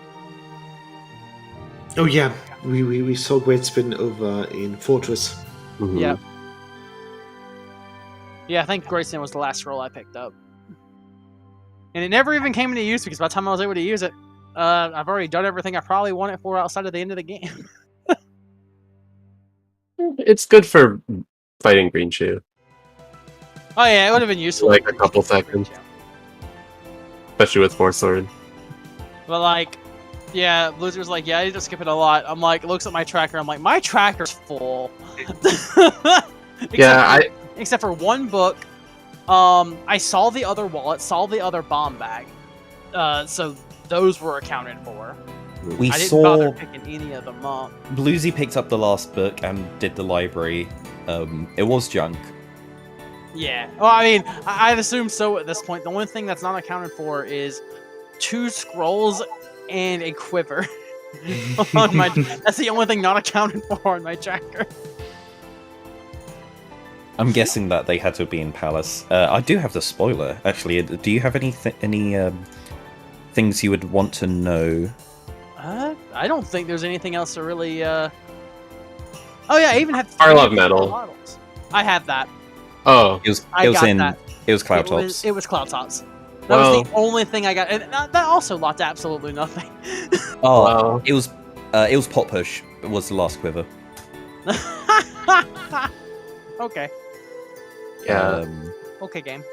Oh yeah, we saw great spin over in Fortress. Mhm. Yep. Yeah, I think great spin was the last scroll I picked up. And it never even came into use because by the time I was able to use it, I've already done everything I probably want it for outside of the end of the game. It's good for fighting Green Shoe. Oh yeah, it would have been useful. Like a couple seconds. Especially with Force Sword. But like, yeah, BlueZy was like, yeah, I need to skip it a lot. I'm like, looks at my tracker. I'm like, my tracker's full. Yeah, except for one book, I saw the other wallet, saw the other bomb bag. So those were accounted for. We I didn't saw bother picking any of them up. BlueZy picked up the last book and did the library. It was junk. Yeah. Well, I mean, I'd assume so at this point. The only thing that's not accounted for is 2 scrolls and a quiver. On my, that's the only thing not accounted for on my tracker. I'm guessing that they had to be in Palace. I do have the spoiler, actually. Do you have any things you would want to know? I don't think there's anything else to really. Oh yeah, I even have. Arlov Metal. Models. I have that. Oh, It was Cloud Tops. It was Cloud Tops. That was the only thing I got, and that also locked absolutely nothing. Oh, wow. it was Pot Push. It was the last quiver. Okay. Yeah. Okay, game.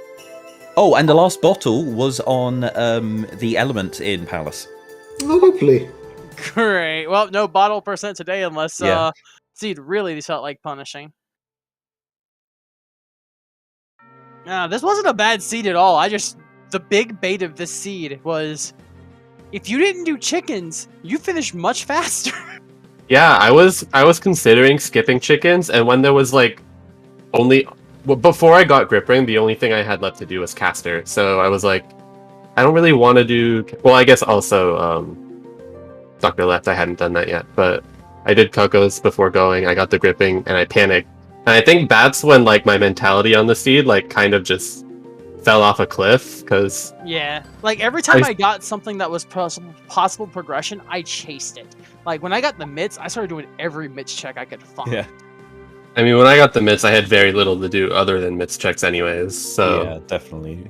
Oh, and the last bottle was on the element in Palace. Oh, lovely. Great. Well, no bottle percent today unless Yeah. Seed really felt like punishing. This wasn't a bad seed at all. The big bait of this seed was, if you didn't do chickens, you finish much faster. Yeah, I was considering skipping chickens, and when there was like before I got grip ring, the only thing I had left to do was caster. So I was like, I don't really want to do. Well, I guess also Dr. Left. I hadn't done that yet, but I did Coco's before going. I got the gripping, and I panicked. And I think that's when like my mentality on the seed like kind of just fell off a cliff, because yeah, like every time I got something that was possible progression, I chased it. Like when I got the mitts, I started doing every mitts check I could find. Yeah. I mean, when I got the mitts, I had very little to do other than mitts checks anyways, so Yeah, definitely.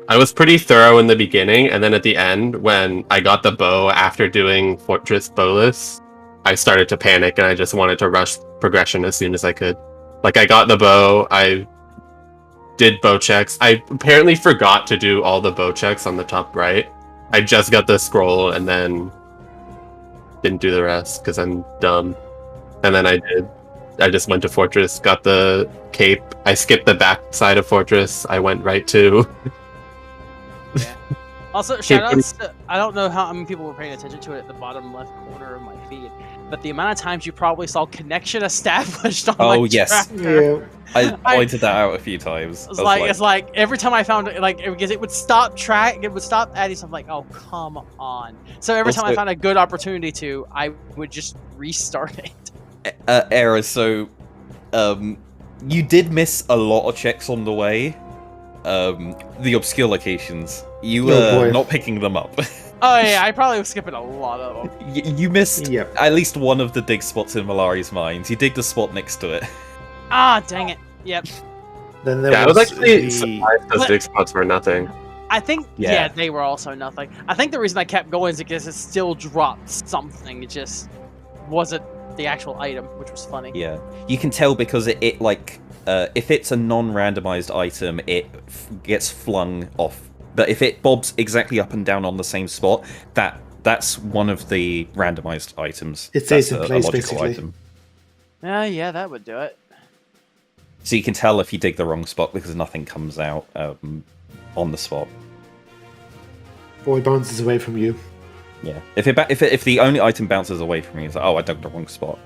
I was pretty thorough in the beginning, and then at the end, when I got the bow after doing Fortress Bowless, I started to panic, and I just wanted to rush progression as soon as I could. Like, I got the bow, I did bow checks. I apparently forgot to do all the bow checks on the top right. I just got the scroll, and then didn't do the rest, because I'm dumb. And then I just went to Fortress, got the cape. I skipped the back side of Fortress. I went right to... Also, shoutouts to, I don't know how many people were paying attention to it at the bottom left corner of my feed, but the amount of times you probably saw connection established on my yes. tracker. Yeah. I pointed that out a few times. It's like every time I found it, like, because it would stop it would stop adding stuff, like, oh, come on. So every time I found a good opportunity to, I would just restart it. Error, so you did miss a lot of checks on the way. The obscure locations. You were not picking them up. Oh yeah, I probably was skipping a lot of them. You missed at least one of the dig spots in Malari's mines. You dig the spot next to it. Ah, dang it. Yep. Then there I was actually surprised those dig spots were nothing. I think, they were also nothing. I think the reason I kept going is because it still dropped something. It just wasn't the actual item, which was funny. Yeah. You can tell because it like, if it's a non-randomized item, it gets flung off. But if it bobs exactly up and down on the same spot, that's one of the randomized items. It stays in That's place, a logical basically. item. Yeah, that would do it. So you can tell if you dig the wrong spot because nothing comes out on the spot. Or it bounces away from you. Yeah. If the only item bounces away from you, it's like, oh, I dug the wrong spot.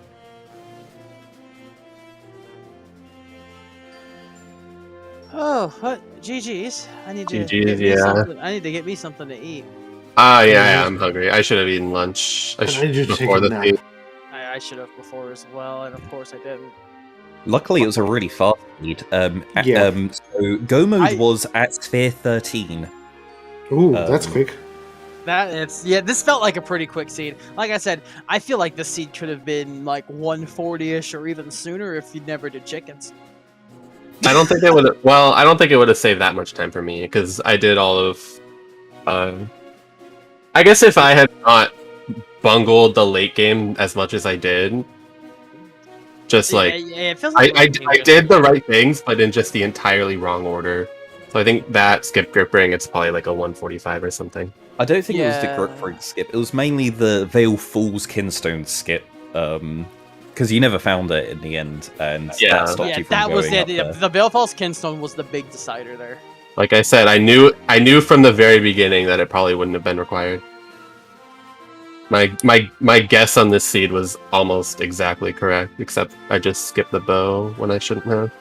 Oh, what? GG's. I need to GG's, yeah. I need to get me something to eat. Yeah, I'm hungry. I should have eaten lunch. Before the feed. I should have before as well, and of course I didn't. Luckily, it was a really fast feed. So Go Mode was at Sphere 13. Ooh, that's quick. This felt like a pretty quick seed. Like I said, I feel like this seed could have been like 140-ish or even sooner if you never did chickens. I don't think it would. Well, I don't think it would have saved that much time for me because I did all of. I guess if I had not bungled the late game as much as I did, just it feels like I did the right things, but in just the entirely wrong order. So I think that skip grip ring, it's probably like a 145 or something. I don't think it was the grip ring skip. It was mainly the Veil Fool's Kinstone skip. because you never found it in the end, and Yeah. that stopped Yeah, you from that was going it. up Yeah, there. the Balefall's Kinstone was the big decider there. Like I said, I knew from the very beginning that it probably wouldn't have been required. My guess on this seed was almost exactly correct, except I just skipped the bow when I shouldn't have.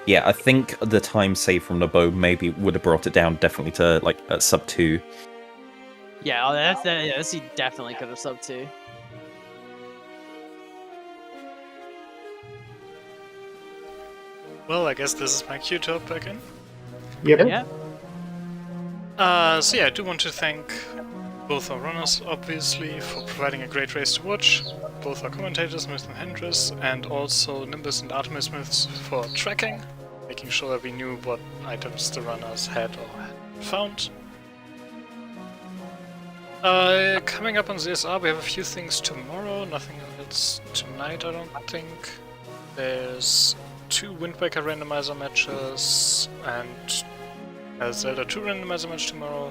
Yeah, I think the time saved from the bow maybe would have brought it down definitely to like sub 2. Yeah, that seed definitely could have sub 2. Well, I guess this is my cue to hop back in. Yep. Yeah. So yeah, I do want to thank both our runners, obviously, for providing a great race to watch, both our commentators, Smith and Hendris, and also Nimbus and Artemis Smiths for tracking, making sure that we knew what items the runners had or hadn't found. Coming up on ZSR, we have a few things tomorrow, nothing else tonight, I don't think. There's 2 Wind Waker randomizer matches and a Zelda 2 randomizer match tomorrow.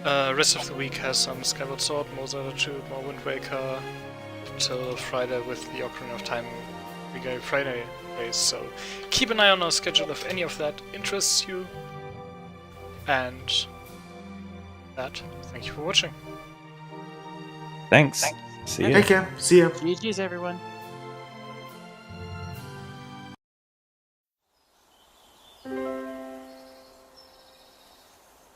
Rest of the week has some Skyward Sword, more Zelda 2, more Wind Waker, till Friday with the Ocarina of Time Regale Friday race, so keep an eye on our schedule if any of that interests you. And that, thank you for watching. Thanks. See ya. Take care. See ya. GG's, everyone.